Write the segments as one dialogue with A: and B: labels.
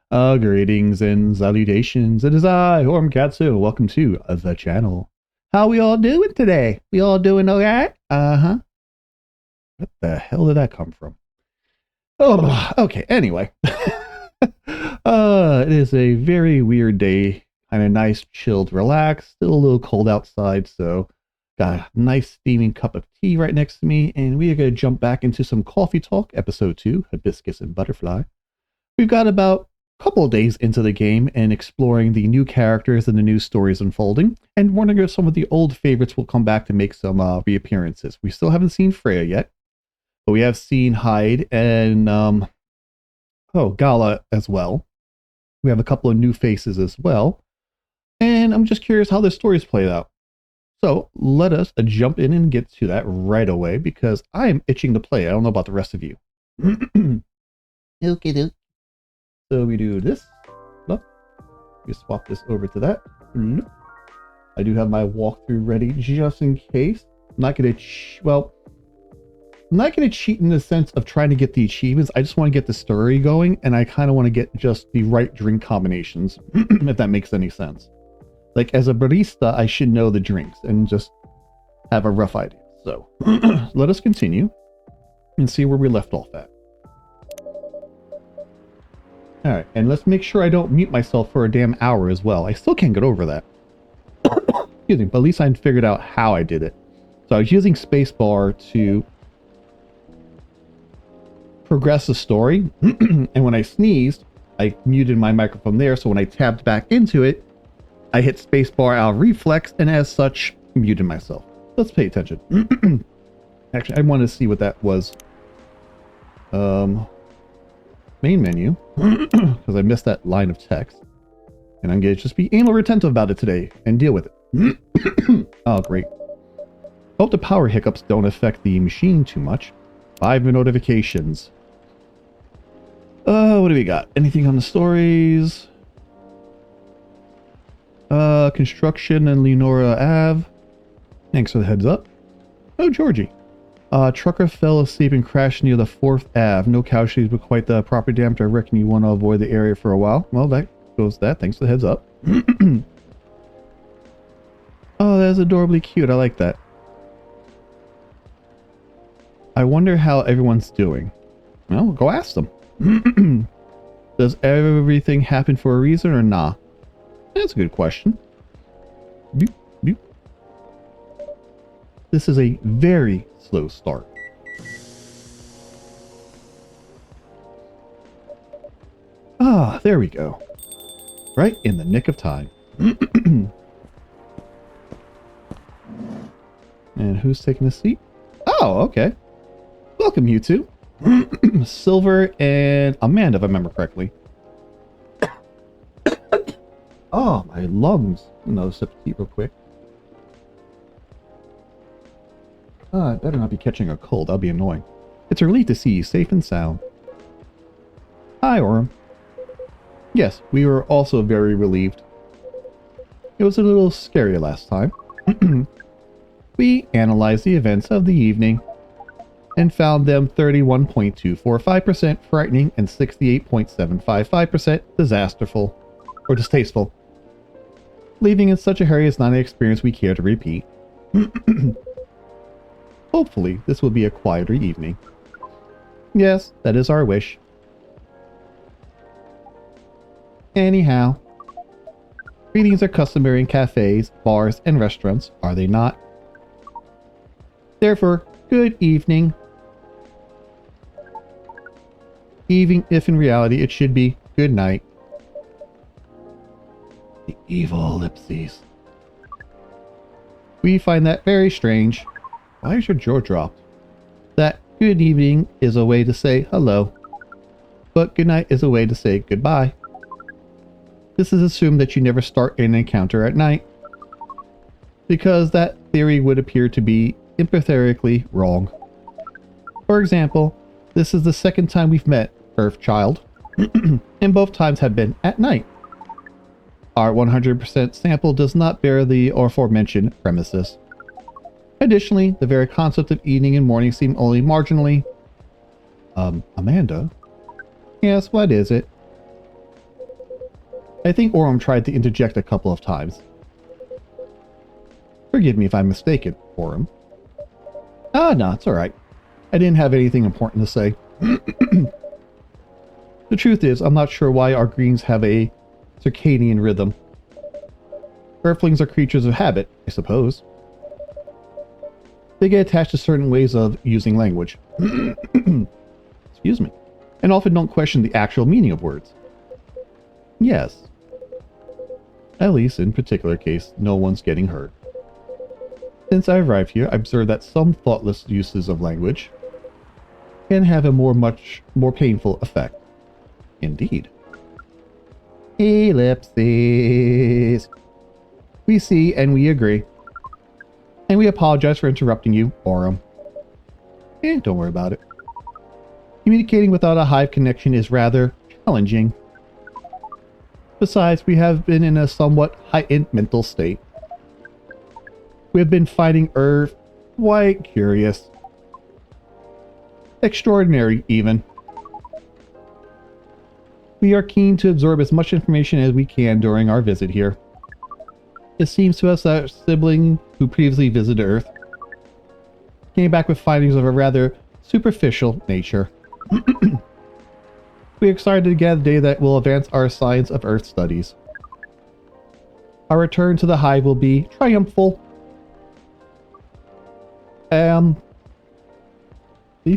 A: Greetings and salutations. It is I, Katsu. Welcome to the channel. How we all doing today? We all doing alright? Uh-huh. What the hell did that come from? Oh, okay. Anyway. It is a very weird day. Kind of nice, chilled, relaxed. Still a little cold outside, so got a nice steaming cup of tea right next to me, and we are going to jump back into some coffee talk, episode 2, Hibiscus and Butterfly. We've got about couple of days into the game and exploring the new characters and the new stories unfolding, and wondering if some of the old favorites will come back to make some reappearances. We still haven't seen Freya yet, but we have seen Hyde and Gala as well. We have a couple of new faces as well, and I'm just curious how this story's played out. So let us jump in and get to that right away, because I am itching to play. I don't know about the rest of you. Okay. So we do this. We swap this over to that. I do have my walkthrough ready just in case. I'm not going to cheat in the sense of trying to get the achievements. I just want to get the story going, and I kind of want to get just the right drink combinations, if that makes any sense. Like, as a barista, I should know the drinks and just have a rough idea. So let us continue and see where we left off at. Alright, and let's make sure I don't mute myself for a damn hour as well. I still can't get over that. Excuse me, but at least I figured out how I did it. So I was using spacebar to progress the story, and when I sneezed, I muted my microphone there, so when I tabbed back into it, I hit spacebar out of reflex, and as such, muted myself. Let's pay attention. Actually, I want to see what that was. Main menu, because I missed that line of text, and I'm going to just be anal retentive about it today and deal with it. Oh, great. Hope the power hiccups don't affect the machine too much. 5 notifications. What do we got? Anything on the stories? Construction and Leonora Ave. Thanks for the heads up. Oh, Georgie. Trucker fell asleep and crashed near the 4th Ave. No casualties, but quite the property damage. I reckon you want to avoid the area for a while. Well, that goes that. Thanks for the heads up. Oh, that's adorably cute. I like that. I wonder how everyone's doing. Well, go ask them. Does everything happen for a reason or nah? That's a good question. Boop, boop. This is a very slow start. Ah, there we go. Right in the nick of time. And who's taking a seat? Oh, okay. Welcome, you two. Silver and Amanda, if I remember correctly. Oh, my lungs. Another sip of tea real quick. I better not be catching a cold. That'll be annoying. It's a relief to see you safe and sound. Hi, Orem. Yes, we were also very relieved. It was a little scary last time. We analyzed the events of the evening and found them 31.245% frightening and 68.755% disasterful or distasteful. Leaving in such a hurry is not an experience we care to repeat. Hopefully, this will be a quieter evening. Yes, that is our wish. Anyhow, greetings are customary in cafes, bars, and restaurants, are they not? Therefore, good evening. Even if in reality it should be good night. The evil ellipses. We find that very strange. Why is your jaw dropped? That good evening is a way to say hello, but good night is a way to say goodbye. This is assumed that you never start an encounter at night, because that theory would appear to be empirically wrong. For example, this is the second time we've met, Earthchild, and both times have been at night. Our 100% sample does not bear the aforementioned premises. Additionally, the very concept of evening and morning seem only marginally... Amanda? Yes, what is it? I think Orem tried to interject a couple of times. Forgive me if I'm mistaken, Orem. Ah, no, it's alright. I didn't have anything important to say. The truth is, I'm not sure why our greens have a circadian rhythm. Earthlings are creatures of habit, I suppose. They get attached to certain ways of using language. Excuse me. And often don't question the actual meaning of words. Yes. At least in particular case, no one's getting hurt. Since I arrived here, I observed that some thoughtless uses of language can have a much more painful effect. Indeed. Ellipses. We see and we agree. And we apologize for interrupting you, Orem. Don't worry about it. Communicating without a hive connection is rather challenging. Besides, we have been in a somewhat heightened mental state. We have been finding Earth quite curious. Extraordinary, even. We are keen to absorb as much information as we can during our visit here. It seems to us that our sibling who previously visited Earth came back with findings of a rather superficial nature. We are excited to get a day that will advance our science of Earth studies. Our return to the hive will be triumphal. You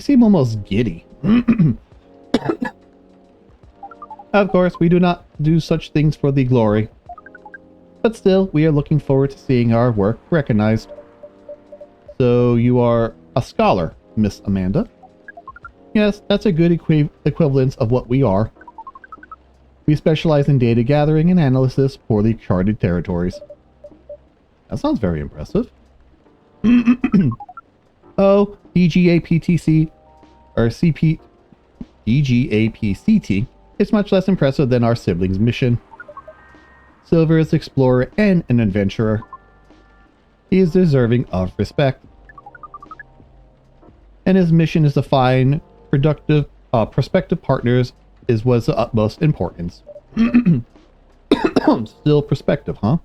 A: seem almost giddy. Of course, we do not do such things for the glory. But still, we are looking forward to seeing our work recognized. So you are a scholar, Miss Amanda? Yes, that's a good equivalence of what we are. We specialize in data gathering and analysis for the charted territories. That sounds very impressive. Oh, DGAPTC, or DGAPCT, is much less impressive than our siblings' mission. Silver is an explorer and an adventurer. He is deserving of respect. And his mission is to find prospective partners was the utmost importance. Still prospective, huh?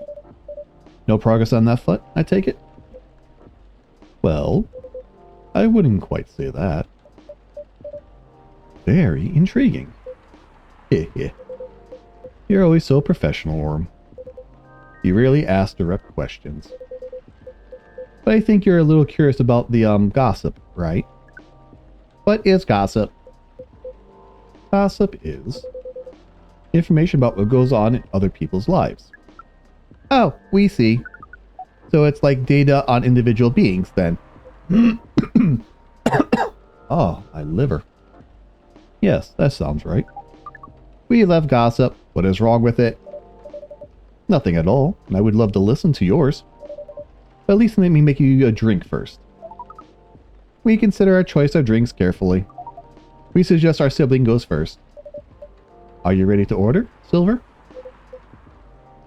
A: No progress on that foot, I take it? Well, I wouldn't quite say that. Very intriguing. You're always so professional, Orm. You really ask direct questions. But I think you're a little curious about the, gossip, right? What is gossip? Gossip is information about what goes on in other people's lives. Oh, we see. So it's like data on individual beings, then. Oh, my liver. Yes, that sounds right. We love gossip. What is wrong with it? Nothing at all, and I would love to listen to yours. But at least let me make you a drink first. We consider our choice of drinks carefully. We suggest our sibling goes first. Are you ready to order, Silver?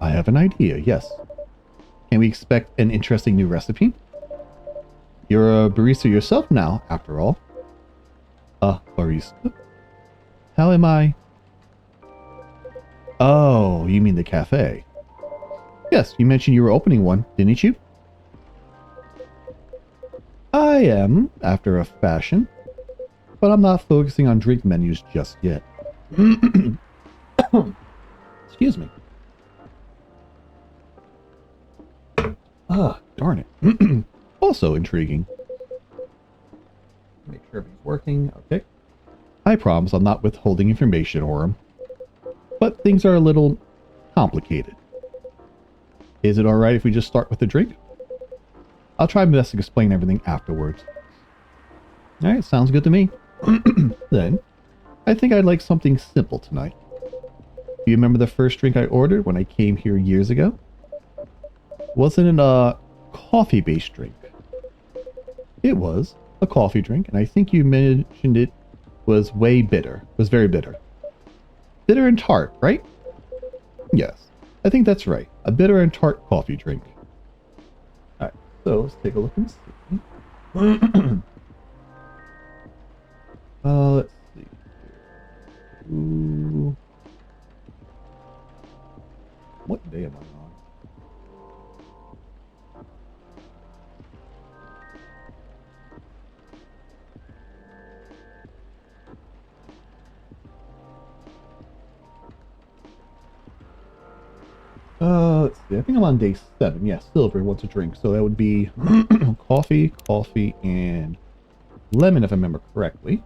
A: I have an idea, yes. Can we expect an interesting new recipe? You're a barista yourself now, after all. A barista? How am I? Oh, you mean the cafe. Yes, you mentioned you were opening one, didn't you? I am, after a fashion. But I'm not focusing on drink menus just yet. Excuse me. Ah, darn it. Also intriguing. Make sure everything's working. Okay. I promise I'm not withholding information, Orem. But things are a little complicated. Is it alright if we just start with the drink? I'll try my best to explain everything afterwards. Alright, sounds good to me. Then, I think I'd like something simple tonight. Do you remember the first drink I ordered when I came here years ago? Wasn't it a coffee-based drink? It was a coffee drink, and I think you mentioned it was way bitter. Was very bitter. Bitter and tart, right? Yes, I think that's right. A bitter and tart coffee drink. Alright, so let's take a look and see. Let's see. Ooh. What day am I on? Let's see. I think I'm on day 7. Yeah, Silver wants a drink. So that would be coffee, and lemon, if I remember correctly.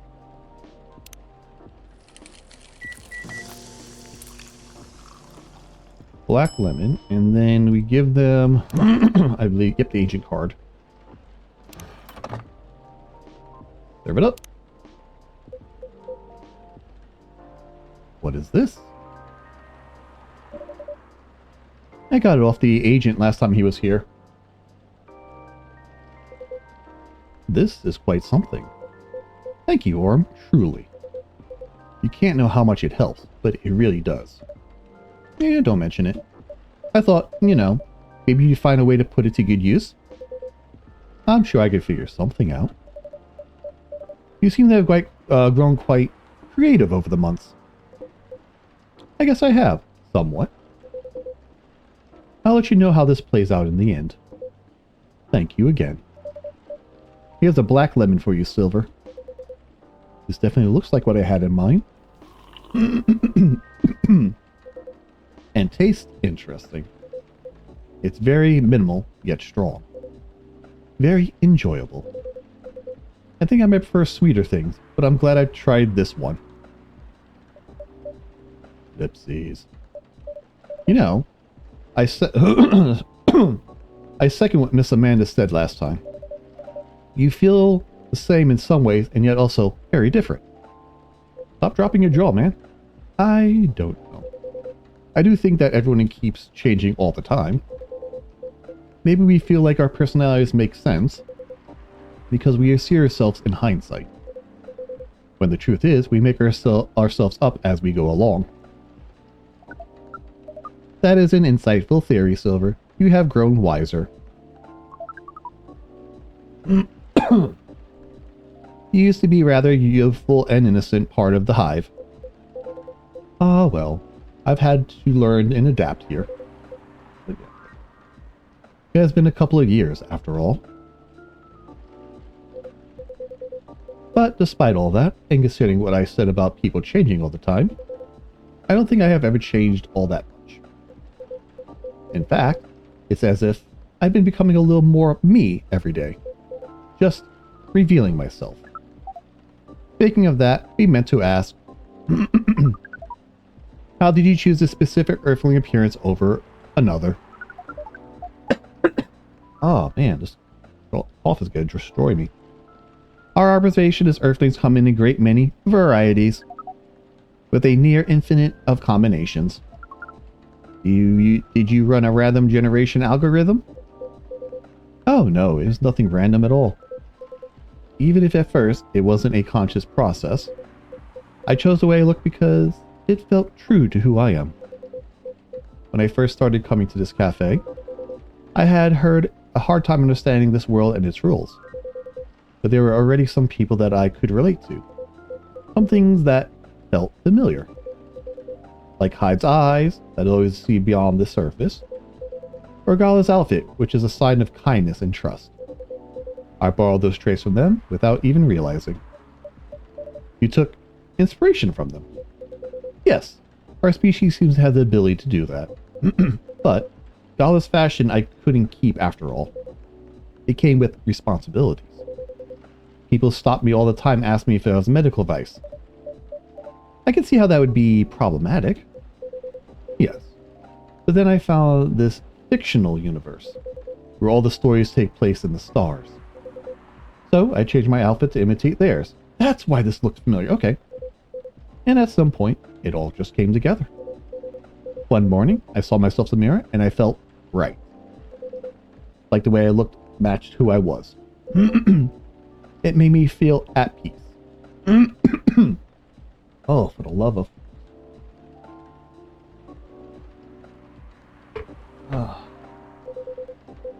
A: Black lemon, and then we give them, I believe, yep, the agent card. Serve it up. What is this? I got it off the agent last time he was here. This is quite something. Thank you, Orm, truly. You can't know how much it helps, but it really does. Yeah, don't mention it. I thought, you know, maybe you'd find a way to put it to good use. I'm sure I could figure something out. You seem to have grown quite creative over the months. I guess I have, somewhat. I'll let you know how this plays out in the end. Thank you again. Here's a black lemon for you, Silver. This definitely looks like what I had in mind. And tastes interesting. It's very minimal, yet strong. Very enjoyable. I think I might prefer sweeter things, but I'm glad I tried this one. Lipsies. You know, I second what Miss Amanda said last time. You feel the same in some ways, and yet also very different. Stop dropping your jaw, man. I don't know. I do think that everyone keeps changing all the time. Maybe we feel like our personalities make sense because we see ourselves in hindsight. When the truth is, we make ourselves up as we go along. That is an insightful theory, Silver. You have grown wiser. You used to be rather youthful and innocent part of the hive. Ah, well. I've had to learn and adapt here. It has been a couple of years, after all. But despite all that, and considering what I said about people changing all the time, I don't think I have ever changed all that much. In fact, it's as if I've been becoming a little more me every day. Just revealing myself. Speaking of that, we meant to ask... How did you choose a specific Earthling appearance over another? Oh man, this cough is going to destroy me. Our observation is Earthlings come in a great many varieties, with a near infinite of combinations. Did you run a random generation algorithm? Oh no, it was nothing random at all. Even if at first it wasn't a conscious process, I chose the way I look because it felt true to who I am. When I first started coming to this cafe, I had heard a hard time understanding this world and its rules. But there were already some people that I could relate to. Some things that felt familiar. Like Hyde's eyes, that always see beyond the surface. Or Gala's outfit, which is a sign of kindness and trust. I borrowed those traits from them without even realizing. You took inspiration from them. Yes, our species seems to have the ability to do that. But Gala's fashion I couldn't keep after all. It came with responsibilities. People stopped me all the time asking me if it was medical advice. I could see how that would be problematic. Yes. But then I found this fictional universe, where all the stories take place in the stars. So I changed my outfit to imitate theirs. That's why this looked familiar. Okay. And at some point, it all just came together. One morning, I saw myself in the mirror, and I felt right. Like the way I looked matched who I was. It made me feel at peace. Oh, for the love of...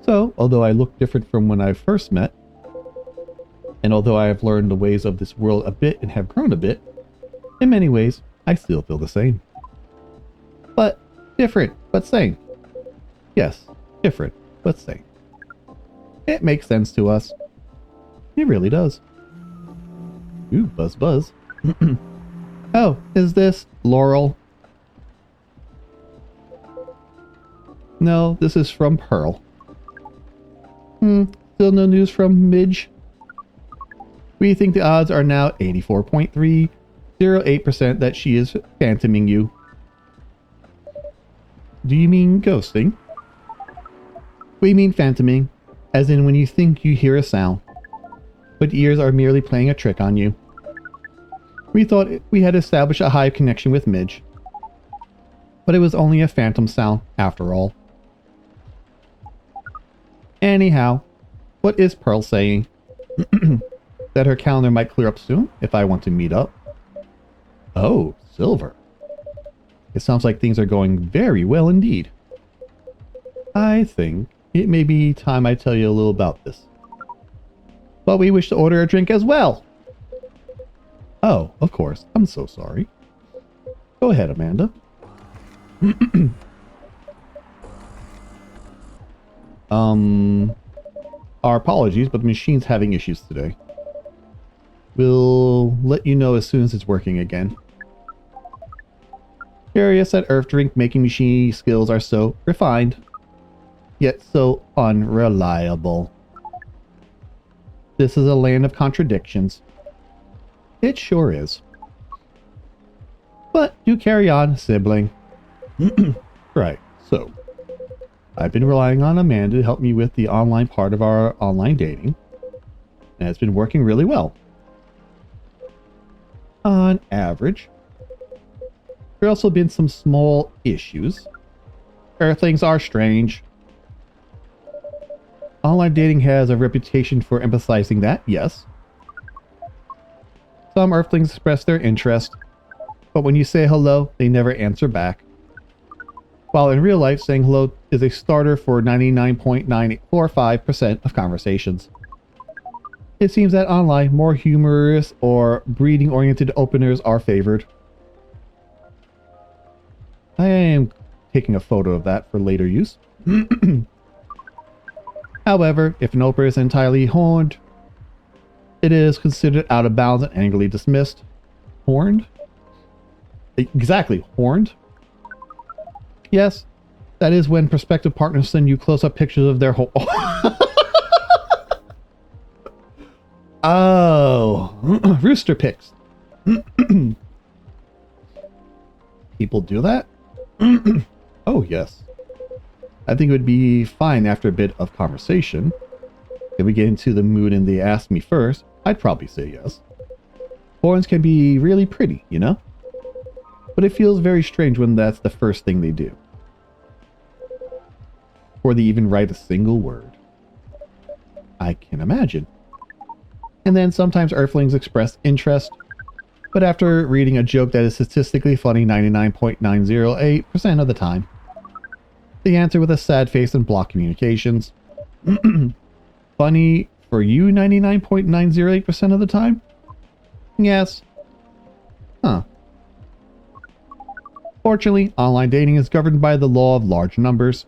A: So, although I look different from when I first met, and although I have learned the ways of this world a bit and have grown a bit, in many ways, I still feel the same. But different, but same. Yes, different, but same. It makes sense to us. It really does. Ooh, buzz buzz. Oh, is this Laurel? No, this is from Pearl. Still no news from Midge? We think the odds are now 84.308% that she is phantoming you. Do you mean ghosting? We mean phantoming, as in when you think you hear a sound, but ears are merely playing a trick on you. We thought we had established a high connection with Midge, but it was only a phantom sound after all. Anyhow, what is Pearl saying? That her calendar might clear up soon if I want to meet up. Oh, Silver. It sounds like things are going very well indeed. I think it may be time I tell you a little about this. But we wish to order a drink as well. Oh, of course. I'm so sorry. Go ahead, Amanda. Our apologies, but the machine's having issues today. We'll let you know as soon as it's working again. Curious that Earth drink making machine skills are so refined, yet so unreliable. This is a land of contradictions. It sure is. But do carry on, sibling. Right, so I've been relying on Amanda to help me with the online part of our online dating, and it's been working really well. On average. There have also been some small issues. Earthlings are strange. Online dating has a reputation for emphasizing that, yes. Some Earthlings express their interest, but when you say hello, they never answer back. While in real life, saying hello is a starter for 99.945% of conversations. It seems that online, more humorous or breeding-oriented openers are favored. I am taking a photo of that for later use. However, if an opener is entirely horned, it is considered out of bounds and angrily dismissed. Horned? Exactly, horned. Yes, that is when prospective partners send you close-up pictures of their whole... Oh, rooster pics. People do that? Oh, yes. I think it would be fine after a bit of conversation. If we get into the mood and they ask me first, I'd probably say yes. Horns can be really pretty, you know? But it feels very strange when that's the first thing they do. Or they even write a single word. I can imagine. And then sometimes Earthlings express interest, but after reading a joke that is statistically funny 99.908% of the time, they answer with a sad face and block communications. Funny for you 99.908% of the time? Yes. Huh. Fortunately, online dating is governed by the law of large numbers,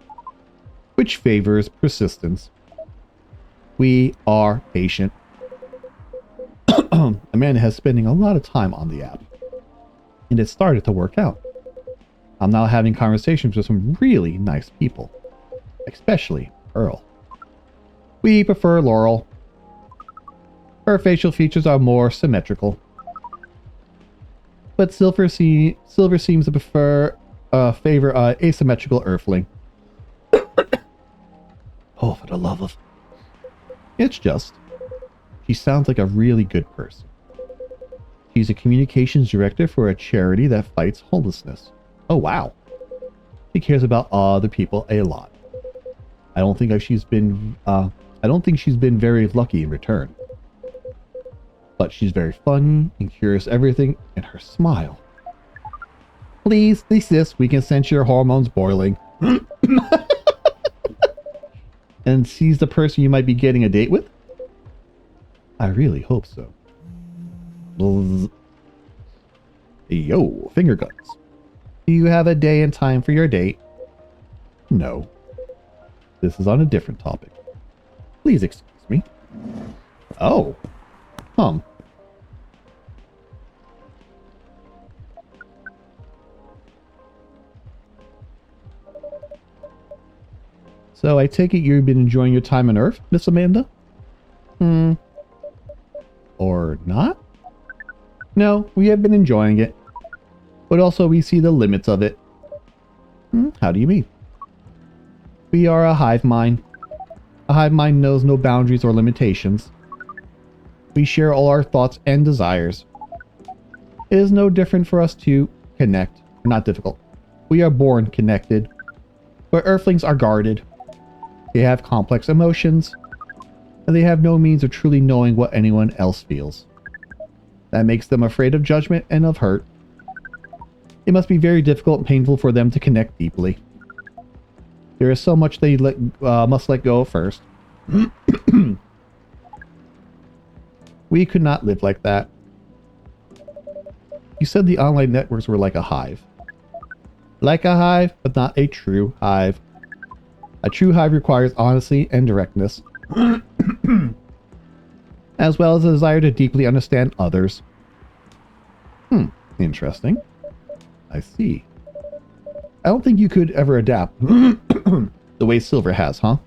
A: which favors persistence. We are patient. Amanda has spending a lot of time on the app, and it started to work out. I'm now having conversations with some really nice people, especially Earl. We prefer Laurel. Her facial features are more symmetrical, but Silver seems to favor asymmetrical Earthling. Oh, for the love of... It's just... She sounds like a really good person. She's a communications director for a charity that fights homelessness. Oh, wow. She cares about other people a lot. I don't think she's been very lucky in return. But she's very funny and curious everything, and her smile. Please, sis, we can sense your hormones boiling. And she's the person you might be getting a date with? I really hope so. Yo, finger guns. Do you have a day and time for your date? No. this is on a different topic. Please excuse me. Oh. So I take it you've been enjoying your time on Earth, Miss Amanda? Or not? No, we have been enjoying it. But also we see the limits of it. How do you mean? We are a hive mind. A hive mind knows no boundaries or limitations. We share all our thoughts and desires. It is no different for us to connect. Not difficult. We are born connected. But Earthlings are guarded. They have complex emotions, and they have no means of truly knowing what anyone else feels. That makes them afraid of judgment and of hurt. It must be very difficult and painful for them to connect deeply. There is so much they must let go of first. We could not live like that. You said the online networks were like a hive. Like a hive, but not a true hive. A true hive requires honesty and directness, as well as a desire to deeply understand others. Interesting. I see. I don't think you could ever adapt the way Silver has, huh?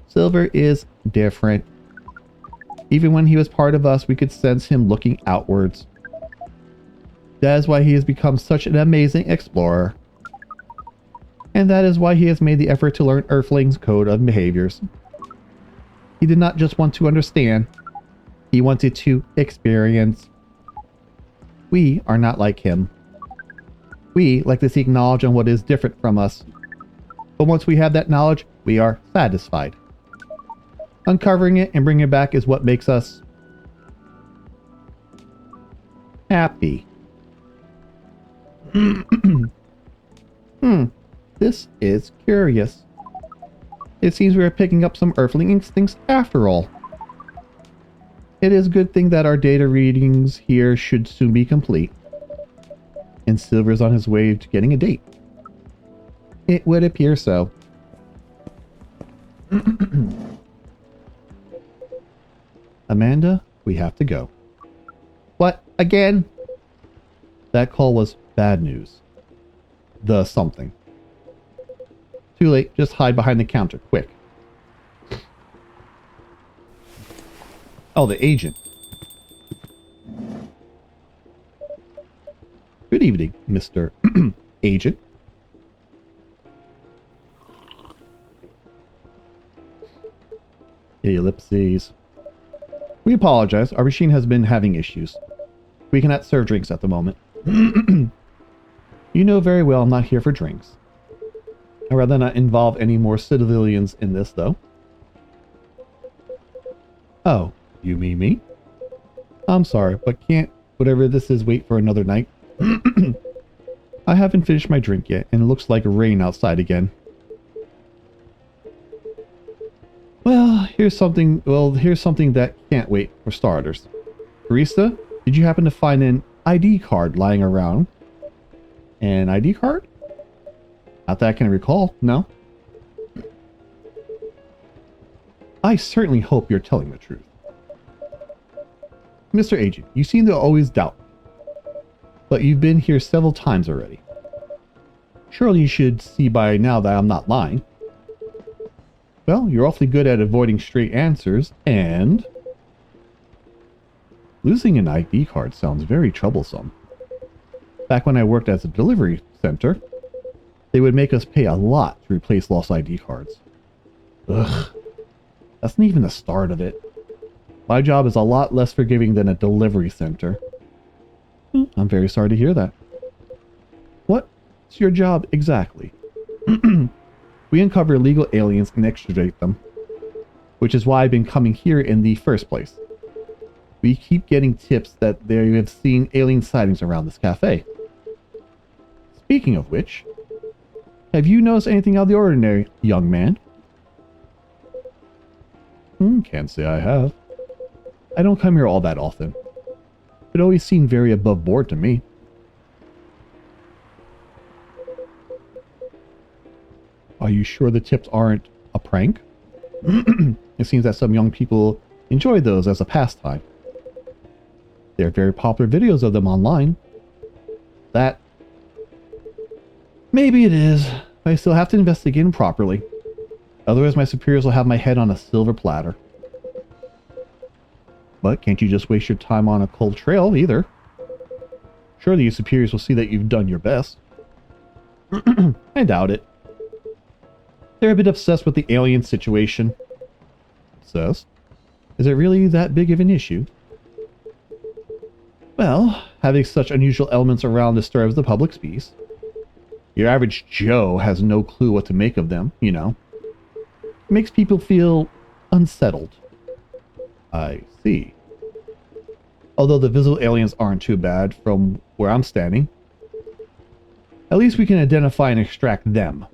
A: Silver is different. Even when he was part of us, we could sense him looking outwards. That is why he has become such an amazing explorer. And that is why he has made the effort to learn Earthling's code of behaviors. He did not just want to understand, he wanted to experience. We are not like him. We like to seek knowledge on what is different from us. But once we have that knowledge, we are satisfied. Uncovering it and bringing it back is what makes us happy. This is curious. It seems we are picking up some Earthling instincts after all. It is a good thing that our data readings here should soon be complete. And Silver is on his way to getting a date. It would appear so. Amanda, we have to go. What? Again? That call was bad news. The something. Too late, just hide behind the counter, quick. Oh, the agent. Good evening, Mr. Agent. Ellipses. We apologize, our machine has been having issues. We cannot serve drinks at the moment. You know very well I'm not here for drinks. I'd rather not involve any more civilians in this, though. Oh, you mean me? I'm sorry, but can't whatever this is wait for another night? I haven't finished my drink yet, and it looks like rain outside again. Well, here's something that can't wait, for starters. Barista, did you happen to find an ID card lying around? An ID card? Not that I can recall, no. I certainly hope you're telling the truth. Mr. Agent, you seem to always doubt me. But you've been here several times already. Surely you should see by now that I'm not lying. Well, you're awfully good at avoiding straight answers, and... losing an ID card sounds very troublesome. Back when I worked as a delivery center, they would make us pay a lot to replace lost ID cards. Ugh. That's not even the start of it. My job is a lot less forgiving than a delivery center. I'm very sorry to hear that. What's your job exactly? We uncover illegal aliens and extradite them, which is why I've been coming here in the first place. We keep getting tips that they have seen alien sightings around this cafe. Speaking of which, have you noticed anything out of the ordinary, young man? Can't say I have. I don't come here all that often. It always seemed very above board to me. Are you sure the tips aren't a prank? It seems that some young people enjoy those as a pastime. There are very popular videos of them online. That... Maybe it is, but I still have to investigate them properly. Otherwise my superiors will have my head on a silver platter. But can't you just waste your time on a cold trail either? Surely your superiors will see that you've done your best. I doubt it. They're a bit obsessed with the alien situation. Obsessed? Is it really that big of an issue? Well, having such unusual elements around disturbs the public's peace. Your average Joe has no clue what to make of them, you know. It makes people feel unsettled. I see. Although the visible aliens aren't too bad from where I'm standing. At least we can identify and extract them.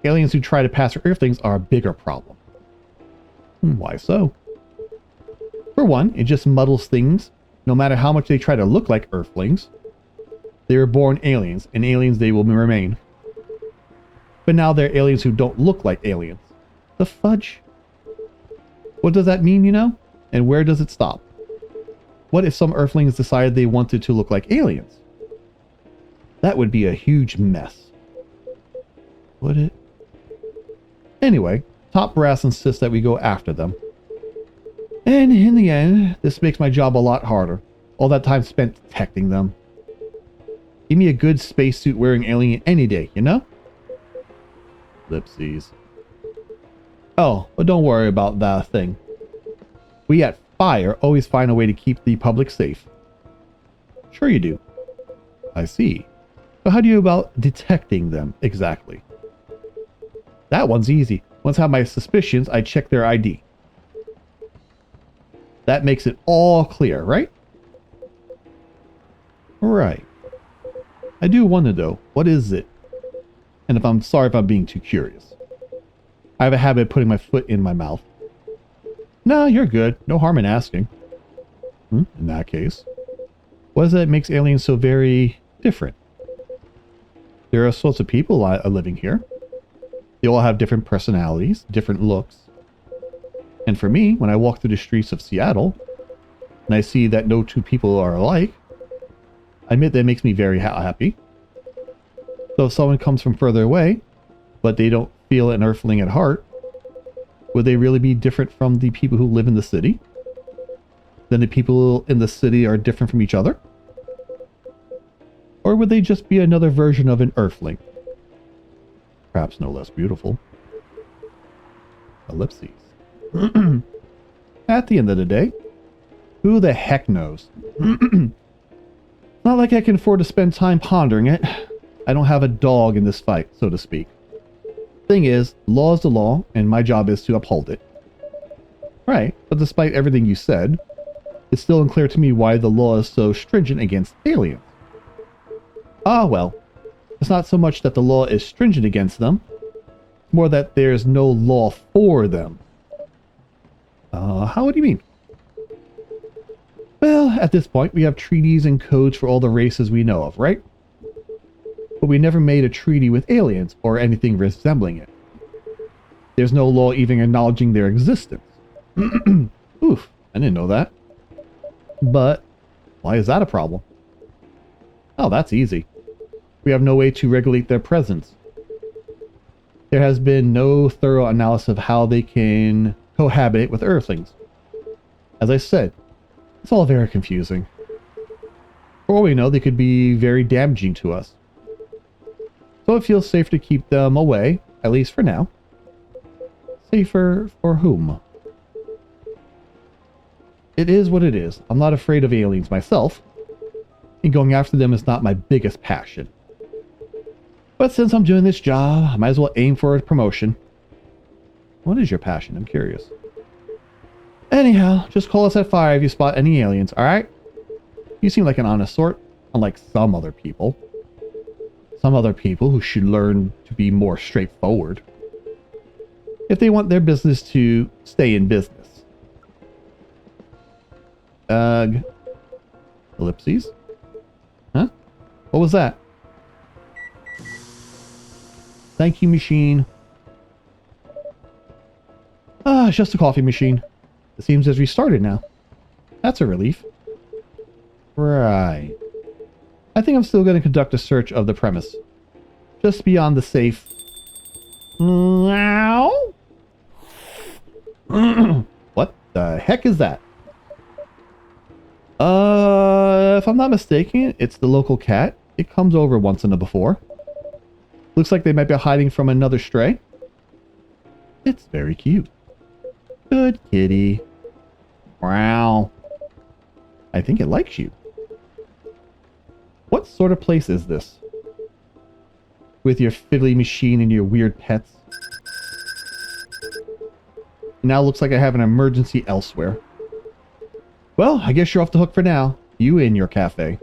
A: Aliens who try to pass for Earthlings are a bigger problem. Why so? For one, it just muddles things. No matter how much they try to look like Earthlings, they were born aliens, and aliens they will remain. But now they're aliens who don't look like aliens. The fudge? What does that mean, you know? And where does it stop? What if some Earthlings decided they wanted to look like aliens? That would be a huge mess. Would it? Anyway, top brass insists that we go after them. And in the end, this makes my job a lot harder. All that time spent detecting them. Give me a good spacesuit wearing alien any day, you know? Ellipses. Oh, but don't worry about that thing. We at Fire always find a way to keep the public safe. Sure you do. I see. So how do you about detecting them exactly? That one's easy. Once I have my suspicions, I check their ID. That makes it all clear, right? Right. I do wonder though, what is it? And if I'm sorry if I'm being too curious. I have a habit of putting my foot in my mouth. No, you're good. No harm in asking. In that case, what is it that makes aliens so very different? There are sorts of people living here. They all have different personalities, different looks. And for me, when I walk through the streets of Seattle, and I see that no two people are alike, I admit that makes me very happy. So if someone comes from further away, but they don't feel an Earthling at heart, would they really be different from the people who live in the city? Then the people in the city are different from each other? Or would they just be another version of an Earthling? Perhaps no less beautiful. Ellipses. At the end of the day, who the heck knows? Not like I can afford to spend time pondering it. I don't have a dog in this fight, so to speak. Thing is, law is the law, and my job is to uphold it. Right, but despite everything you said, it's still unclear to me why the law is so stringent against aliens. Ah, well. It's not so much that the law is stringent against them, more that there's no law for them. How do you mean? Well, at this point, we have treaties and codes for all the races we know of, right? But we never made a treaty with aliens, or anything resembling it. There's no law even acknowledging their existence. Oof, I didn't know that. But, why is that a problem? Oh, that's easy. We have no way to regulate their presence. There has been no thorough analysis of how they can cohabit with Earthlings. As I said, it's all very confusing. For all we know, they could be very damaging to us. So it feels safe to keep them away, at least for now. Safer for whom? It is what it is. I'm not afraid of aliens myself, and going after them is not my biggest passion. But since I'm doing this job, I might as well aim for a promotion. What is your passion? I'm curious. Anyhow, just call us at Fire if you spot any aliens, alright? You seem like an honest sort, unlike some other people. Some other people who should learn to be more straightforward. If they want their business to stay in business. Ellipses? Huh? What was that? Thank you, machine. Ah, it's just a coffee machine. It seems it's restarted now. That's a relief. Right. I think I'm still going to conduct a search of the premise. Just beyond the safe. Meow? What the heck is that? If I'm not mistaken, it's the local cat. It comes over once in a before. Looks like they might be hiding from another stray. It's very cute. Good kitty. Wow. I think it likes you. What sort of place is this? With your fiddly machine and your weird pets. Now looks like I have an emergency elsewhere. Well, I guess you're off the hook for now. You and your cafe.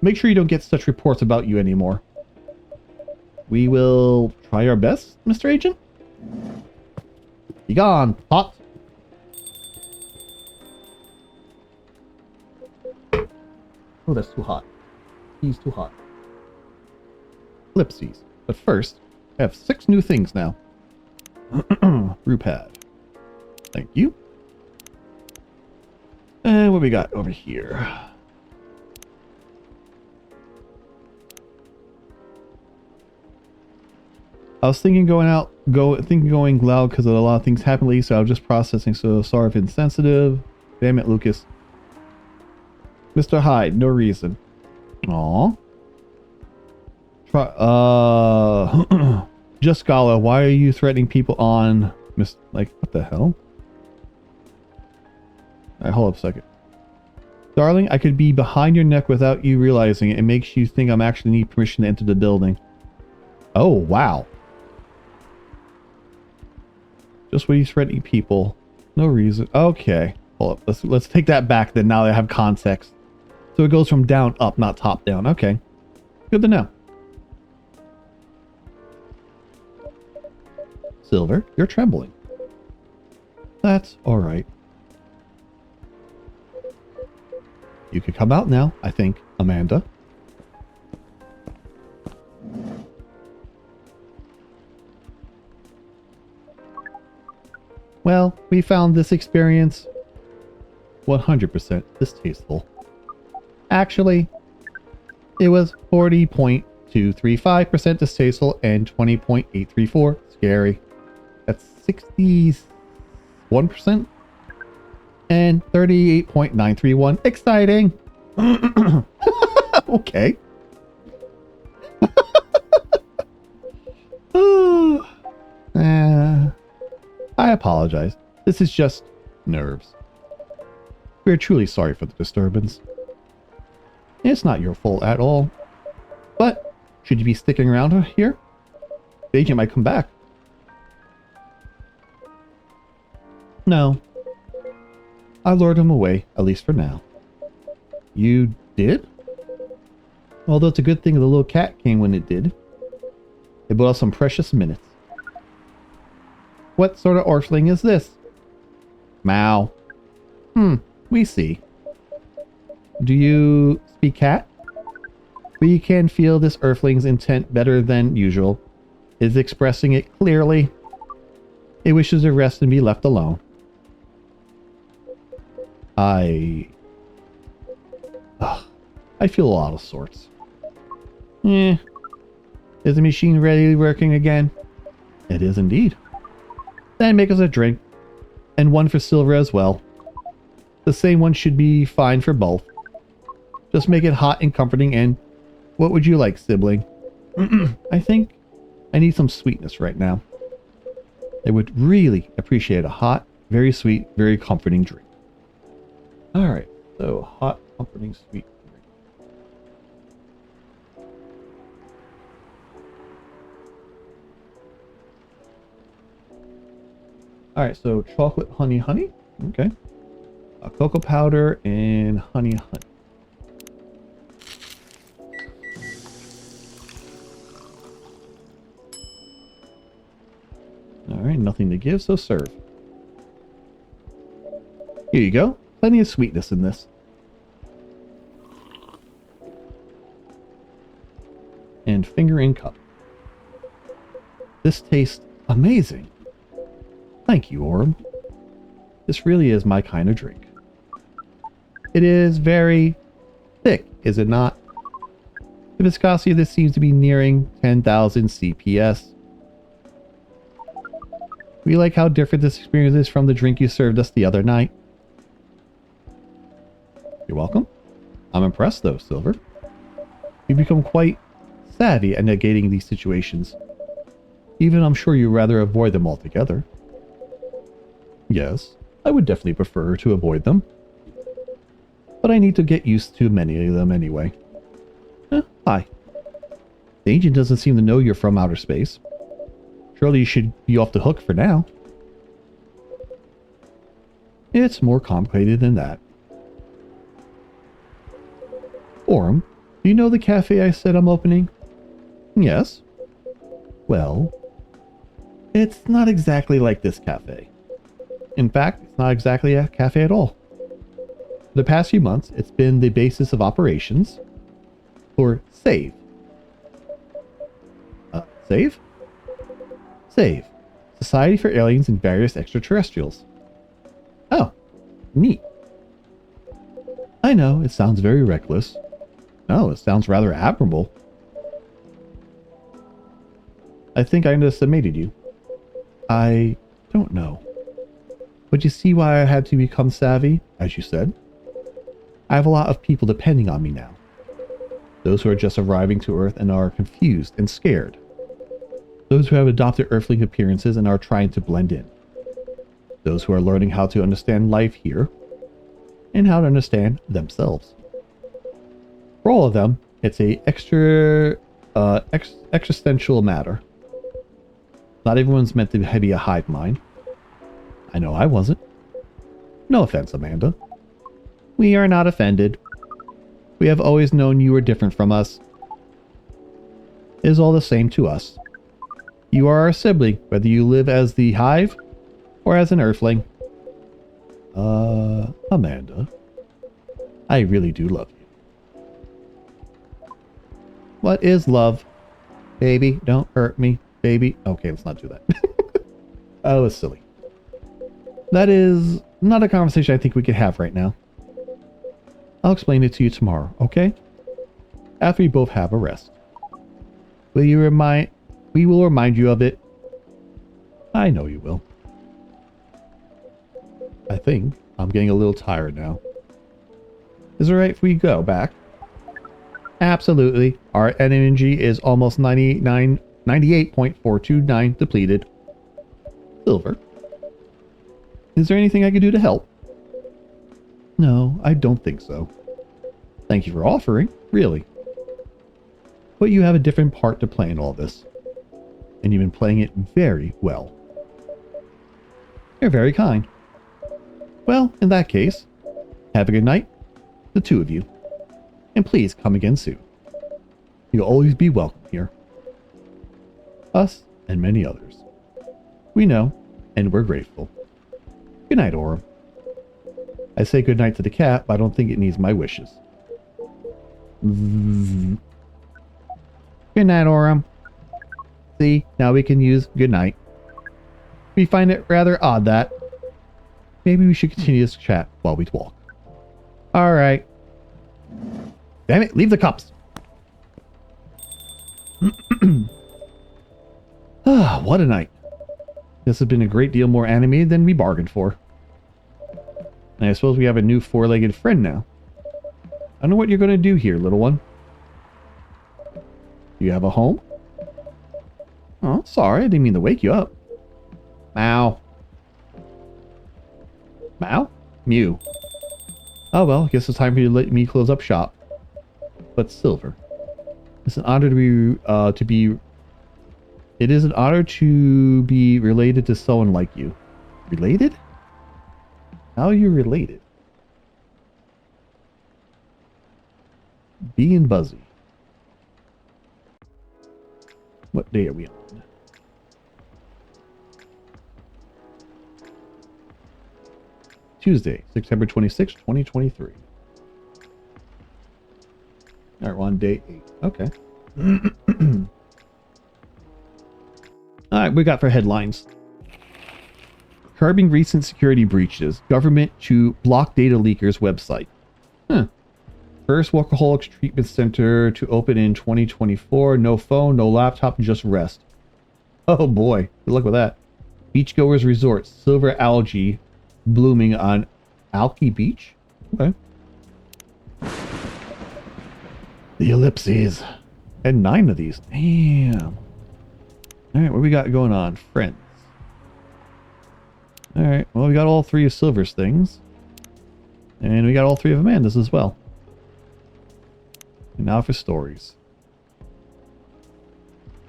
A: Make sure you don't get such reports about you anymore. We will try our best, Mr. Agent. Be gone, hot. Oh, that's too hot. He's too hot. Ellipses. But first, I have 6 new things now. Brew pad. Thank you. And what we got over here? I was thinking going loud because a lot of things happened lately, so I was just processing, so sorry if insensitive. Damn it, Lucas. Mr. Hyde, no reason. Aww. Just Scala, why are you threatening people on like, what the hell? Alright, hold up a second. Darling, I could be behind your neck without you realizing it. It makes you think I'm actually need permission to enter the building. Oh, wow. Just when you threatening people. No reason. Okay. Hold up. Let's take that back then now that I have context. So it goes from down up, not top down. Okay. Good to know. Silver, you're trembling. That's alright. You could come out now, I think, Amanda. Well, we found this experience 100% distasteful. Actually, it was 40.235% distasteful and 20.834 scary. That's 61% and 38.931 exciting. Okay. I apologize. This is just nerves. We're truly sorry for the disturbance. It's not your fault at all. But, should you be sticking around here? The agent might come back. No. I lured him away, at least for now. You did? Although it's a good thing the little cat came when it did. It bought us some precious minutes. What sort of Earthling is this? Mao. We see. Do you speak cat? We can feel this Earthling's intent better than usual. It is expressing it clearly. It wishes to rest and be left alone. I feel a lot of sorts. Is the machine ready working again? It is indeed. Then make us a drink. And one for Silver as well. The same one should be fine for both. Just make it hot and comforting, and what would you like, sibling? I think I need some sweetness right now. I would really appreciate a hot, very sweet, very comforting drink. Alright, so hot, comforting, sweet drink. Alright, so chocolate, honey, honey. Okay. Cocoa powder and honey, honey. Alright, nothing to give, so serve. Here you go. Plenty of sweetness in this. And finger in cup. This tastes amazing. Thank you, Orem. This really is my kind of drink. It is very thick, is it not? The viscosity of this seems to be nearing 10,000 CPS. We like how different this experience is from the drink you served us the other night. You're welcome. I'm impressed though, Silver. You've become quite savvy at negating these situations. Even I'm sure you'd rather avoid them altogether. Yes, I would definitely prefer to avoid them. But I need to get used to many of them anyway. Hi. The agent doesn't seem to know you're from outer space. Surely you should be off the hook for now. It's more complicated than that. Orem, do you know the cafe I said I'm opening? Yes. Well, it's not exactly like this cafe. In fact, it's not exactly a cafe at all. For the past few months, it's been the basis of operations for SAVE. SAVE? SAVE. Society for Aliens and Various Extraterrestrials. Oh, neat. I know, it sounds very reckless. No, it sounds rather admirable. I think I underestimated you. I don't know. But you see why I had to become savvy, as you said? I have a lot of people depending on me now. Those who are just arriving to Earth and are confused and scared. Those who have adopted Earthling appearances and are trying to blend in. Those who are learning how to understand life here and how to understand themselves. For all of them, it's a existential matter. Not everyone's meant to be a hive mind. I know I wasn't. No offense, Amanda. We are not offended. We have always known you were different from us. It is all the same to us. You are our sibling, whether you live as the hive or as an earthling. Amanda. I really do love you. What is love? Baby, don't hurt me. Baby. Okay, let's not do that. Oh, it's silly. That is not a conversation I think we could have right now. I'll explain it to you tomorrow, okay? After we both have a rest. We will remind you of it. I know you will. I think I'm getting a little tired now. Is it alright if we go back? Absolutely. Our energy is almost 98.429 depleted. Silver. Is there anything I can do to help? No, I don't think so. Thank you for offering, really. But you have a different part to play in all this. And you've been playing it very well. You're very kind. Well, in that case, have a good night, the two of you. And please come again soon. You'll always be welcome here. Us and many others. We know, and we're grateful. Good night, Orem. I say good night to the cat, but I don't think it needs my wishes. Good night, Orem. See, now we can use good night. We find it rather odd that maybe we should continue this chat while we walk. Alright. Damn it, leave the cups. Ah, what a night. This has been a great deal more animated than we bargained for. And I suppose we have a new four-legged friend now. I know what you're going to do here, little one. You have a home? Oh, sorry, I didn't mean to wake you up. Meow. Meow? Mew. Oh well, guess it's time for you to let me close up shop. But Silver, it's an honor it is an honor to be related to someone like you. Related? How are you related? Bee and Buzzy. What day are we on? Tuesday, September 26, 2023. Alright, we're on day 8. Okay. Alright, we got for headlines. Curbing recent security breaches. Government to block data leakers website. Huh. First Workaholics Treatment Center to open in 2024. No phone, no laptop, just rest. Oh boy, good luck with that. Beachgoers Resort. Silver algae blooming on Alki Beach. Okay. The ellipses. And 9 of these. Damn. Alright, what we got going on? Friends. Alright, well, we got all 3 of Silver's things. And we got all 3 of Amanda's as well. And now for stories.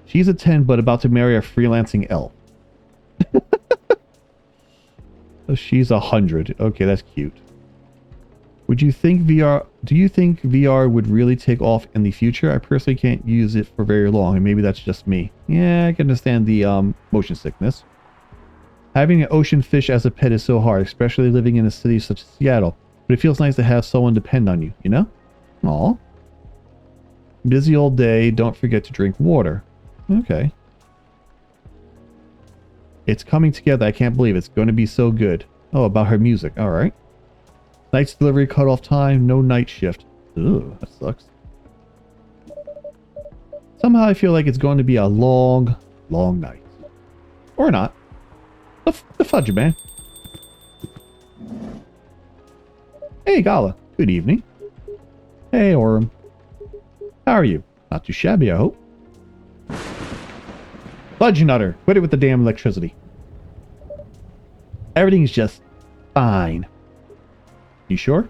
A: She's a 10, but about to marry a freelancing elf. Oh, she's 100. Okay, that's cute. Would you think VR... Do you think VR would really take off in the future? I personally can't use it for very long, and maybe that's just me. Yeah, I can understand the motion sickness. Having an ocean fish as a pet is so hard, especially living in a city such as Seattle. But it feels nice to have someone depend on you, you know? Aw. Busy old day, don't forget to drink water. Okay. It's coming together, I can't believe it's going to be so good. Oh, about her music, alright. Night's delivery cutoff time, no night shift. Ugh, that sucks. Somehow I feel like it's going to be a long, long night. Or not. The fudge, man. Hey, Gala. Good evening. Hey, Orem. How are you? Not too shabby, I hope. Fudge Nutter. Quit it with the damn electricity. Everything's just fine. You sure?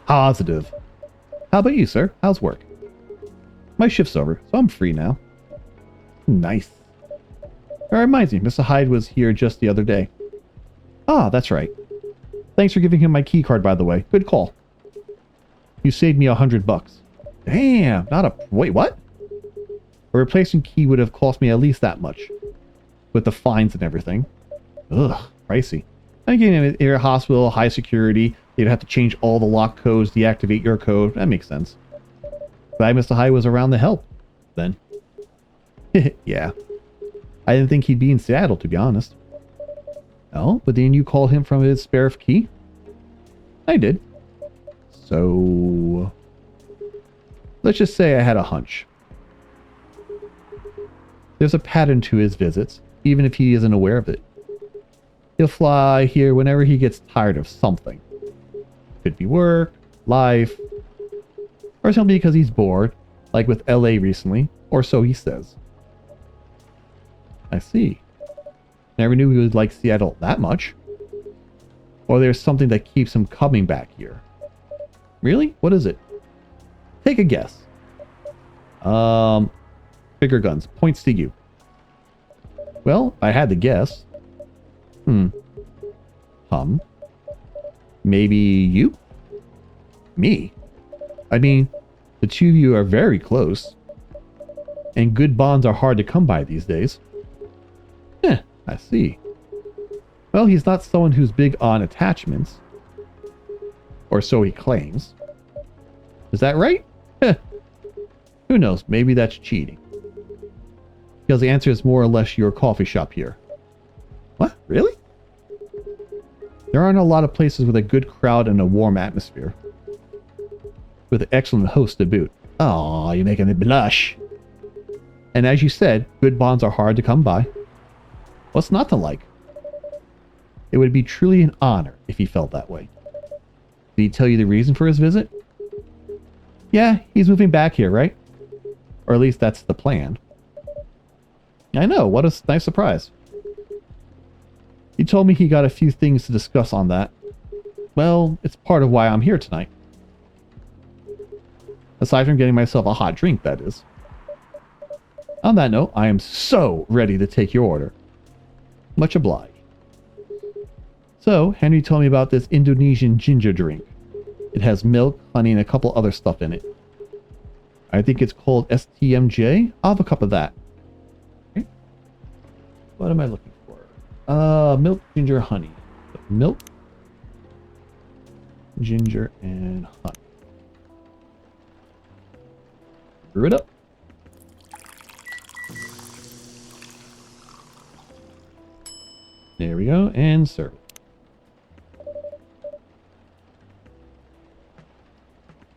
A: Positive. How about you, sir? How's work? My shift's over, so I'm free now. Nice. That reminds me, Mr. Hyde was here just the other day. Ah, that's right. Thanks for giving him my key card, by the way. Good call. You saved me $100. Damn, not a... Wait, what? A replacement key would have cost me at least that much. With the fines and everything. Ugh, pricey. I'm getting an air hospital, high security. They'd have to change all the lock codes, deactivate your code. That makes sense. Glad Mr. Hyde was around to help. Then. Yeah. I didn't think he'd be in Seattle, to be honest. Oh, but didn't you call him from his spare key? I did. So... let's just say I had a hunch. There's a pattern to his visits, even if he isn't aware of it. He'll fly here whenever he gets tired of something. Could be work, life, or simply because he's bored, like with LA recently, or so he says. I see. Never knew he would like Seattle that much. Or there's something that keeps him coming back here. Really? What is it? Take a guess. Bigger guns. Points to you. Well, I had to guess. Maybe you? Me? I mean, the two of you are very close. And good bonds are hard to come by these days. I see. Well, he's not someone who's big on attachments. Or so he claims. Is that right? Who knows? Maybe that's cheating. Because the answer is more or less your coffee shop here. What? Really? There aren't a lot of places with a good crowd and a warm atmosphere. With an excellent host to boot. Aw, you're making me blush. And as you said, good bonds are hard to come by. What's not to like? It would be truly an honor if he felt that way. Did he tell you the reason for his visit? Yeah, he's moving back here, right? Or at least that's the plan. I know, what a nice surprise. He told me he got a few things to discuss on that. Well, it's part of why I'm here tonight. Aside from getting myself a hot drink, that is. On that note, I am so ready to take your order. Much obliged. So, Henry told me about this Indonesian ginger drink. It has milk, honey, and a couple other stuff in it. I think it's called STMJ. I'll have a cup of that. Okay. What am I looking for? Milk, ginger, honey. Milk, ginger, and honey. Brew it up. There we go, and serve.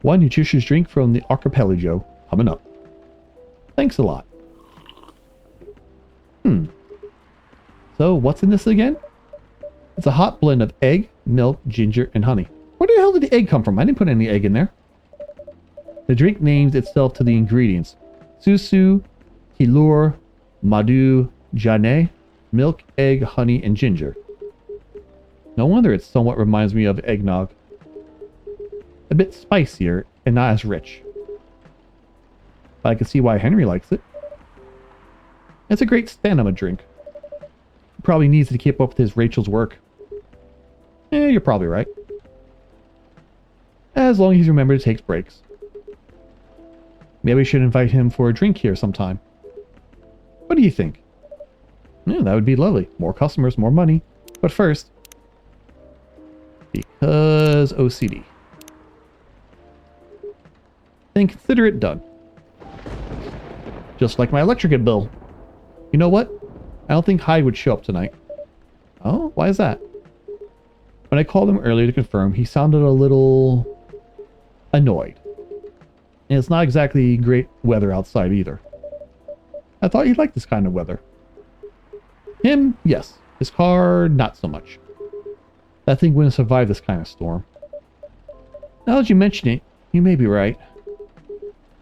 A: One nutritious drink from the archipelago coming up. Thanks a lot. So, what's in this again? It's a hot blend of egg, milk, ginger, and honey. Where the hell did the egg come from? I didn't put any egg in there. The drink names itself to the ingredients. Susu, Hilur, Madu, Jane, milk, egg, honey, and ginger. No wonder it somewhat reminds me of eggnog. A bit spicier and not as rich. But I can see why Henry likes it. It's a great stamina drink. He probably needs to keep up with his Rachel's work. You're probably right. As long as he remembers to take breaks. Maybe we should invite him for a drink here sometime. What do you think? Yeah, that would be lovely. More customers, more money. But first, because OCD. Then consider it done. Just like my electric bill. You know what? I don't think Hyde would show up tonight. Oh, why is that? When I called him earlier to confirm, he sounded a little annoyed. And it's not exactly great weather outside either. I thought you'd like this kind of weather. Him, yes. His car, not so much. That thing wouldn't survive this kind of storm. Now that you mention it, you may be right.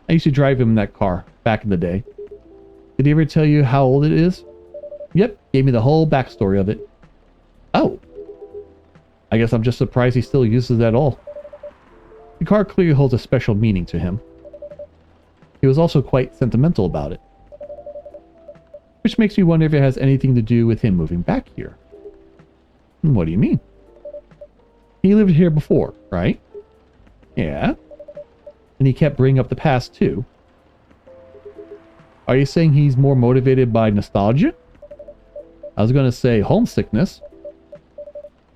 A: I used to drive him in that car, back in the day. Did he ever tell you how old it is? Yep, gave me the whole backstory of it. Oh. I guess I'm just surprised he still uses it at all. The car clearly holds a special meaning to him. He was also quite sentimental about it. Which makes me wonder if it has anything to do with him moving back here. What do you mean? He lived here before, right? Yeah. And he kept bringing up the past too. Are you saying he's more motivated by nostalgia? I was going to say homesickness.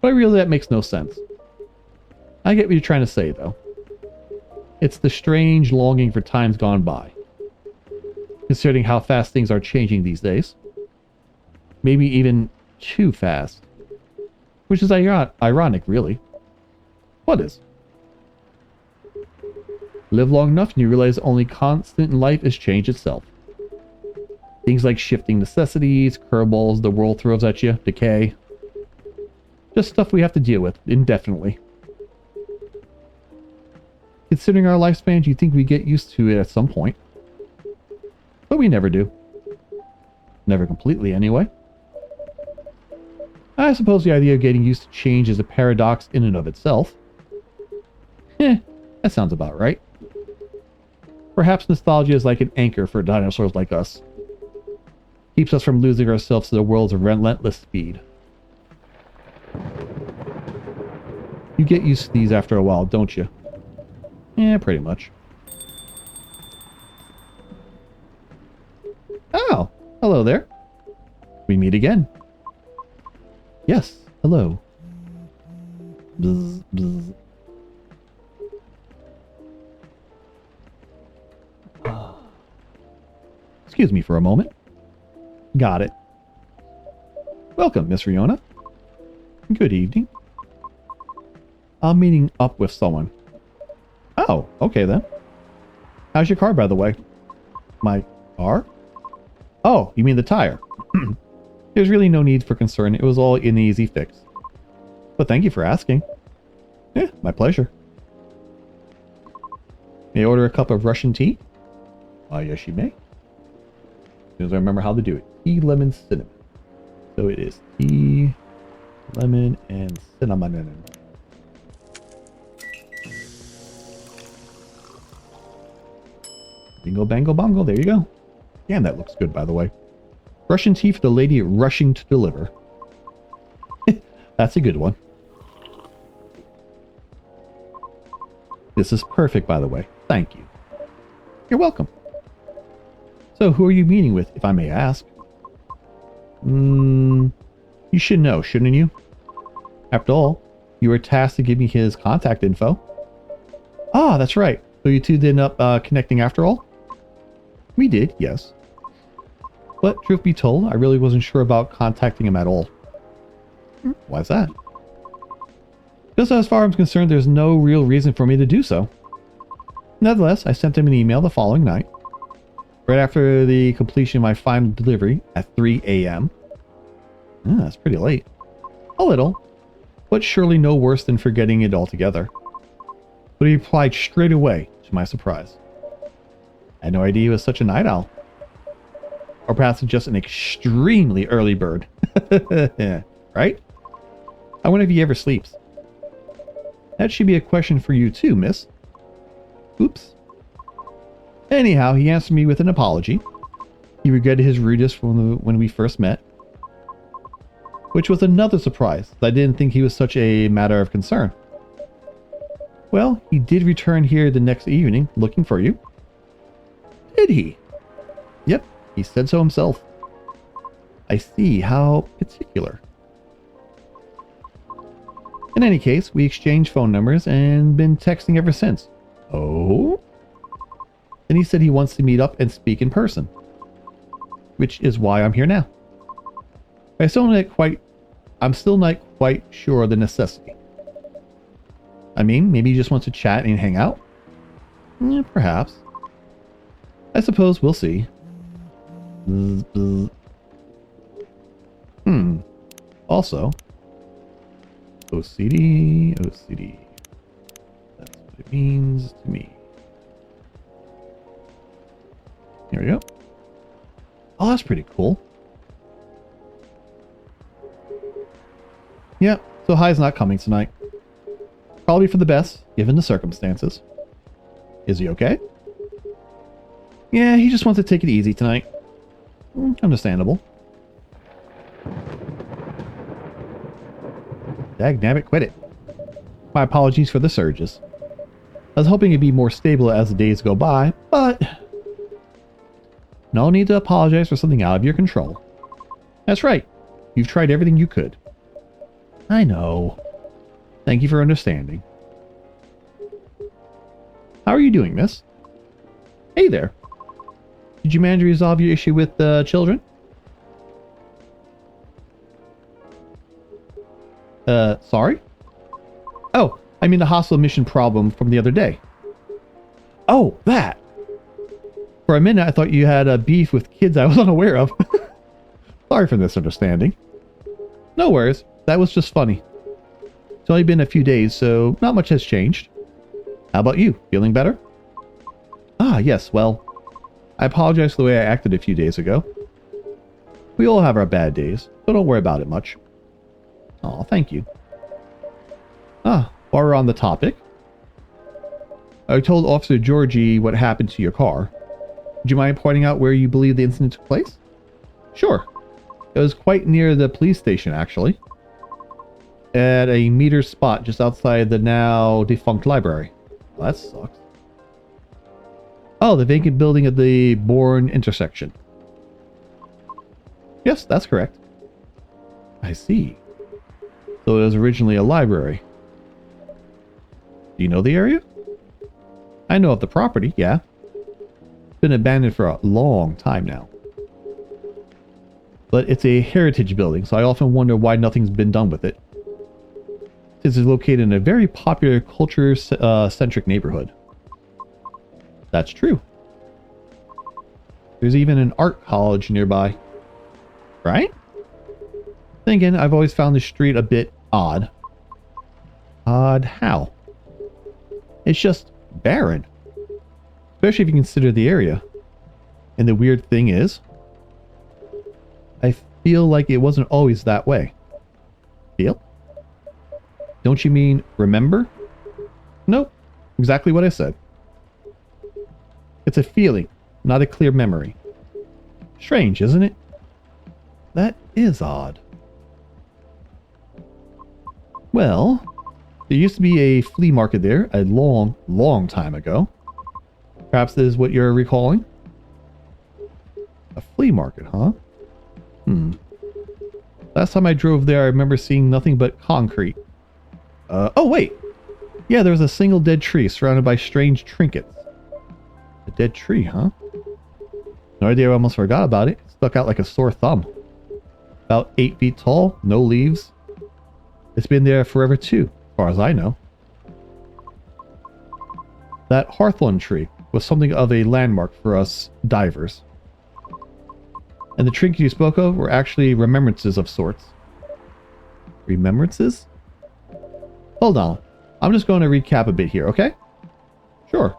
A: But really that makes no sense. I get what you're trying to say though. It's the strange longing for times gone by. Considering how fast things are changing these days. Maybe even too fast. Which is ironic, really. What is? Live long enough and you realize the only constant in life is change itself. Things like shifting necessities, curveballs the world throws at you, decay. Just stuff we have to deal with indefinitely. Considering our lifespans, you'd think we get used to it at some point. But we never do. Never completely, anyway. I suppose the idea of getting used to change is a paradox in and of itself. That sounds about right. Perhaps nostalgia is like an anchor for dinosaurs like us. Keeps us from losing ourselves to the world's relentless speed. You get used to these after a while, don't you? Yeah, pretty much. Oh, hello there. We meet again. Yes, hello. Bzz, bzz. Excuse me for a moment. Got it. Welcome, Miss Riona. Good evening. I'm meeting up with someone. Oh, okay then. How's your car, by the way? My car? Oh, you mean the tire. There's really no need for concern. It was all an easy fix. But thank you for asking. Yeah, my pleasure. May I order a cup of Russian tea? Yes, you may. As soon as I remember how to do it. Tea, lemon, cinnamon. So it is tea, lemon, and cinnamon. Bingo, bango, bongo. There you go. Damn, that looks good, by the way. Russian tea for the lady rushing to deliver. That's a good one. This is perfect, by the way. Thank you. You're welcome. So, who are you meeting with, if I may ask? You should know, shouldn't you? After all, you were tasked to give me his contact info. Ah, that's right. So you two did end up connecting after all? We did, yes. But truth be told, I really wasn't sure about contacting him at all. Why's that? Because as far as I'm concerned, there's no real reason for me to do so. Nevertheless, I sent him an email the following night, right after the completion of my final delivery at 3 a.m. That's pretty late. A little, but surely no worse than forgetting it altogether. But he replied straight away, to my surprise. I had no idea he was such a night owl. Or perhaps just an extremely early bird. Right? I wonder if he ever sleeps. That should be a question for you too, miss. Oops. Anyhow, he answered me with an apology. He regretted his rudeness when we first met. Which was another surprise. I didn't think he was such a matter of concern. Well, he did return here the next evening, looking for you. Did he? Yep, he said so himself. I see. How particular. In any case, we exchanged phone numbers and been texting ever since. Oh? Then he said he wants to meet up and speak in person. Which is why I'm here now. I'm still not quite sure of the necessity. I mean, maybe he just wants to chat and hang out? Perhaps. I suppose we'll see. Also, OCD. That's what it means to me. Here we go. Oh, that's pretty cool. Yeah, so Hi's not coming tonight. Probably for the best, given the circumstances. Is he okay? Yeah, he just wants to take it easy tonight. Understandable. Dagnabbit, quit it. My apologies for the surges. I was hoping it'd be more stable as the days go by, but... no need to apologize for something out of your control. That's right. You've tried everything you could. I know. Thank you for understanding. How are you doing, miss? Hey there. Did you manage to resolve your issue with the children? Sorry? Oh, I mean the hostile mission problem from the other day. Oh, that! For a minute I thought you had a beef with kids I was unaware of. Sorry for this misunderstanding. No worries, that was just funny. It's only been a few days, so not much has changed. How about you? Feeling better? Ah, yes, well, I apologize for the way I acted a few days ago. We all have our bad days, so don't worry about it much. Aw, thank you. Ah, while we're on the topic, I told Officer Georgie what happened to your car. Would you mind pointing out where you believe the incident took place? Sure. It was quite near the police station, actually. At a metered spot just outside the now defunct library. Well, that sucks. Oh, the vacant building at the Bourne intersection. Yes, that's correct. I see. So it was originally a library. Do you know the area? I know of the property, yeah. It's been abandoned for a long time now. But it's a heritage building, so I often wonder why nothing's been done with it. Since it's located in a very popular culture-centric neighborhood. That's true. There's even an art college nearby. Right? Then again, I've always found the street a bit odd. Odd how? It's just barren. Especially if you consider the area. And the weird thing is, I feel like it wasn't always that way. Feel? Don't you mean remember? Nope. Exactly what I said. It's a feeling, not a clear memory. Strange, isn't it? That is odd. Well, there used to be a flea market there a long, long time ago. Perhaps this is what you're recalling? A flea market, huh? Last time I drove there, I remember seeing nothing but concrete. Oh wait! Yeah, there was a single dead tree surrounded by strange trinkets. A dead tree, huh? No idea, I almost forgot about it. It stuck out like a sore thumb. About 8 feet tall, no leaves. It's been there forever too, as far as I know. That hawthorn tree was something of a landmark for us divers. And the trinkets you spoke of were actually remembrances of sorts. Remembrances? Hold on. I'm just going to recap a bit here, okay? Sure.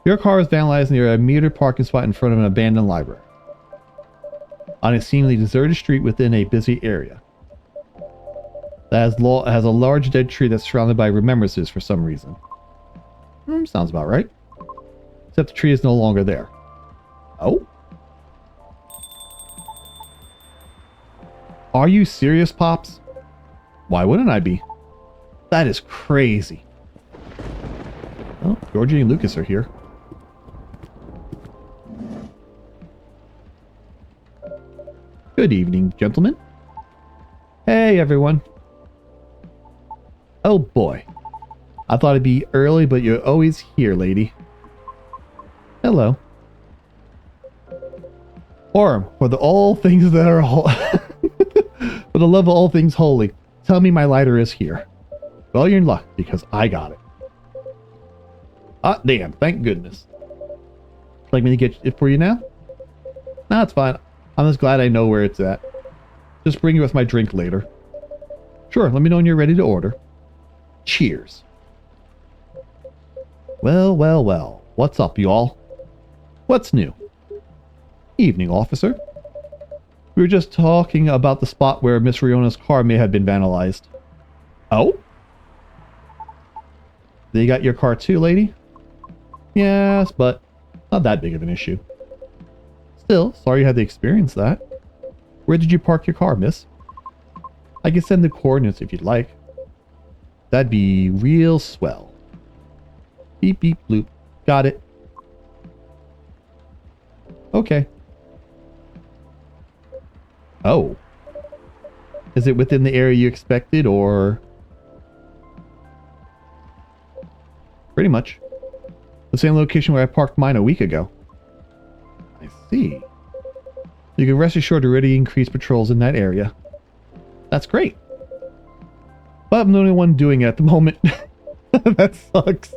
A: Your car was vandalized near a metered parking spot in front of an abandoned library. On a seemingly deserted street within a busy area. That has a large dead tree that's surrounded by remembrances for some reason. Sounds about right. Except the tree is no longer there. Oh? Are you serious, Pops? Why wouldn't I be? That is crazy. Oh, Georgie and Lucas are here. Good evening, gentlemen. Hey, everyone. Oh, boy. I thought it'd be early, but you're always here, lady. Hello. Orm, for the all things that are for the love of all things holy, tell me my lighter is here. Well, you're in luck, because I got it. Ah, damn, thank goodness. Like me to get it for you now? Nah, it's fine. I'm just glad I know where it's at. Just bring you with my drink later. Sure, let me know when you're ready to order. Cheers. Well, well, well. What's up, y'all? What's new? Evening, officer. We were just talking about the spot where Miss Riona's car may have been vandalized. Oh? They got your car too, lady? Yes, but not that big of an issue. Still, sorry you had to experience that. Where did you park your car, miss? I can send the coordinates if you'd like. That'd be real swell. Beep, beep, bloop. Got it. Okay. Oh. Is it within the area you expected, or... Pretty much. The same location where I parked mine a week ago. I see. You can rest assured to already increase patrols in that area. That's great. But I'm the only one doing it at the moment. That sucks.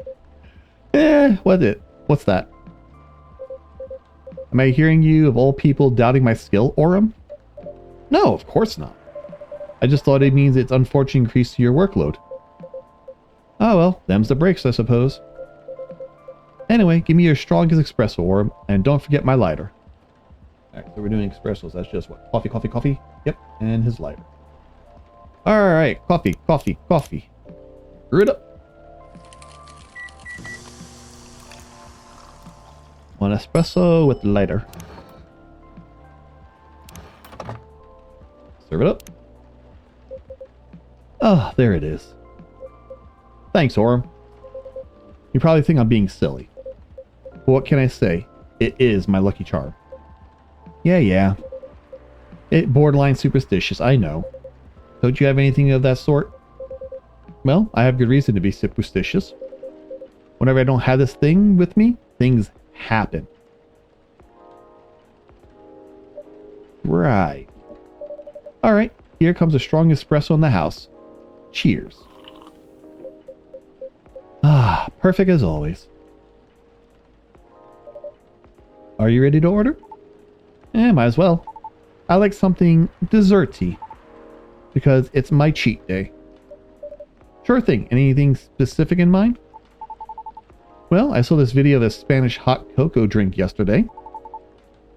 A: What's that? Am I hearing you, of all people, doubting my skill, Orem? No, of course not. I just thought it means it's unfortunate increase to your workload. Oh well, them's the breaks, I suppose. Anyway, give me your strongest espresso, Orem, and don't forget my lighter. Alright, so we're doing espressos. That's just what? Coffee, coffee, coffee? Yep, and his lighter. Alright, coffee, coffee, coffee. Brew it up. One espresso with lighter. Serve it up. Ah, there it is. Thanks, Orem. You probably think I'm being silly. But what can I say? It is my lucky charm. Yeah. It borderline superstitious, I know. Don't you have anything of that sort? Well, I have good reason to be superstitious. Whenever I don't have this thing with me, things happen. Right. Alright, here comes the strongest espresso in the house. Cheers. Ah, perfect as always. Are you ready to order? Might as well. I like something desserty, because it's my cheat day. Sure thing. Anything specific in mind? Well, I saw this video of a Spanish hot cocoa drink yesterday.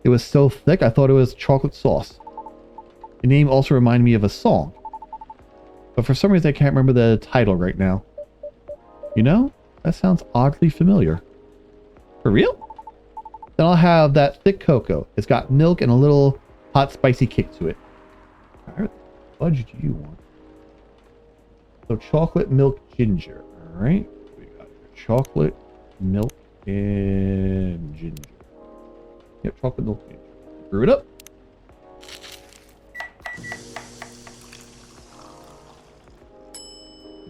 A: It was so thick I thought it was chocolate sauce. The name also reminded me of a song. But for some reason I can't remember the title right now. You know, that sounds oddly familiar. For real? Then I'll have that thick cocoa. It's got milk and a little hot spicy kick to it. Alright, what fudge do you want? So chocolate milk ginger. Alright. We got chocolate milk and ginger. Yep, chocolate milk ginger. Brew it up.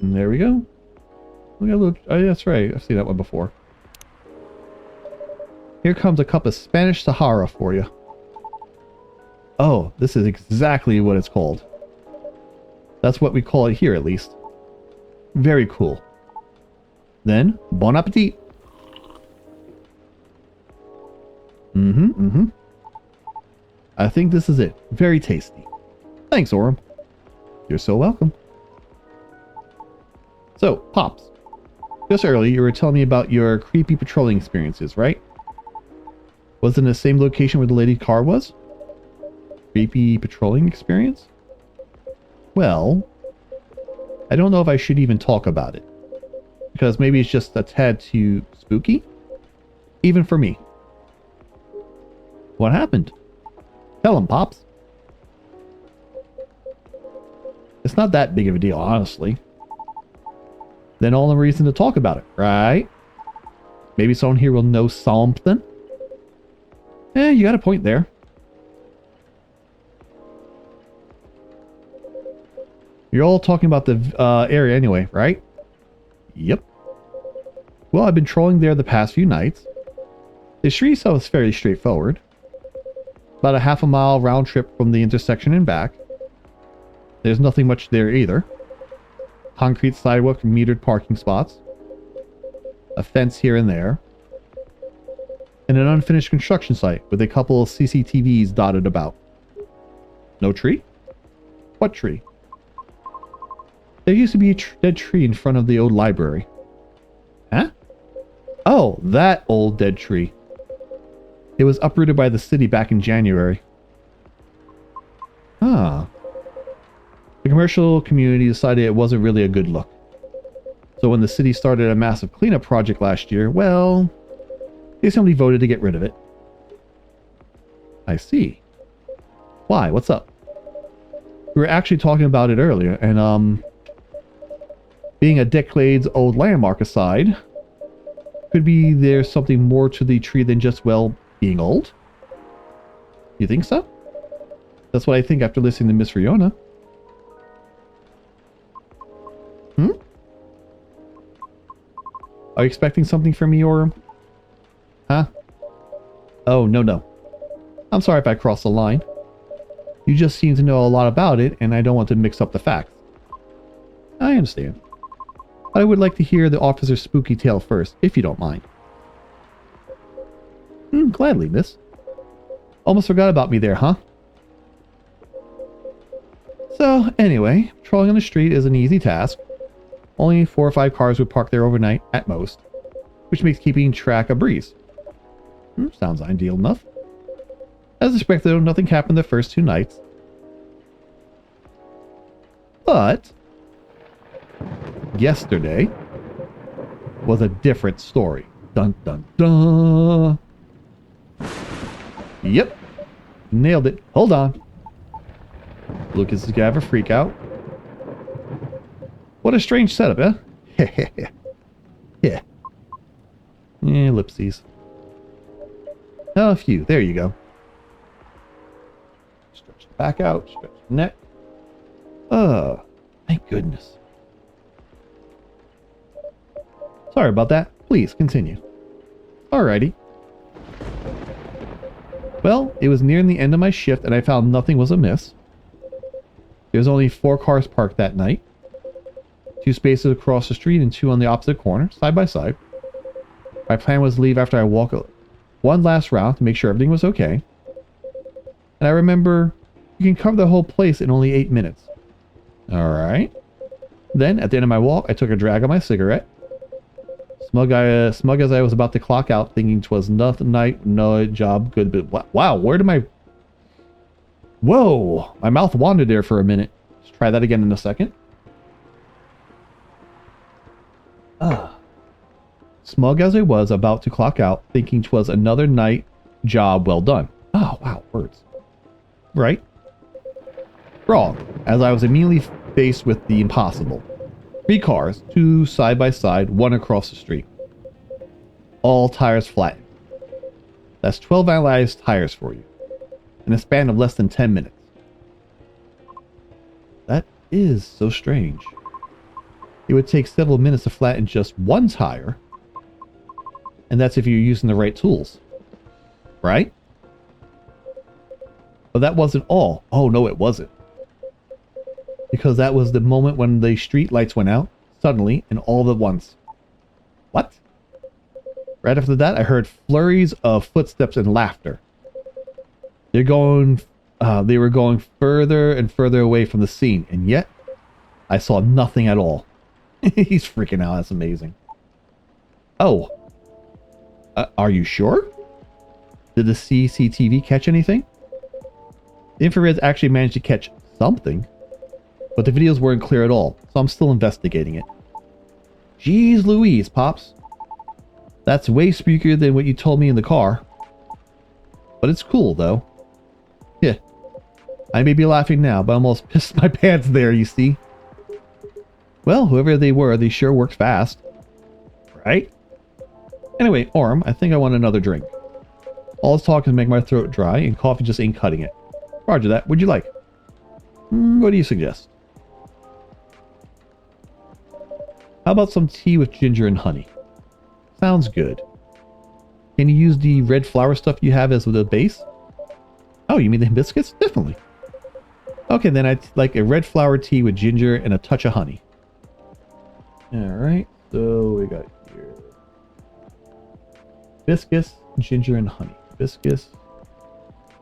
A: And there we go. We got a little, oh, yeah, that's right. I've seen that one before. Here comes a cup of Spanish Sahara for you. Oh, this is exactly what it's called. That's what we call it here, at least. Very cool. Then, bon appetit. I think this is it. Very tasty. Thanks, Orem. You're so welcome. So, Pops. Just earlier, you were telling me about your creepy patrolling experiences, right? Was it in the same location where the lady car was? Creepy patrolling experience? Well, I don't know if I should even talk about it. Because maybe it's just a tad too spooky? Even for me. What happened? Tell him, Pops. It's not that big of a deal, honestly. Then all the reason to talk about it, right? Maybe someone here will know something? You got a point there. You're all talking about the area anyway, right? Yep. Well, I've been trolling there the past few nights. The street itself is fairly straightforward. About a half a mile round trip from the intersection and back. There's nothing much there either. Concrete sidewalk and metered parking spots. A fence here and there. And an unfinished construction site with a couple of CCTVs dotted about. No tree? What tree? There used to be a dead tree in front of the old library. Huh? Oh, that old dead tree. It was uprooted by the city back in January. Ah. The commercial community decided it wasn't really a good look. So when the city started a massive cleanup project last year, well, they simply voted to get rid of it. I see. Why? What's up? We were actually talking about it earlier, and being a decades old landmark aside, could be there's something more to the tree than just, well, being old? You think so? That's what I think after listening to Miss Fiona. Are you expecting something from me, Orem? Huh? Oh, no. I'm sorry if I crossed the line. You just seem to know a lot about it, and I don't want to mix up the facts. I understand. I would like to hear the officer's spooky tale first, if you don't mind. Gladly, miss. Almost forgot about me there, huh? So, anyway, patrolling on the street is an easy task. Only 4 or 5 cars would park there overnight, at most, which makes keeping track a breeze. Sounds ideal enough. As expected, though, nothing happened the first 2 nights. But yesterday was a different story. Dun dun dun. Yep. Nailed it. Hold on. Lucas is gonna have a freak out. What a strange setup, eh? Yeah. Ellipses. Oh, a few. There you go. Stretch the back out. Stretch the neck. Thank goodness. Sorry about that. Please, continue. Alrighty. Well, it was nearing the end of my shift and I found nothing was amiss. There was only 4 cars parked that night. 2 spaces across the street and 2 on the opposite corner, side by side. My plan was to leave after I walk one last round to make sure everything was okay. And I remember, you can cover the whole place in only 8 minutes. Alright. Then, at the end of my walk, I took a drag on my cigarette. Smug as I was about to clock out, thinking 'twas nothing night, no job, good, but wow, where did my... Whoa! My mouth wandered there for a minute. Let's try that again in a second. Smug as I was about to clock out, thinking 'twas another night job well done. Oh, wow, words. Right? Wrong, as I was immediately faced with the impossible. 3 cars, 2 side by side, 1 across the street. All tires flattened. That's 12 analyzed tires for you. In a span of less than 10 minutes. That is so strange. It would take several minutes to flatten just 1 tire. And that's if you're using the right tools. Right? But that wasn't all. Oh no, it wasn't. because that was the moment when the street lights went out, suddenly and all at once. What? Right after that, I heard flurries of footsteps and laughter. They were going further and further away from the scene, and yet I saw nothing at all. He's freaking out. That's amazing. Oh. Are you sure? Did the CCTV catch anything? The infrareds actually managed to catch something, but the videos weren't clear at all, so I'm still investigating it. Jeez Louise, Pops. That's way spookier than what you told me in the car. But it's cool, though. Yeah. I may be laughing now, but I almost pissed my pants there, you see. Well, whoever they were, they sure worked fast. Right? Anyway, Orm, I think I want another drink. All this talk can make my throat dry, and coffee just ain't cutting it. Roger that. What'd you like? What do you suggest? How about some tea with ginger and honey? Sounds good. Can you use the red flower stuff you have as the base? Oh, you mean the hibiscus? Definitely. Okay, then I'd like a red flower tea with ginger and a touch of honey. Alright, so we got here hibiscus, ginger, and honey. Hibiscus,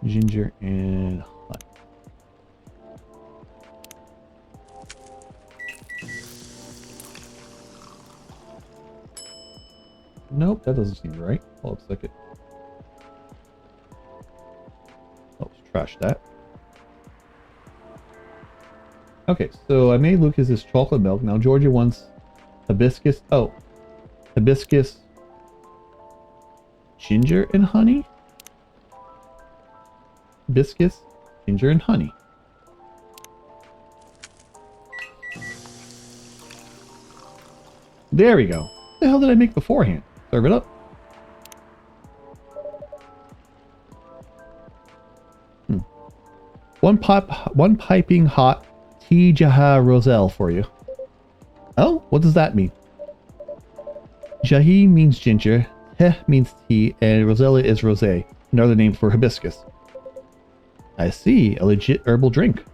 A: ginger, and honey. Nope, that doesn't seem right. Hold on a second. Oh, let's trash that. Okay, so I made Lucas's chocolate milk. Now Georgia wants hibiscus. Oh, hibiscus, ginger, and honey? Hibiscus, ginger, and honey. There we go. What the hell did I make beforehand? Serve it up. One piping hot tea jaha roselle for you. Oh, what does that mean? Jahi means ginger, heh means tea, and roselle is rosé, another name for hibiscus. I see, a legit herbal drink.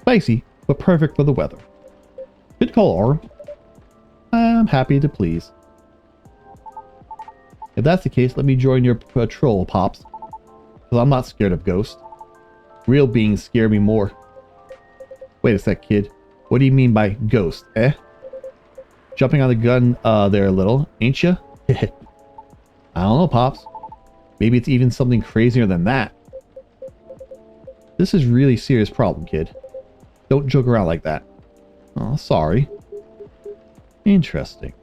A: Spicy, but perfect for the weather. Good call, Orm. I'm happy to please. If that's the case, let me join your patrol, Pops. Because I'm not scared of ghosts. Real beings scare me more. Wait a sec, kid. What do you mean by ghost, eh? Jumping on the gun there a little, ain't ya? I don't know, Pops. Maybe it's even something crazier than that. This is really serious problem, kid. Don't joke around like that. Oh, sorry. Interesting.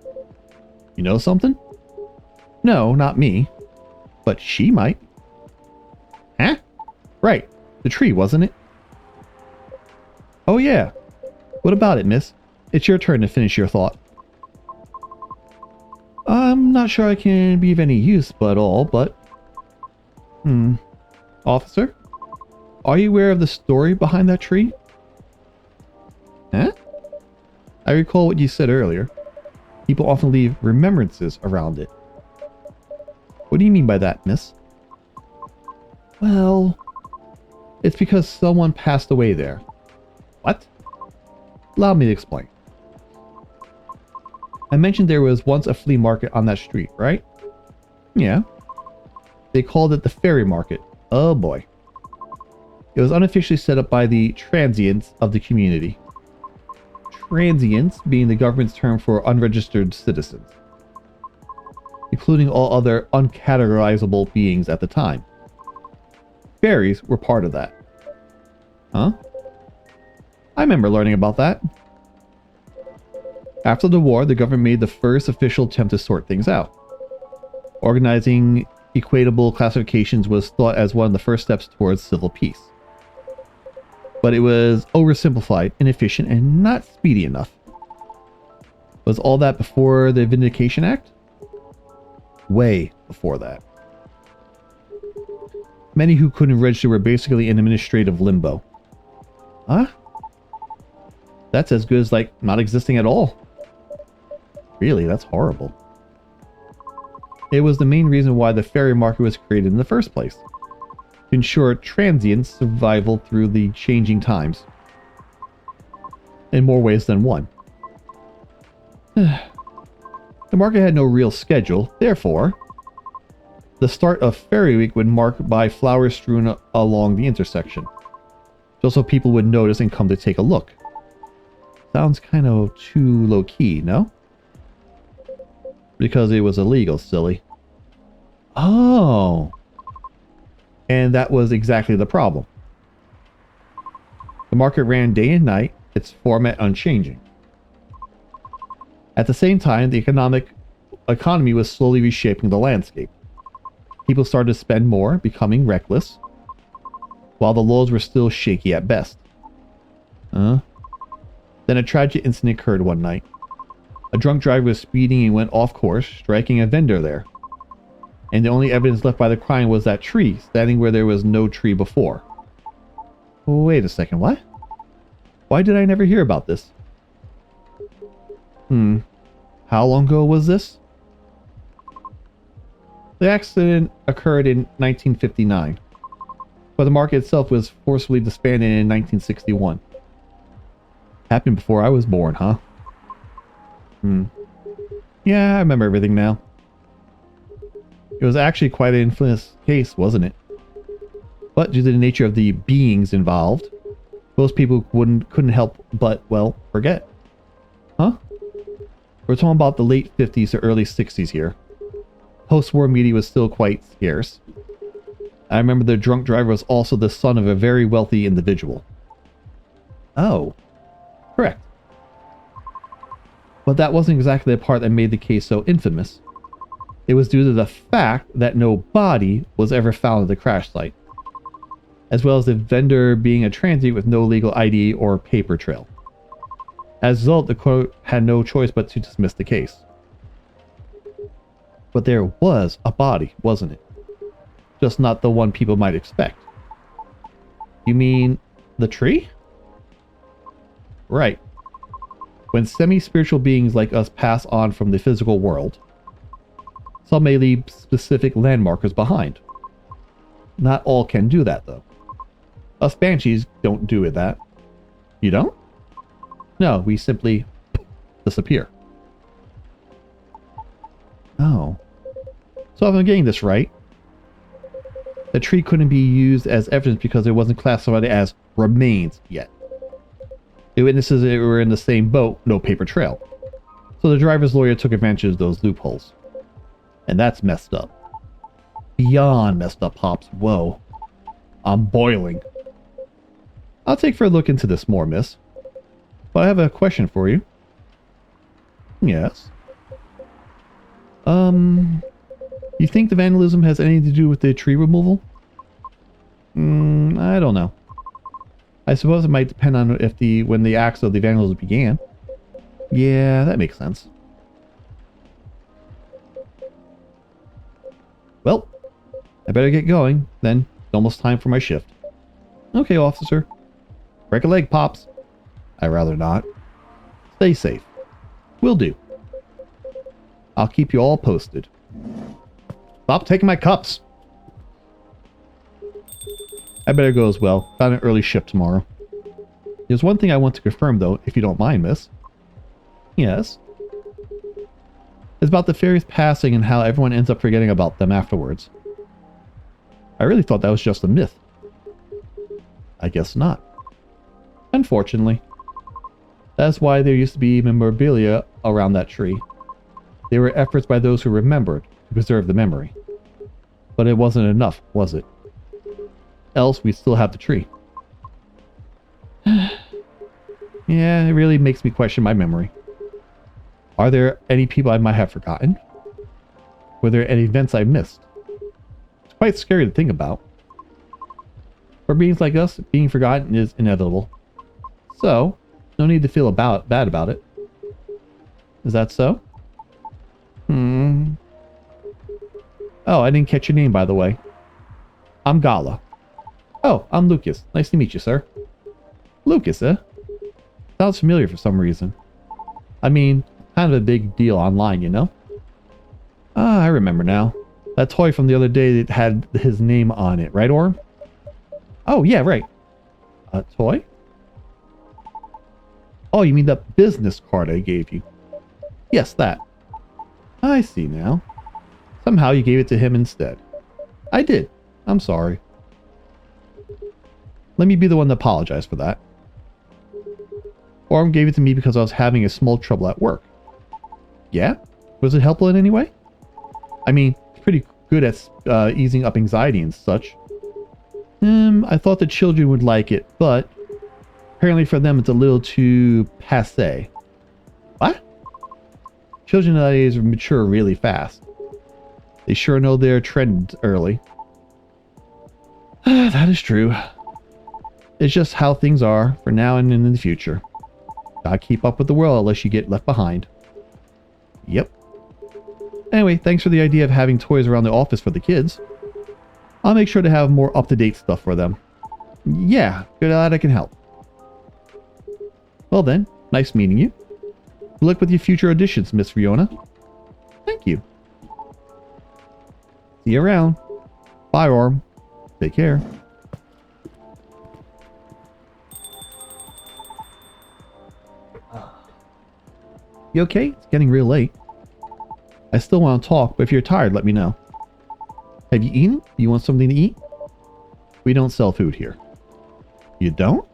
A: You know something? No, not me. But she might. Huh? Right. The tree, wasn't it? Oh yeah. What about it, miss? It's your turn to finish your thought. I'm not sure I can be of any use but all, but... Officer? Are you aware of the story behind that tree? Huh? I recall what you said earlier. People often leave remembrances around it. What do you mean by that, miss? Well, it's because someone passed away there. What? Allow me to explain. I mentioned there was once a flea market on that street, right? Yeah. They called it the Fairy Market. Oh boy. It was unofficially set up by the transients of the community. Transients being the government's term for unregistered citizens, including all other uncategorizable beings at the time. Fairies were part of that. Huh? I remember learning about that. After the war, the government made the first official attempt to sort things out. Organizing equitable classifications was thought as one of the first steps towards civil peace. But it was oversimplified, inefficient, and not speedy enough. Was all that before the Vindication Act? Way before that. Many who couldn't register were basically in administrative limbo. Huh? That's as good as, like, not existing at all. Really, that's horrible. It was the main reason why the fairy market was created in the first place. to ensure transient survival through the changing times. In more ways than one. The market had no real schedule, therefore, the start of Fairy Week would mark by flowers strewn along the intersection, just so people would notice and come to take a look. Sounds kind of too low-key, no? Because it was illegal, silly. Oh. And that was exactly the problem. The market ran day and night, its format unchanging. At the same time, the economy was slowly reshaping the landscape. People started to spend more, becoming reckless, while the laws were still shaky at best. Then a tragic incident occurred one night. A drunk driver was speeding and went off course, striking a vendor there. And the only evidence left by the crime was that tree, standing where there was no tree before. Wait a second, what? Why did I never hear about this? How long ago was this? The accident occurred in 1959, but the market itself was forcibly disbanded in 1961. Happened before I was born, huh? Yeah, I remember everything now. It was actually quite an infamous case, wasn't it? But due to the nature of the beings involved, most people couldn't help but, well, forget. Huh? We're talking about the late 50s to early 60s here. Post-war media was still quite scarce. I remember the drunk driver was also the son of a very wealthy individual. Oh, correct. But that wasn't exactly the part that made the case so infamous. It was due to the fact that no body was ever found at the crash site, as well as the vendor being a transient with no legal ID or paper trail. As a result, the court had no choice but to dismiss the case. But there was a body, wasn't it? Just not the one people might expect. You mean the tree? Right. When semi-spiritual beings like us pass on from the physical world, some may leave specific landmarkers behind. Not all can do that, though. Us banshees don't do that. You don't? No, we simply disappear. Oh. So if I'm getting this right, the tree couldn't be used as evidence because it wasn't classified as remains yet. The witnesses were in the same boat, no paper trail. So the driver's lawyer took advantage of those loopholes. And that's messed up. Beyond messed up, Pops. Whoa. I'm boiling. I'll take for a look into this more, miss. But I have a question for you. Yes. You think the vandalism has anything to do with the tree removal? I don't know. I suppose it might depend on when the acts of the vandalism began. Yeah, that makes sense. Well, I better get going, then. It's almost time for my shift. Okay, officer. Break a leg, Pops. I'd rather not. Stay safe. Will do. I'll keep you all posted. Stop taking my cups! I better go as well. Got an early shift tomorrow. There's one thing I want to confirm, though, if you don't mind, miss. Yes? It's about the fairies passing and how everyone ends up forgetting about them afterwards. I really thought that was just a myth. I guess not. Unfortunately. That's why there used to be memorabilia around that tree. There were efforts by those who remembered to preserve the memory. But it wasn't enough, was it? Else we'd still have the tree. Yeah, it really makes me question my memory. Are there any people I might have forgotten? Were there any events I missed? It's quite scary to think about. For beings like us, being forgotten is inevitable. So, no need to feel bad about it. Is that so? Oh, I didn't catch your name, by the way. I'm Gala. Oh, I'm Lucas. Nice to meet you, sir. Lucas, eh? Sounds familiar for some reason. I mean, kind of a big deal online, you know? Ah, I remember now. That toy from the other day that had his name on it, right, Orm? Oh, yeah, right. A toy? Oh, you mean the business card I gave you? Yes, that. I see now. Somehow you gave it to him instead. I did. I'm sorry. Let me be the one to apologize for that. Orm gave it to me because I was having a small trouble at work. Yeah? Was it helpful in any way? I mean, it's pretty good at easing up anxiety and such. I thought the children would like it, but apparently for them it's a little too passé. What? Children nowadays mature really fast. They sure know their trends early. That is true. It's just how things are for now and in the future. Gotta keep up with the world unless you get left behind. Yep. Anyway, thanks for the idea of having toys around the office for the kids. I'll make sure to have more up-to-date stuff for them. Yeah, glad I can help. Well then, nice meeting you. Good luck with your future auditions, Miss Fiona. Thank you. See you around. Bye, Orm. Take care. You okay? It's getting real late. I still want to talk, but if you're tired, let me know. Have you eaten? You want something to eat? We don't sell food here. You don't?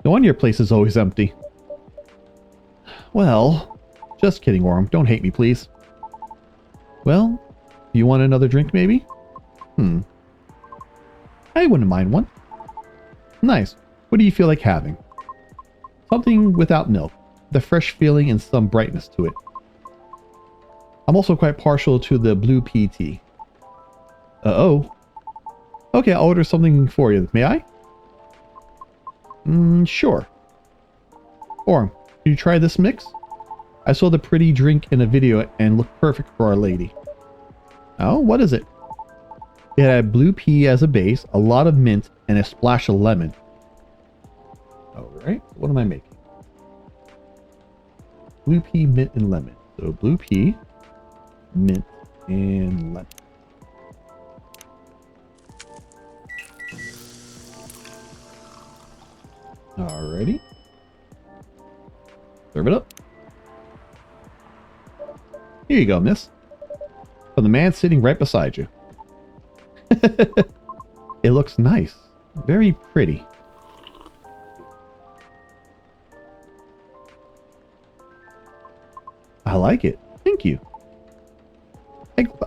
A: No wonder your place is always empty. Well, just kidding, Orm. Don't hate me, please. Well, you want another drink, maybe? I wouldn't mind one. Nice. What do you feel like having? Something without milk. The fresh feeling and some brightness to it. I'm also quite partial to the blue pea tea. Uh-oh. Okay, I'll order something for you. May I? Sure. Orm, did you try this mix? I saw the pretty drink in a video and looked perfect for Our Lady. Oh, what is it? It had blue pea as a base, a lot of mint, and a splash of lemon. Alright, what am I making? Blue pea, mint, and lemon. So blue pea, mint, and lemon. Alrighty. Serve it up. Here you go, miss. From the man sitting right beside you. It looks nice. Very pretty. I like it. Thank you.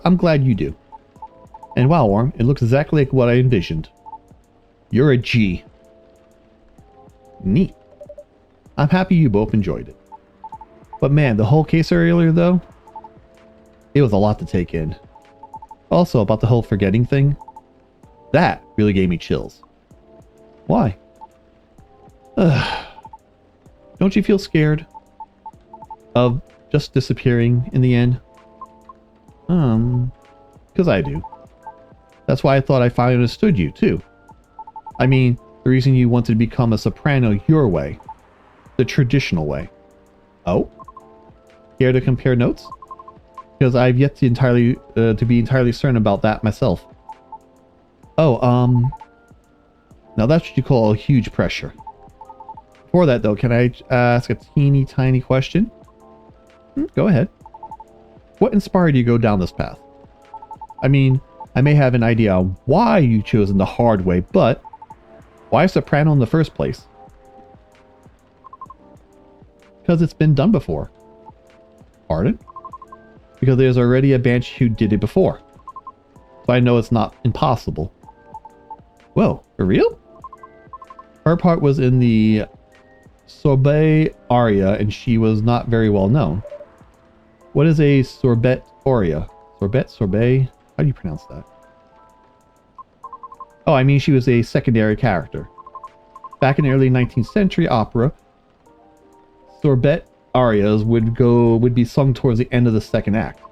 A: I'm glad you do. And wow, Orm, it looks exactly like what I envisioned. You're a G. Neat. I'm happy you both enjoyed it. But man, the whole case earlier though, it was a lot to take in. Also, about the whole forgetting thing, that really gave me chills. Why? Don't you feel scared of just disappearing in the end? Because I do. That's why I thought I finally understood you, too. I mean, the reason you wanted to become a soprano your way. The traditional way. Oh? Care to compare notes? Because I've yet to be entirely certain about that myself. Oh, now that's what you call a huge pressure. Before that, though, can I ask a teeny tiny question? Go ahead. What inspired you to go down this path? I mean, I may have an idea on why you chose the hard way, but why soprano in the first place? Because it's been done before. Pardon? Because there's already a band who did it before. So I know it's not impossible. Whoa, for real? Her part was in the sorbet aria and she was not very well known. What is a sorbet aria? Sorbet? How do you pronounce that? Oh, I mean she was a secondary character. Back in the early 19th century opera, sorbet arias would be sung towards the end of the second act,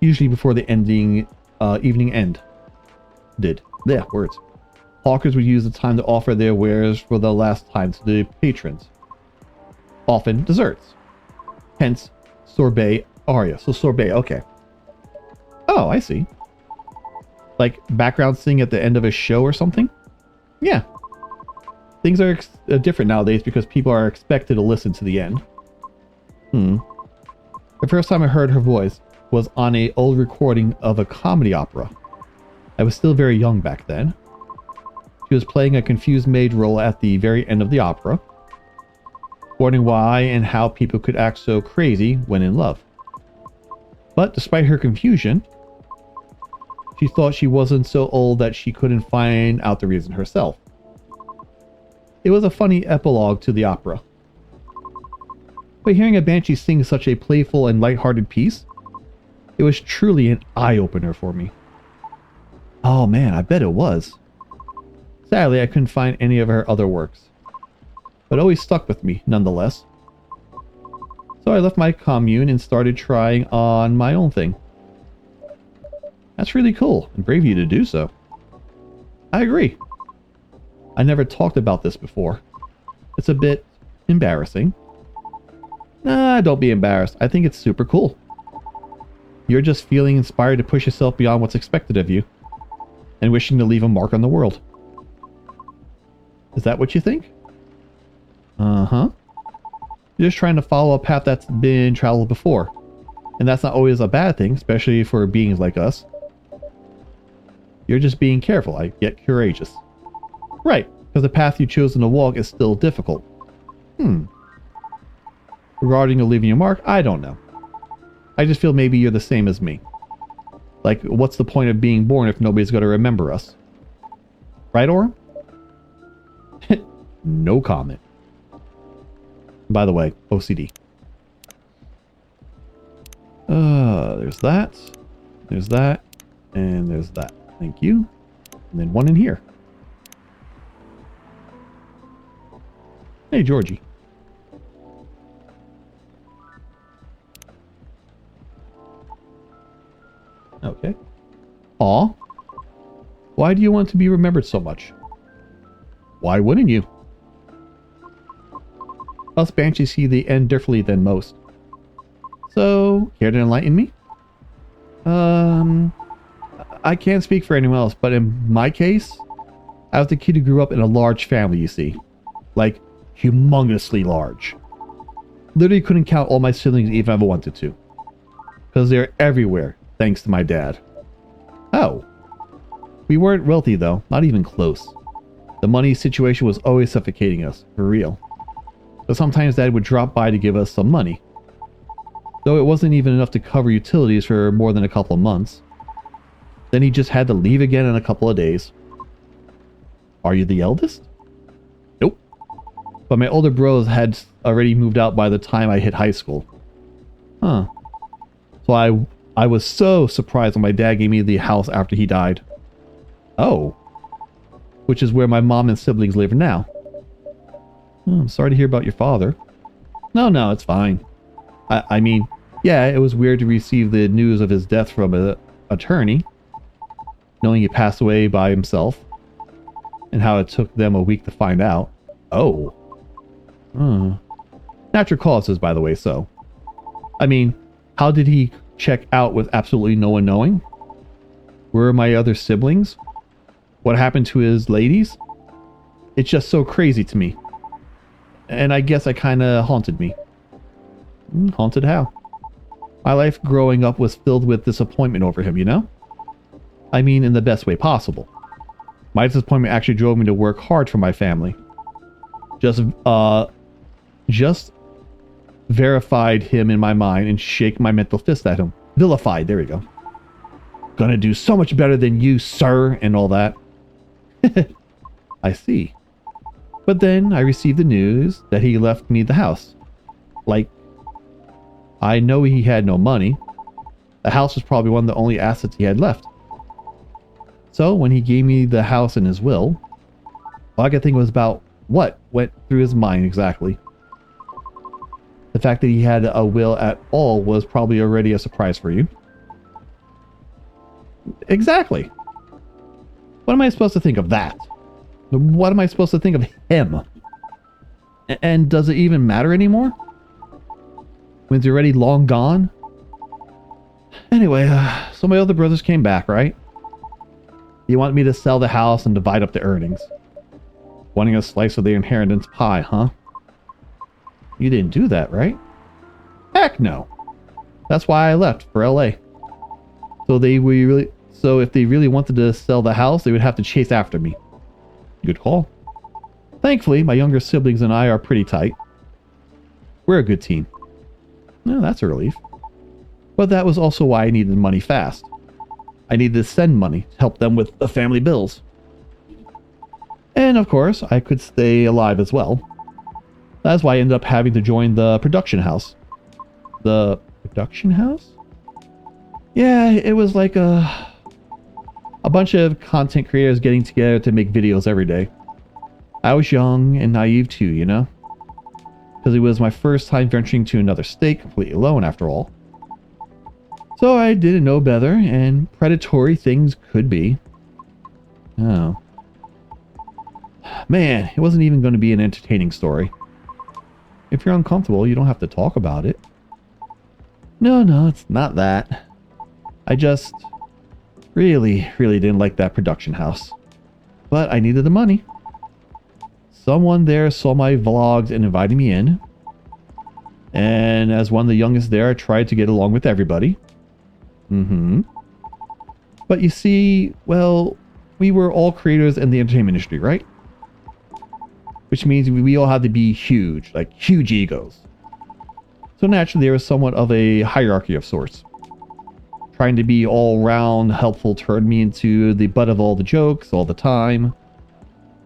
A: usually before the evening end. Yeah, words. Hawkers would use the time to offer their wares for the last time to the patrons, often desserts. Hence, sorbet aria. So sorbet, okay. Oh, I see. Like background sing at the end of a show or something? Yeah. Things are different nowadays because people are expected to listen to the end. The first time I heard her voice was on an old recording of a comedy opera. I was still very young back then. She was playing a confused maid role at the very end of the opera, wondering why and how people could act so crazy when in love. But despite her confusion, she thought she wasn't so old that she couldn't find out the reason herself. It was a funny epilogue to the opera. But hearing a banshee sing such a playful and light-hearted piece, it was truly an eye-opener for me. Oh man, I bet it was. Sadly, I couldn't find any of her other works, but it always stuck with me nonetheless. So I left my commune and started trying on my own thing. That's really cool and brave of you to do so. I agree. I never talked about this before. It's a bit embarrassing. Nah, don't be embarrassed. I think it's super cool. You're just feeling inspired to push yourself beyond what's expected of you and wishing to leave a mark on the world. Is that what you think? Uh-huh. You're just trying to follow a path that's been traveled before. And that's not always a bad thing, especially for beings like us. You're just being careful, yet courageous. Right, because the path you've chosen to walk is still difficult. Regarding leaving your mark, I don't know. I just feel maybe you're the same as me. Like, what's the point of being born if nobody's going to remember us? Right, Aura? No comment. By the way, OCD. There's that. There's that. And there's that. Thank you. And then one in here. Hey, Georgie. Okay. Aw. Why do you want to be remembered so much? Why wouldn't you? Us banshees see the end differently than most. So, care to enlighten me? I can't speak for anyone else, but in my case, I was the kid who grew up in a large family, you see. Like, humongously large. Literally couldn't count all my siblings even if I wanted to. Because they're everywhere, thanks to my dad. Oh. We weren't wealthy though, not even close. The money situation was always suffocating us, for real. But sometimes Dad would drop by to give us some money. Though it wasn't even enough to cover utilities for more than a couple of months. Then he just had to leave again in a couple of days. Are you the eldest? Nope. But my older bros had already moved out by the time I hit high school. Huh. So I was so surprised when my dad gave me the house after he died. Oh. Which is where my mom and siblings live now. Oh, I'm sorry to hear about your father. No, it's fine. I mean, yeah, it was weird to receive the news of his death from an attorney, knowing he passed away by himself, and how it took them a week to find out. Oh. Natural causes, by the way, so. I mean, how did he check out with absolutely no one knowing? Where are my other siblings? What happened to his ladies? It's just so crazy to me. And I guess it kind of haunted me. Haunted how? My life growing up was filled with disappointment over him, you know? I mean, in the best way possible. My disappointment actually drove me to work hard for my family. Just verified him in my mind and shake my mental fist at him. Vilified, there we go. Gonna do so much better than you, sir, and all that. I see. But then I received the news that he left me the house. Like, I know he had no money. The house was probably one of the only assets he had left. So when he gave me the house in his will, all I could think was about what went through his mind exactly. The fact that he had a will at all was probably already a surprise for you. Exactly. What am I supposed to think of that? What am I supposed to think of him? And does it even matter anymore? When he's already long gone? Anyway, so my other brothers came back, right? He wanted me to sell the house and divide up the earnings. wanting a slice of their inheritance pie, huh? You didn't do that, right? Heck no. That's why I left for LA. So if they really wanted to sell the house, they would have to chase after me. Good call. Thankfully, my younger siblings and I are pretty tight. We're a good team. No, that's a relief. But that was also why I needed money fast. I needed to send money to help them with the family bills. And of course, I could stay alive as well. That's why I ended up having to join the production house. The production house? Yeah, it was like a bunch of content creators getting together to make videos every day. I was young and naive too, you know? Because it was my first time venturing to another state completely alone after all. So I didn't know better, and predatory things could be. Oh. Man, it wasn't even going to be an entertaining story. If you're uncomfortable, you don't have to talk about it. No, it's not that. I just really didn't like that production house. But I needed the money. Someone there saw my vlogs and invited me in. And as one of the youngest there, I tried to get along with everybody. But you see, well, we were all creators in the entertainment industry, right? Which means we all had to be huge, like huge egos. So naturally, there was somewhat of a hierarchy of sorts. Trying to be all-round helpful turned me into the butt of all the jokes all the time.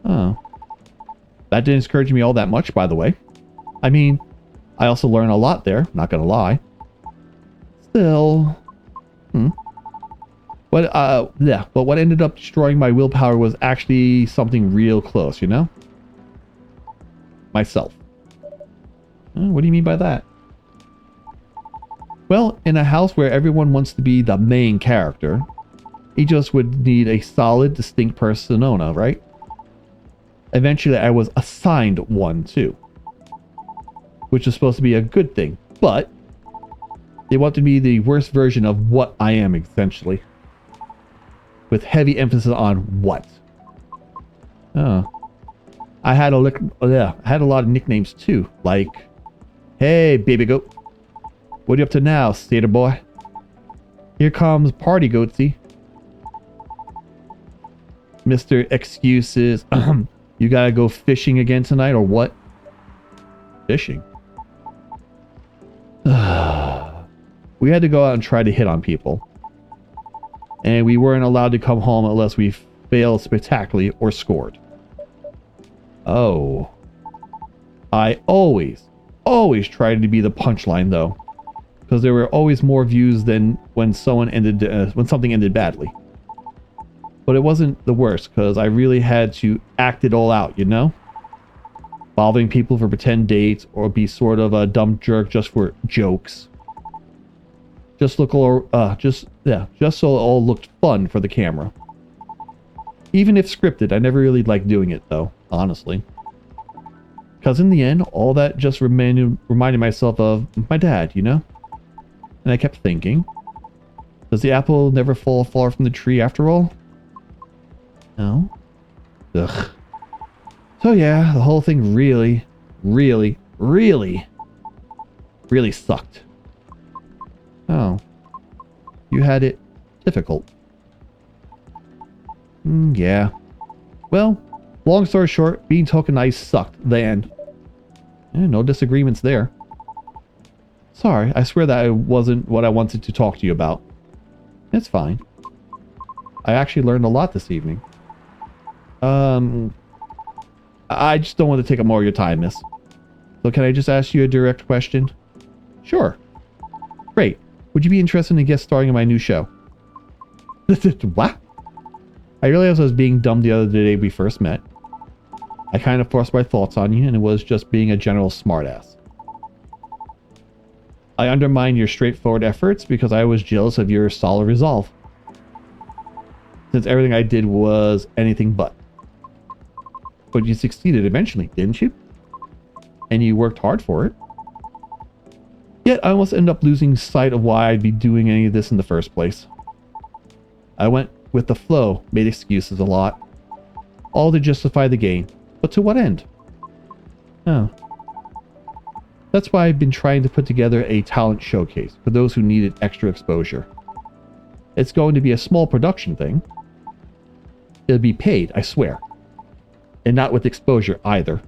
A: Oh. That didn't encourage me all that much, by the way. I mean, I also learned a lot there, not gonna lie. Still... But what ended up destroying my willpower was actually something real close, you know? Myself. What do you mean by that? Well, in a house where everyone wants to be the main character, you just would need a solid, distinct persona, right? Eventually, I was assigned one, too. Which is supposed to be a good thing, but they wanted me the worst version of what I am, essentially. With heavy emphasis on what. Oh. I had a lot of nicknames, too. Like, hey, baby goat. What are you up to now, skater boy? Here comes Party Goatsy. Mr. Excuses. You gotta go fishing again tonight, or what? Fishing? We had to go out and try to hit on people. And we weren't allowed to come home unless we failed spectacularly or scored. Oh. I always tried to be the punchline, though. Because there were always more views than when something ended badly. But it wasn't the worst, because I really had to act it all out, you know? Bothering people for pretend dates, or be sort of a dumb jerk just for jokes. Just so it all looked fun for the camera. Even if scripted, I never really liked doing it, though, honestly. Because in the end, all that just reminded myself of my dad, you know? And I kept thinking, does the apple never fall far from the tree after all? No? Ugh. So yeah, the whole thing really sucked. Oh. You had it difficult. Yeah. Well, long story short, being tokenized sucked. The end. No disagreements there. Sorry, I swear that wasn't what I wanted to talk to you about. It's fine. I actually learned a lot this evening. I just don't want to take up more of your time, miss. So can I just ask you a direct question? Sure. Great. Would you be interested in guest starring in my new show? What? I realized I was being dumb the other day we first met. I kind of forced my thoughts on you, and it was just being a general smartass. I undermined your straightforward efforts because I was jealous of your solid resolve. Since everything I did was anything but. But you succeeded eventually, didn't you? And you worked hard for it. Yet I almost ended up losing sight of why I'd be doing any of this in the first place. I went with the flow, made excuses a lot. All to justify the gain. But to what end? Oh. That's why I've been trying to put together a talent showcase for those who needed extra exposure. It's going to be a small production thing. It'll be paid, I swear. And not with exposure either.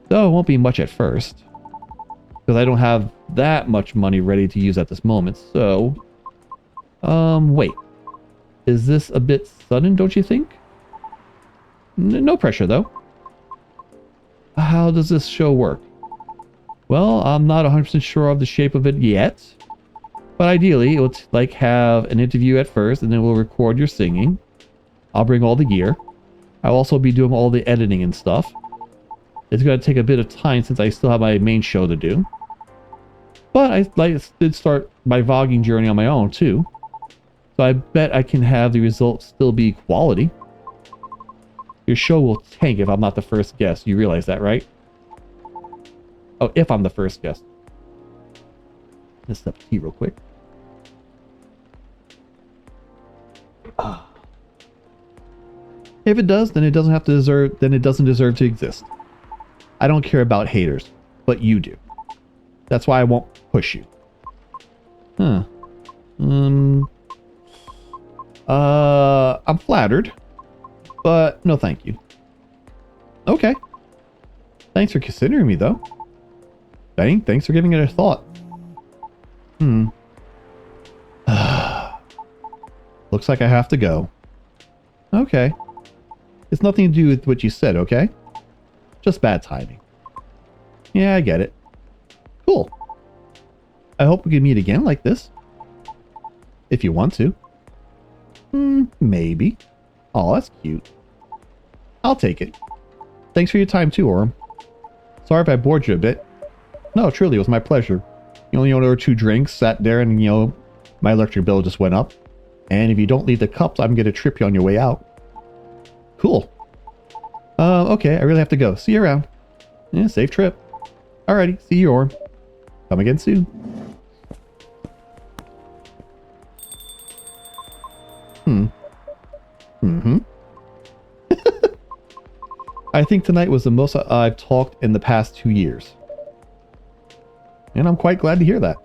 A: Though it won't be much at first. Because I don't have that much money ready to use at this moment, so... wait. Is this a bit sudden, don't you think? No pressure, though. How does this show work? Well, I'm not 100% sure of the shape of it yet. But ideally, it will like have an interview at first, and then we'll record your singing. I'll bring all the gear. I'll also be doing all the editing and stuff. It's going to take a bit of time since I still have my main show to do. But I did start my vlogging journey on my own, too. So I bet I can have the results still be quality. Your show will tank if I'm not the first guest. You realize that, right? Oh, if I'm the first guest. Let's step tea real quick. If it does, then it doesn't have to deserve. Then it doesn't deserve to exist. I don't care about haters, but you do. That's why I won't push you. Huh. I'm flattered, but no thank you. Okay. Thanks for considering me, though. Thanks for giving it a thought. Looks like I have to go. Okay. It's nothing to do with what you said, okay? Just bad timing. Yeah, I get it. Cool. I hope we can meet again like this. If you want to. Maybe. Oh, that's cute. I'll take it. Thanks for your time too, Orem. Sorry if I bored you a bit. No, truly, it was my pleasure. You only ordered 2 drinks, sat there, and, you know, my electric bill just went up. And if you don't leave the cups, I'm going to trip you on your way out. Cool. Okay, I really have to go. See you around. Yeah, safe trip. Alrighty, see you, Orem. Come again soon. I think tonight was the most I've talked in the past 2 years. And I'm quite glad to hear that.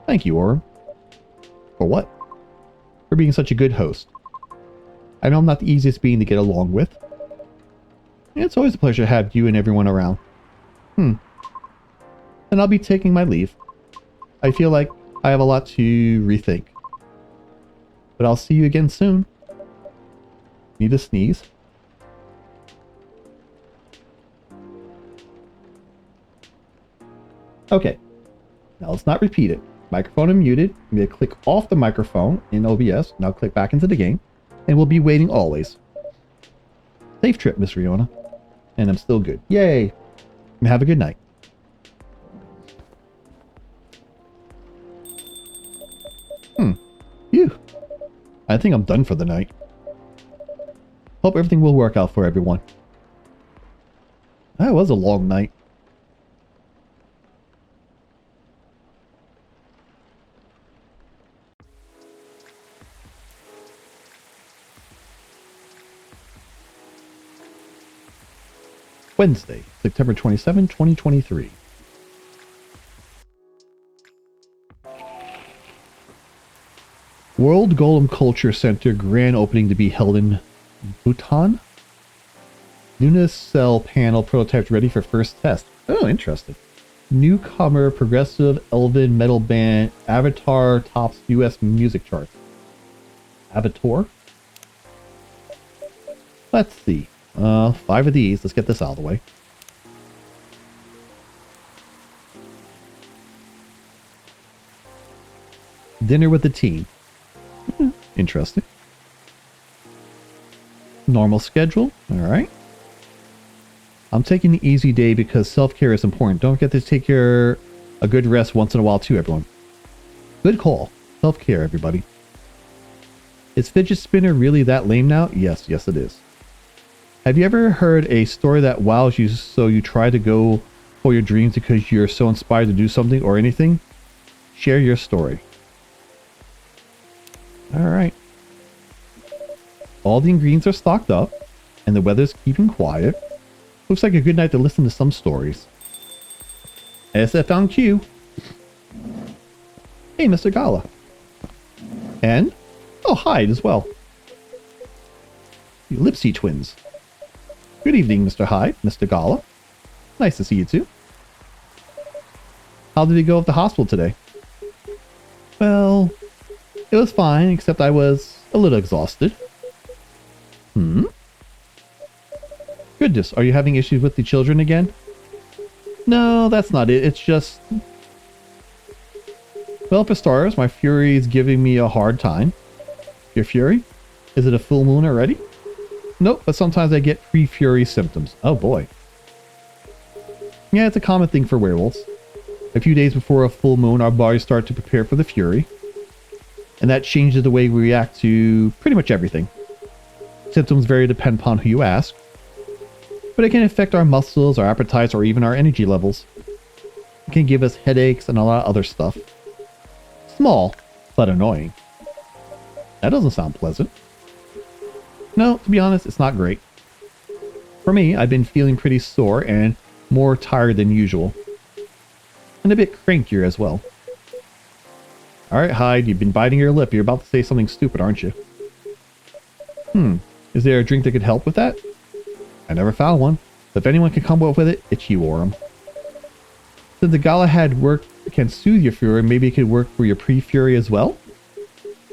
A: Thank you, Orem. For what? For being such a good host. I know I'm not the easiest being to get along with. It's always a pleasure to have you and everyone around. And I'll be taking my leave. I feel like I have a lot to rethink. But I'll see you again soon. Need a sneeze? Okay. Now let's not repeat it. Microphone unmuted. I'm going to click off the microphone in OBS. Now click back into the game. And we'll be waiting always. Safe trip, Miss Riona. And I'm still good. Yay! And have a good night. Phew. I think I'm done for the night. Hope everything will work out for everyone. That was a long night. Wednesday, September 27, 2023. World Golem Culture Center grand opening to be held in Bhutan? Luna cell panel prototypes ready for first test. Oh, interesting. Newcomer progressive elven metal band Avatar tops US music charts. Avatar? Let's see. 5 of these. Let's get this out of the way. Dinner with the team. Interesting. Normal schedule. Alright. I'm taking the easy day because self-care is important. Don't forget to take a good rest once in a while too, everyone. Good call. Self-care, everybody. Is fidget spinner really that lame now? Yes, it is. Have you ever heard a story that wows you so you try to go for your dreams because you're so inspired to do something or anything? Share your story. Alright. All the ingredients are stocked up. and the weather's keeping quiet. Looks like a good night to listen to some stories. SF on cue. Hey, Mr. Gala. And? Oh, Hyde as well. You Lipsy twins. Good evening, Mr. Hyde, Mr. Gala. Nice to see you too. How did he go at the hospital today? Well, it was fine, except I was a little exhausted. Goodness, are you having issues with the children again? No, that's not it. It's just... Well, for starters, my Fury is giving me a hard time. Your Fury? Is it a full moon already? Nope, but sometimes I get pre-Fury symptoms. Oh boy. Yeah, it's a common thing for werewolves. A few days before a full moon, our bodies start to prepare for the Fury. And that changes the way we react to pretty much everything. Symptoms vary depending upon who you ask. But it can affect our muscles, our appetites, or even our energy levels. It can give us headaches and a lot of other stuff. Small, but annoying. That doesn't sound pleasant. No, to be honest, it's not great. For me, I've been feeling pretty sore and more tired than usual. And a bit crankier as well. Alright, Hyde, you've been biting your lip. You're about to say something stupid, aren't you? Is there a drink that could help with that? I never found one. But if anyone can come up with it, it's you, Orem. Since the Galahad work can soothe your Fury, maybe it could work for your pre-Fury as well?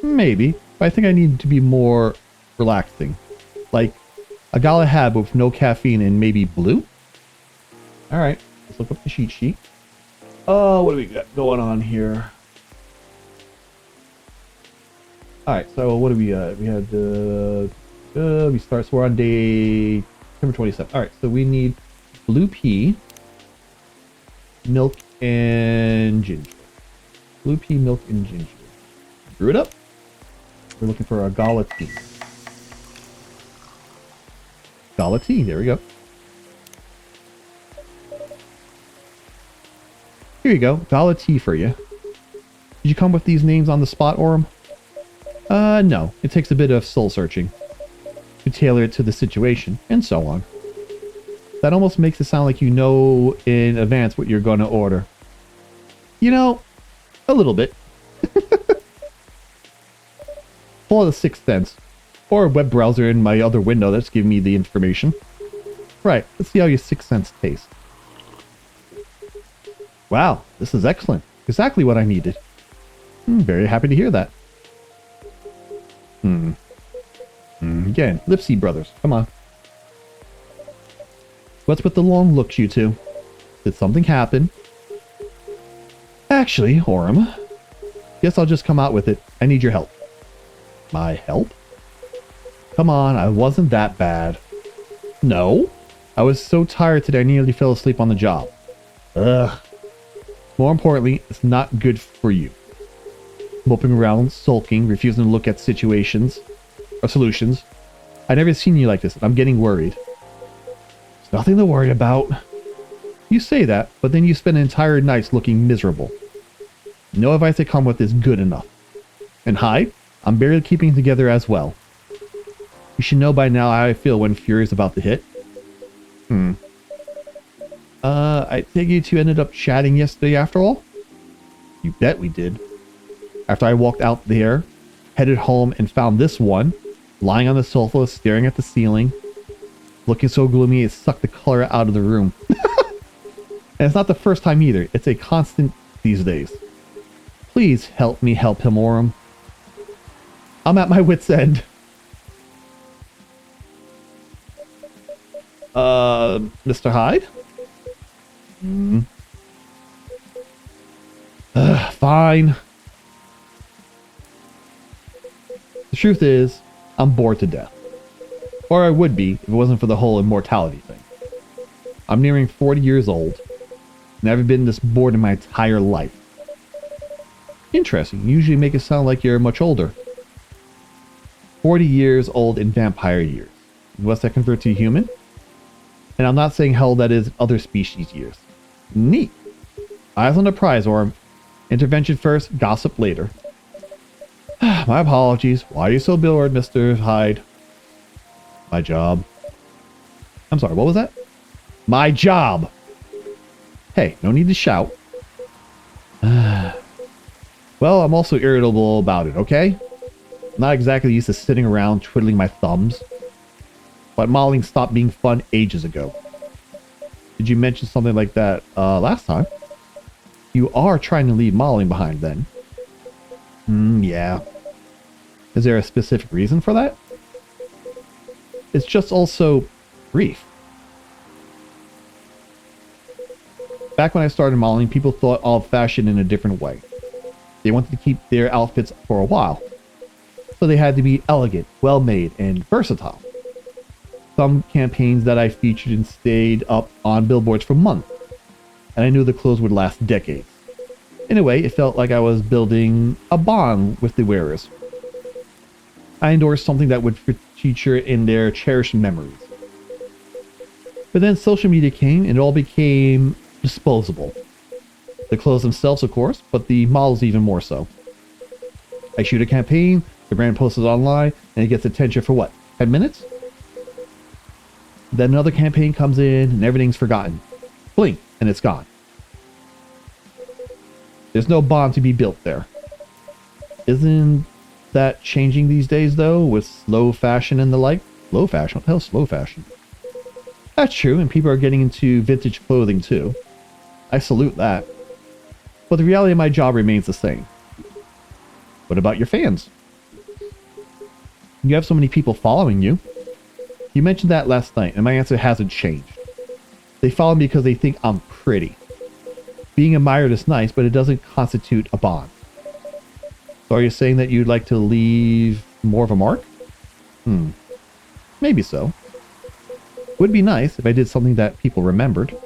A: Maybe, but I think I need to be more relaxing. Like a Galahad with no caffeine and maybe blue? Alright, let's look up the cheat sheet. Oh, what do we got going on here? Alright, so what do we we had we're on day September 27th. Alright, so we need blue pea, milk, and ginger. Blue pea, milk, and ginger. Brew it up. We're looking for a Gala tea. Gala tea, there we go. Here you go, Gala tea for you. Did you come with these names on the spot, Orem? No. It takes a bit of soul searching to tailor it to the situation, and so on. That almost makes it sound like you know in advance what you're going to order. You know, a little bit. Pull out a Sixth Sense, or a web browser in my other window that's giving me the information. Right, let's see how your Sixth Sense tastes. Wow, this is excellent. Exactly what I needed. Very happy to hear that. Again, Lipsy brothers, come on. What's with the long looks, you two? Did something happen? Actually, Orem, guess I'll just come out with it. I need your help. My help? Come on, I wasn't that bad. No? I was so tired today I nearly fell asleep on the job. Ugh. More importantly, it's not good for you. Moping around, sulking, refusing to look at situations or solutions. I've never seen you like this, and I'm getting worried. There's nothing to worry about. You say that, but then you spend entire nights looking miserable. No advice that come with is good enough. And Hyde, I'm barely keeping together as well. You should know by now how I feel when Fury is about to hit. I think you two ended up chatting yesterday after all? You bet we did. After I walked out there, headed home and found this one, lying on the sofa, staring at the ceiling, looking so gloomy it sucked the color out of the room. And it's not the first time either. It's a constant these days. Please help me help him, Orem. I'm at my wit's end. Mr. Hyde? Fine. The truth is, I'm bored to death. Or I would be if it wasn't for the whole immortality thing. I'm nearing 40 years old. Never been this bored in my entire life. Interesting. You usually make it sound like you're much older. 40 years old in vampire years. What's that convert to human? And I'm not saying hell that is other species years. Neat. Eyes on the prize, Orem. Intervention first, gossip later. My apologies. Why are you so bored, Mr. Hyde? My job. I'm sorry, what was that? My job. Hey, no need to shout. Well, I'm also irritable about it, okay? Not exactly used to sitting around twiddling my thumbs. But modeling stopped being fun ages ago. Did you mention something like that last time? You are trying to leave modeling behind then. Yeah. Is there a specific reason for that? It's just also brief. Back when I started modeling, people thought of fashion in a different way. They wanted to keep their outfits for a while. So they had to be elegant, well-made, and versatile. Some campaigns that I featured and stayed up on billboards for months. And I knew the clothes would last decades. In a way, it felt like I was building a bond with the wearers. I endorsed something that would feature in their cherished memories. But then social media came and it all became disposable. The clothes themselves, of course, but the models even more so. I shoot a campaign, the brand posts it online, and it gets attention for what, 10 minutes? Then another campaign comes in and everything's forgotten. Blink, and it's gone. There's no bond to be built there. Isn't that changing these days, though, with slow fashion and the like? Slow fashion? What the hell's slow fashion? That's true, and people are getting into vintage clothing, too. I salute that. But the reality of my job remains the same. What about your fans? You have so many people following you. You mentioned that last night, and my answer hasn't changed. They follow me because they think I'm pretty. Being admired is nice, but it doesn't constitute a bond. So are you saying that you'd like to leave more of a mark? Maybe so. Would be nice if I did something that people remembered.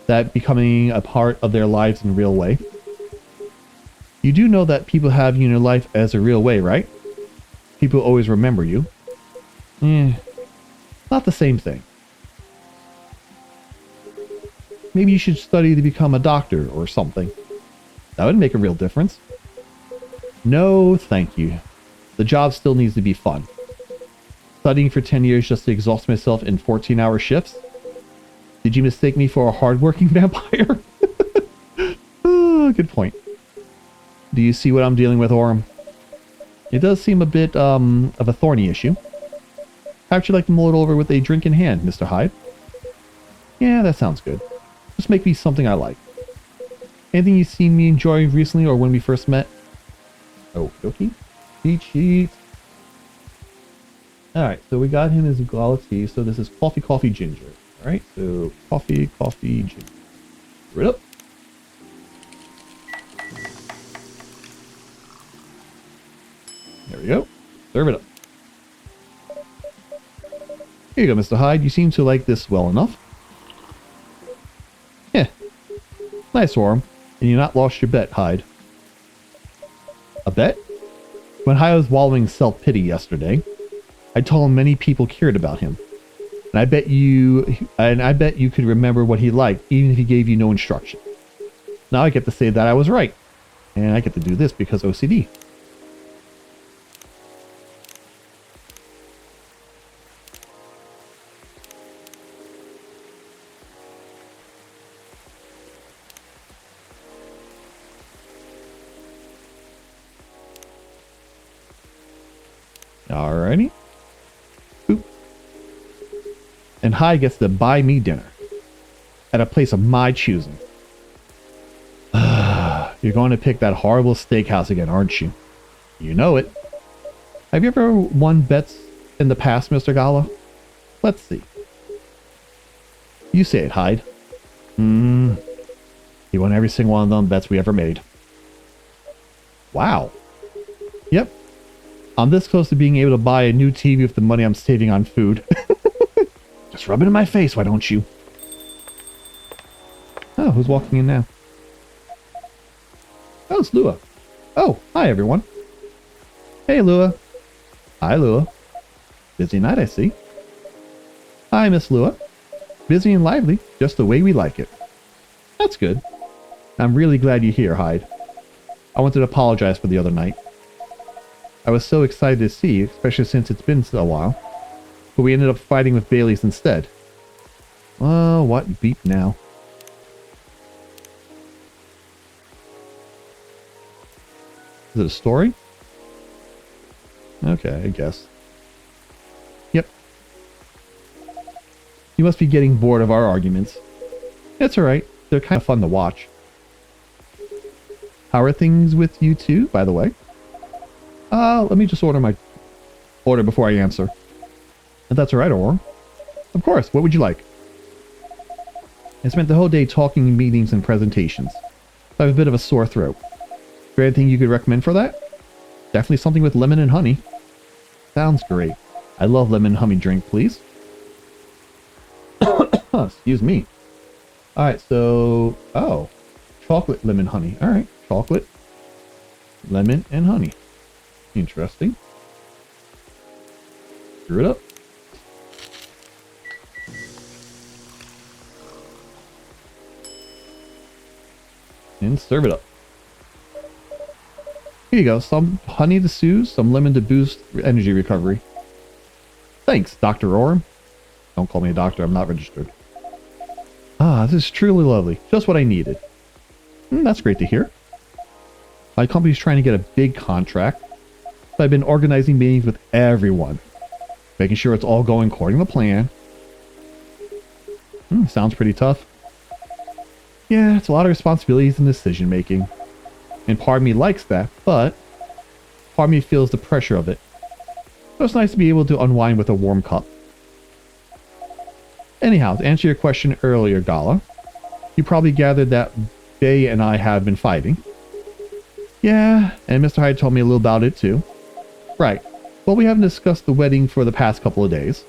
A: That becoming a part of their lives in a real way. You do know that people have you in your life as a real way, right? People always remember you. Not the same thing. Maybe you should study to become a doctor or something. That would make a real difference. No, thank you. The job still needs to be fun. Studying for 10 years just to exhaust myself in 14-hour shifts? Did you mistake me for a hardworking vampire? Oh, good point. Do you see what I'm dealing with, Orem? It does seem a bit of a thorny issue. How would you like to mull it over with a drink in hand, Mr. Hyde? Yeah, that sounds good. Just make me something I like. Anything you've seen me enjoy recently or when we first met? Oh, okay. Cheat sheet. Alright, so we got him his gala tea. So this is coffee, coffee, ginger. Alright, so coffee, coffee, ginger. Right up. There we go. Serve it up. Here you go, Mr. Hyde. You seem to like this well enough. Yeah. Nice, Orem. And you not lost your bet, Hyde. A bet? When Hyde was wallowing in self-pity yesterday, I told him many people cared about him. And I bet you could remember what he liked, even if he gave you no instruction. Now I get to say that I was right. And I get to do this because OCD. Alrighty. Boop. And Hyde gets to buy me dinner. At a place of my choosing. You're going to pick that horrible steakhouse again, aren't you? You know it. Have you ever won bets in the past, Mr. Gala? Let's see. You say it, Hyde. He won every single one of them bets we ever made. Wow. Yep. I'm this close to being able to buy a new TV with the money I'm saving on food. Just rub it in my face, why don't you? Oh, who's walking in now? Oh, it's Lua. Oh, hi everyone. Hey, Lua. Hi, Lua. Busy night, I see. Hi, Miss Lua. Busy and lively, just the way we like it. That's good. I'm really glad you're here, Hyde. I wanted to apologize for the other night. I was so excited to see you, especially since it's been so a while. But we ended up fighting with Bailey's instead. What beep now? Is it a story? Okay, I guess. Yep. You must be getting bored of our arguments. It's alright. They're kind of fun to watch. How are things with you two, by the way? Let me just order before I answer. If that's alright, or of course, what would you like? I spent the whole day talking in meetings and presentations. I have a bit of a sore throat. Is there anything you could recommend for that? Definitely something with lemon and honey. Sounds great. I love lemon and honey drink, please. Excuse me. Alright, so... Oh. Chocolate, lemon, honey. Alright. Chocolate, lemon, and honey. Interesting. Screw it up. And serve it up. Here you go. Some honey to soothe, some lemon to boost energy recovery. Thanks, Dr. Orm. Don't call me a doctor. I'm not registered. Ah, this is truly lovely. Just what I needed. That's great to hear. My company's trying to get a big contract. So I've been organizing meetings with everyone. Making sure it's all going according to plan. Sounds pretty tough. Yeah, it's a lot of responsibilities and decision making. And part of me likes that, but part of me feels the pressure of it. So it's nice to be able to unwind with a warm cup. Anyhow, to answer your question earlier, Gala, you probably gathered that Bay and I have been fighting. Yeah, and Mr. Hyde told me a little about it too. Right. Well, we haven't discussed the wedding for the past couple of days.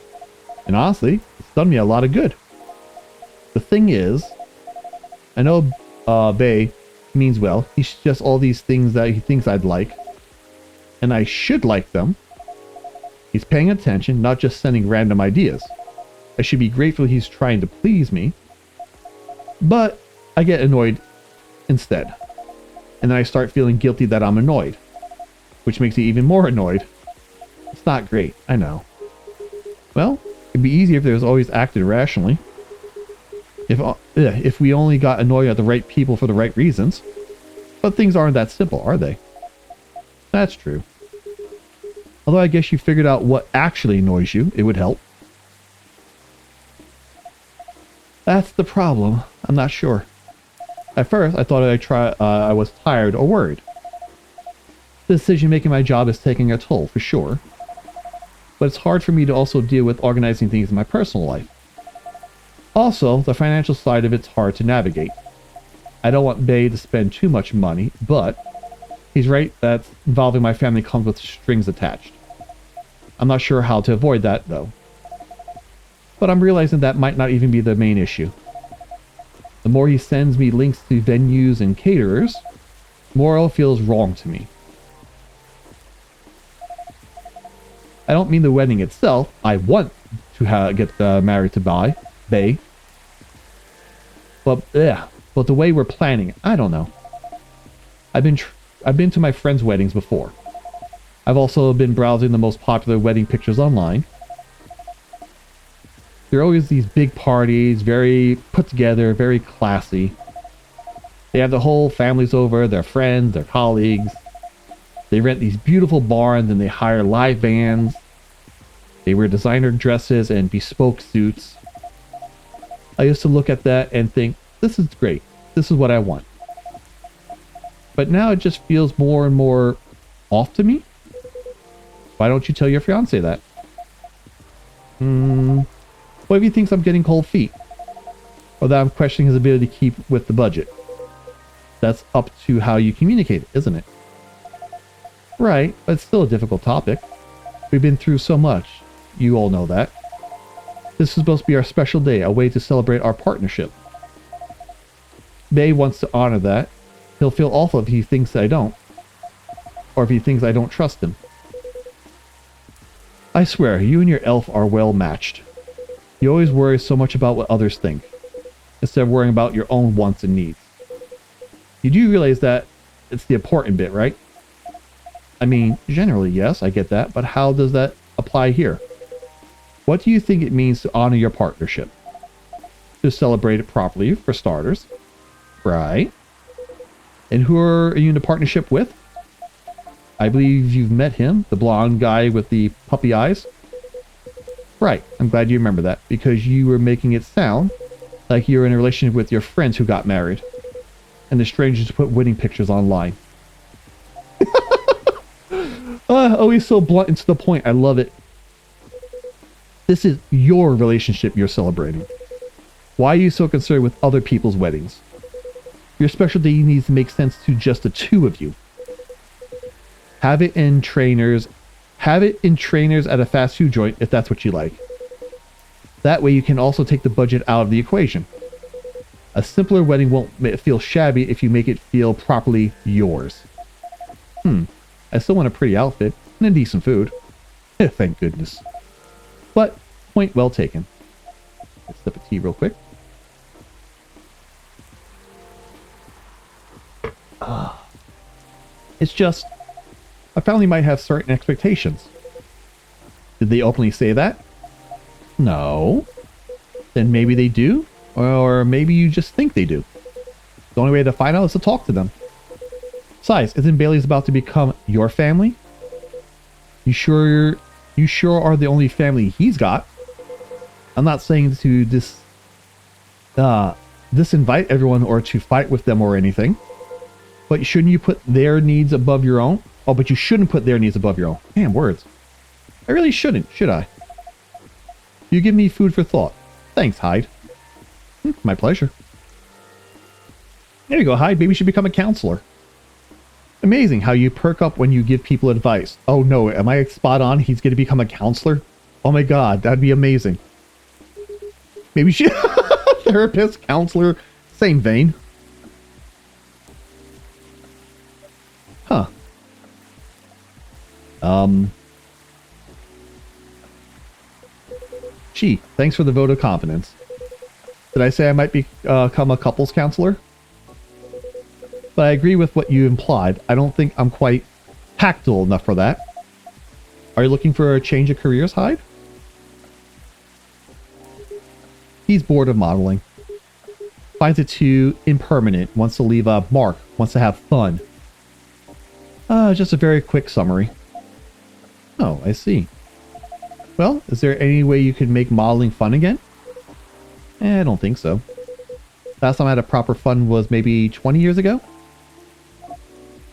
A: And honestly, it's done me a lot of good. The thing is, I know Bay means well. He's just all these things that he thinks I'd like. And I should like them. He's paying attention, not just sending random ideas. I should be grateful he's trying to please me. But I get annoyed instead. And then I start feeling guilty that I'm annoyed. Which makes me even more annoyed. It's not great, I know. Well, it'd be easier if there was always acted rationally. If we only got annoyed at the right people for the right reasons. But things aren't that simple, are they? That's true. Although I guess you figured out what actually annoys you, it would help. That's the problem. I'm not sure. At first, I thought I was tired or worried. The decision making my job is taking a toll, for sure. But it's hard for me to also deal with organizing things in my personal life. Also, the financial side of it's hard to navigate. I don't want Bay to spend too much money, but he's right that involving my family comes with strings attached. I'm not sure how to avoid that, though. But I'm realizing that might not even be the main issue. The more he sends me links to venues and caterers, the more it feels wrong to me. I don't mean the wedding itself. I want to get married to Bay. But the way we're planning it, I don't know. I've been to my friends' weddings before. I've also been browsing the most popular wedding pictures online. There are always these big parties, very put together, very classy. They have the whole families over, their friends, their colleagues. They rent these beautiful barns and they hire live bands. They wear designer dresses and bespoke suits. I used to look at that and think, this is great. This is what I want. But now it just feels more and more off to me. Why don't you tell your fiancé that? What if he thinks I'm getting cold feet? Or that I'm questioning his ability to keep with the budget? That's up to how you communicate it, isn't it? Right, but it's still a difficult topic. We've been through so much. You all know that. This is supposed to be our special day, a way to celebrate our partnership. Bay wants to honor that. He'll feel awful if he thinks I don't. Or if he thinks I don't trust him. I swear, you and your elf are well matched. You always worry so much about what others think, instead of worrying about your own wants and needs. You do realize that it's the important bit, right? I mean, generally, yes, I get that, but how does that apply here? What do you think it means to honor your partnership? to celebrate it properly, for starters. Right. And who are you in a partnership with? I believe you've met him, the blonde guy with the puppy eyes. Right, I'm glad you remember that, because you were making it sound like you're in a relationship with your friends who got married. And the strangers put wedding pictures online. Always so blunt and to the point, I love it. This is your relationship you're celebrating. Why are you so concerned with other people's weddings? Your specialty needs to make sense to just the two of you. Have it in trainers at a fast food joint if that's what you like. That way you can also take the budget out of the equation. A simpler wedding won't feel shabby if you make it feel properly yours. I still want a pretty outfit and a decent food. Thank goodness. But, point well taken. Let's sip of tea real quick. It's just, a family might have certain expectations. Did they openly say that? No. Then maybe they do, or maybe you just think they do. The only way to find out is to talk to them. Besides, isn't Bailey's about to become your family? You sure are the only family he's got. I'm not saying to disinvite everyone or to fight with them or anything. But shouldn't you put their needs above your own? Oh, but you shouldn't put their needs above your own. Damn words. I really shouldn't, should I? You give me food for thought. Thanks, Hyde. My pleasure. There you go, Hyde. Maybe you should become a counselor. Amazing how you perk up when you give people advice. Oh no, am I spot on? He's going to become a counselor? Oh my god, that'd be amazing. Maybe she... Therapist, counselor, same vein. Huh. Gee, thanks for the vote of confidence. Did I say I might become a couples counselor? But I agree with what you implied. I don't think I'm quite tactile enough for that. Are you looking for a change of careers, Hyde? He's bored of modeling. Finds it too impermanent. Wants to leave a mark. Wants to have fun. Just a very quick summary. Oh, I see. Well, is there any way you could make modeling fun again? I don't think so. Last time I had a proper fun was maybe 20 years ago?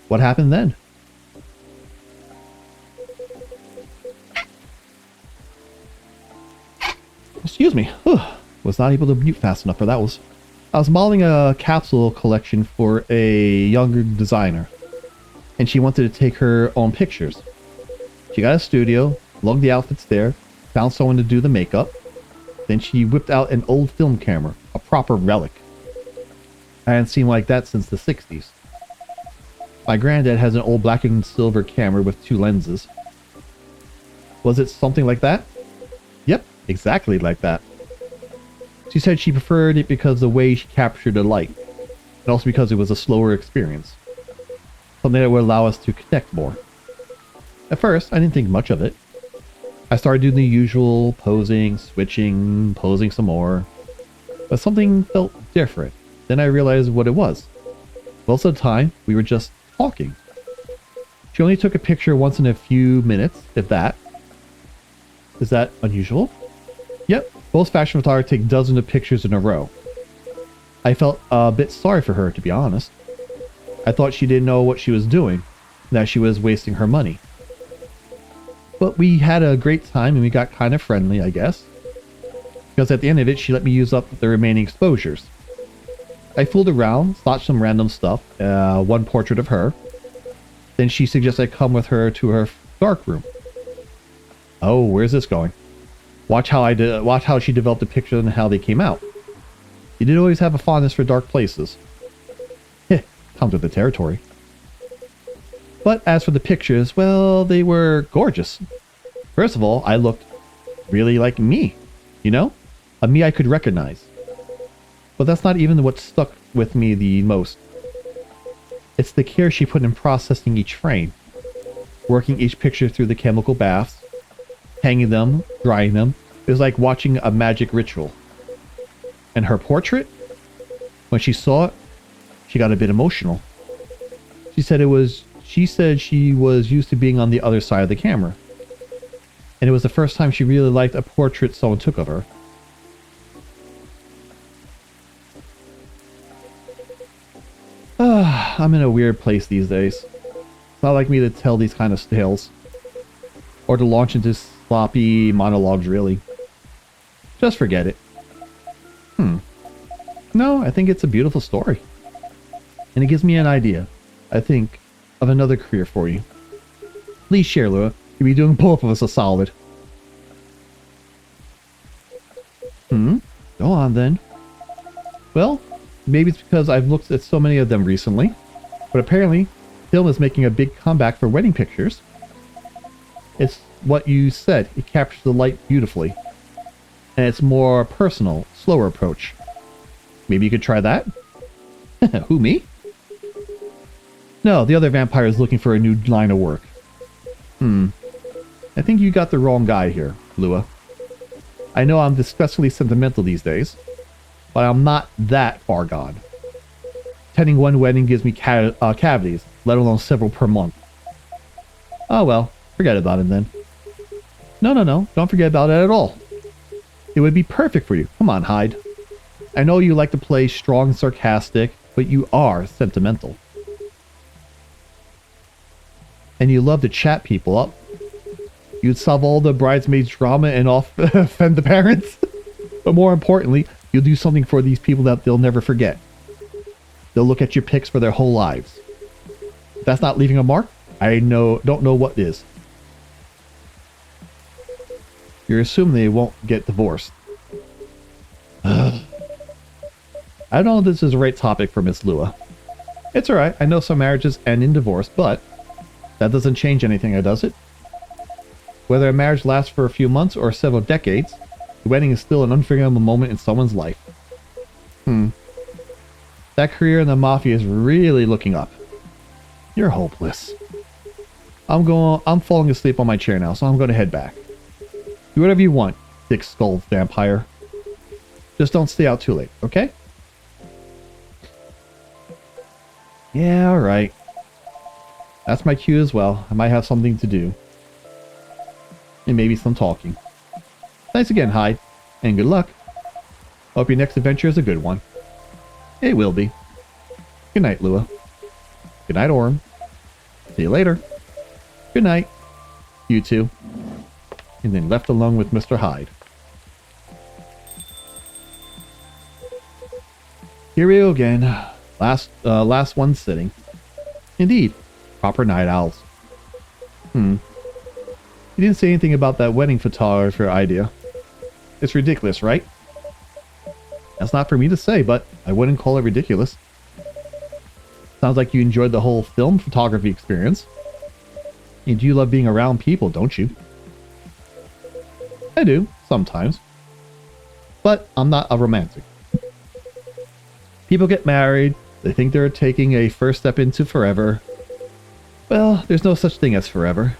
A: What happened then? Excuse me. Whew. Was not able to mute fast enough for that. I was modeling a capsule collection for a younger designer. And she wanted to take her own pictures. She got a studio, lugged the outfits there, found someone to do the makeup. Then she whipped out an old film camera, a proper relic. I hadn't seen one like that since the 60s. My granddad has an old black and silver camera with 2 lenses. Was it something like that? Yep, exactly like that. She said she preferred it because of the way she captured the light, and also because it was a slower experience. Something that would allow us to connect more. At first, I didn't think much of it. I started doing the usual posing, switching, posing some more. But something felt different. Then I realized what it was. Most of the time, we were just talking. She only took a picture once in a few minutes, if that. Is that unusual? Yep, most fashion photographers take dozens of pictures in a row. I felt a bit sorry for her, to be honest. I thought she didn't know what she was doing, that she was wasting her money. But we had a great time and we got kind of friendly, I guess. Because at the end of it, she let me use up the remaining exposures. I fooled around, thought some random stuff, one portrait of her. Then she suggested I come with her to her darkroom. Oh, where's this going? Watch how she developed the picture and how they came out. You did always have a fondness for dark places. Heh, comes with the territory. But as for the pictures, well, they were gorgeous. First of all, I looked really like me, you know? A me I could recognize. But that's not even what stuck with me the most. It's the care she put in processing each frame. Working each picture through the chemical baths. Hanging them, drying them. It was like watching a magic ritual. And her portrait, when she saw it, she got a bit emotional. She said she was used to being on the other side of the camera. And it was the first time she really liked a portrait someone took of her. I'm in a weird place these days. It's not like me to tell these kind of tales. Or to launch into sloppy monologues, really. Just forget it. No, I think it's a beautiful story. And it gives me an idea, I think, of another career for you. Please share, Lua. You'll be doing both of us a solid. Go on, then. Well, maybe it's because I've looked at so many of them recently. But apparently, film is making a big comeback for wedding pictures. It's what you said. It captures the light beautifully. And it's more personal, slower approach. Maybe you could try that? Who, me? No, the other vampire is looking for a new line of work. I think you got the wrong guy here, Lua. I know I'm disgustingly sentimental these days, but I'm not that far gone. Attending one wedding gives me cavities, let alone several per month. Oh well, forget about it then. No, don't forget about it at all. It would be perfect for you. Come on, Hyde. I know you like to play strong and sarcastic, but you are sentimental. And you love to chat people up. You'd solve all the bridesmaids' drama and offend the parents. But more importantly, you'll do something for these people that they'll never forget. They'll look at your pics for their whole lives. If that's not leaving a mark, I don't know what is. You're assuming they won't get divorced. I don't know if this is the right topic for Miss Lua. It's alright, I know some marriages end in divorce, but that doesn't change anything, does it? Whether a marriage lasts for a few months or several decades, the wedding is still an unforgettable moment in someone's life. That career in the Mafia is really looking up. You're hopeless. I'm falling asleep on my chair now, so I'm going to head back. Do whatever you want, thick-skulled vampire. Just don't stay out too late, okay? Yeah, alright. That's my cue as well. I might have something to do. And maybe some talking. Thanks again, Hyde. And good luck. Hope your next adventure is a good one. It will be. Good night, Lua. Good night, Orm. See you later. Good night. You too. And then left alone with Mr. Hyde. Here we go again. Last one sitting. Indeed. Proper night owls. You didn't say anything about that wedding photographer idea. It's ridiculous, right? That's not for me to say, but I wouldn't call it ridiculous. Sounds like you enjoyed the whole film photography experience. And you love being around people, don't you? I do, sometimes. But I'm not a romantic. People get married, they think they're taking a first step into forever. Well, there's no such thing as forever.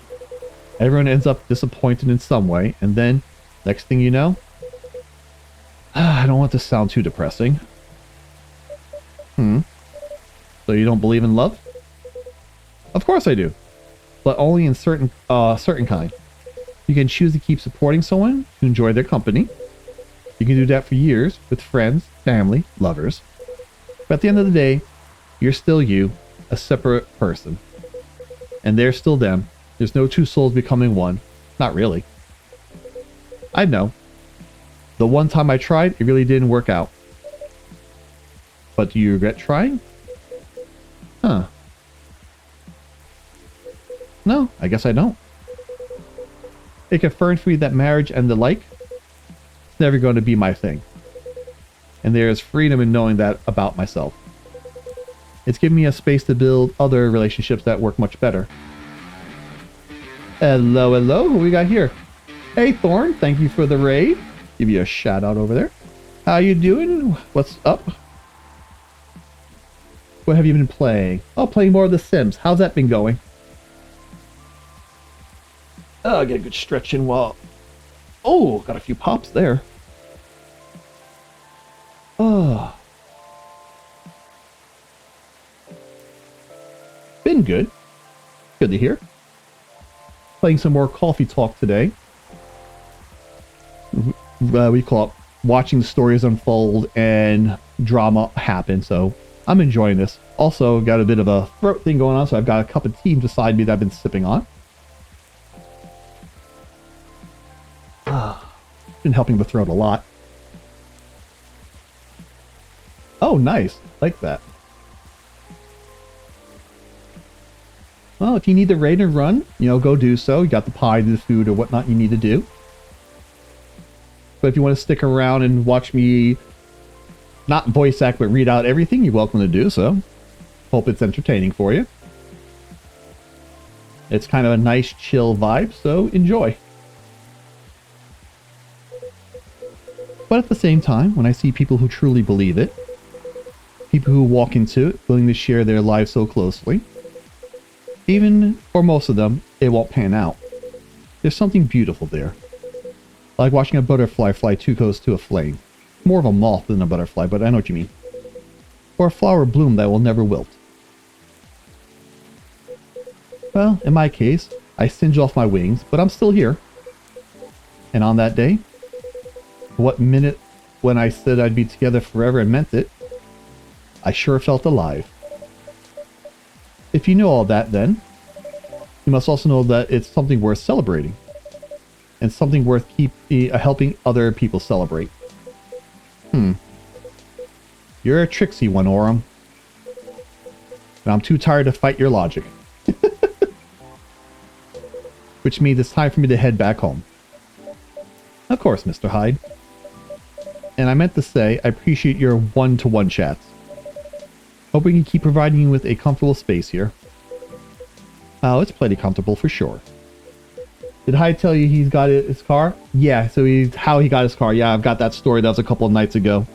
A: Everyone ends up disappointed in some way, and then, next thing you know... I don't want to sound too depressing. So you don't believe in love? Of course I do. But only in certain kind. You can choose to keep supporting someone to enjoy their company. You can do that for years with friends, family, lovers. But at the end of the day, you're still you, a separate person. And they're still them. There's no two souls becoming one. Not really. I know. The one time I tried, it really didn't work out. But do you regret trying? Huh. No, I guess I don't. It confirmed for me that marriage and the like, it's never going to be my thing. And there is freedom in knowing that about myself. It's given me a space to build other relationships that work much better. Hello, hello, who we got here? Hey Thorn, thank you for the raid. Give you a shout out over there. How you doing? What's up? What have you been playing? Oh, playing more of The Sims. How's that been going? Oh, I get a good stretch in while... Oh, got a few pops there. good. Good to hear. Playing some more coffee talk today. We call it watching the stories unfold and drama happen, so I'm enjoying this. Also, got a bit of a throat thing going on, so I've got a cup of tea beside me that I've been sipping on. Been helping the throat a lot. Oh, nice. Like that. Well, if you need the raid and run, go do so. You got the pie, the food, or whatnot you need to do. But if you want to stick around and watch me not voice act, but read out everything, you're welcome to do so. Hope it's entertaining for you. It's kind of a nice, chill vibe, so enjoy. But at the same time, when I see people who truly believe it, people who walk into it willing to share their lives so closely, even for most of them, it won't pan out. There's something beautiful there. Like watching a butterfly fly too close to a flame. More of a moth than a butterfly, but I know what you mean. Or a flower bloom that will never wilt. Well, in my case, I singe off my wings, but I'm still here. And on that day, what minute when I said I'd be together forever and meant it, I sure felt alive. If you know all that, then, you must also know that it's something worth celebrating. And something worth helping other people celebrate. You're a tricksy one, Aurum. And I'm too tired to fight your logic. Which means it's time for me to head back home. Of course, Mr. Hyde. And I meant to say, I appreciate your one-to-one chats. Hope we can keep providing you with a comfortable space here. Oh, it's plenty comfortable for sure. Did Hyde tell you he's got his car? Yeah, so how he got his car. Yeah, I've got that story. That was a couple of nights ago.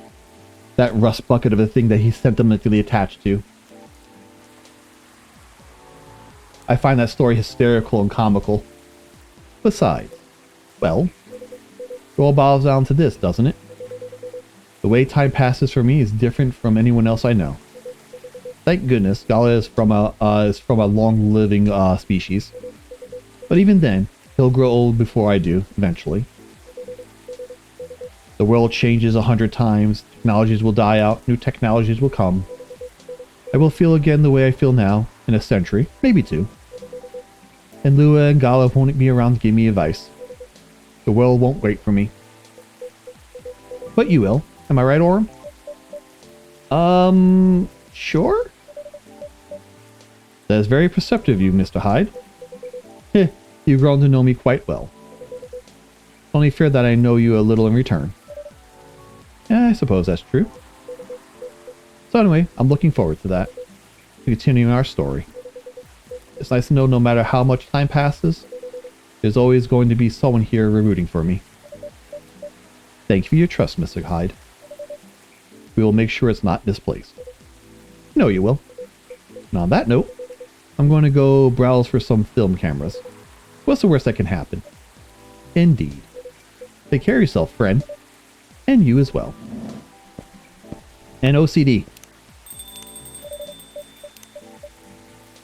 A: That rust bucket of a thing that he's sentimentally attached to. I find that story hysterical and comical. Besides, well, it all boils down to this, doesn't it? The way time passes for me is different from anyone else I know. Thank goodness, Gala is from a long-living species. But even then, he'll grow old before I do, eventually. The world changes 100 times, technologies will die out, new technologies will come. I will feel again the way I feel now, in a century, maybe two. And Lua and Gala won't be around to give me advice. The world won't wait for me. But you will, am I right, Aurum? Sure? That is very perceptive of you, Mr. Hyde. Heh, you've grown to know me quite well. Only fear that I know you a little in return. Yeah, I suppose that's true. So anyway, I'm looking forward to that. To continuing our story. It's nice to know no matter how much time passes, there's always going to be someone here rooting for me. Thank you for your trust, Mr. Hyde. We will make sure it's not misplaced. No, you will. And on that note, I'm going to go browse for some film cameras. What's the worst that can happen? Indeed. Take care of yourself, friend. And you as well. And OCD.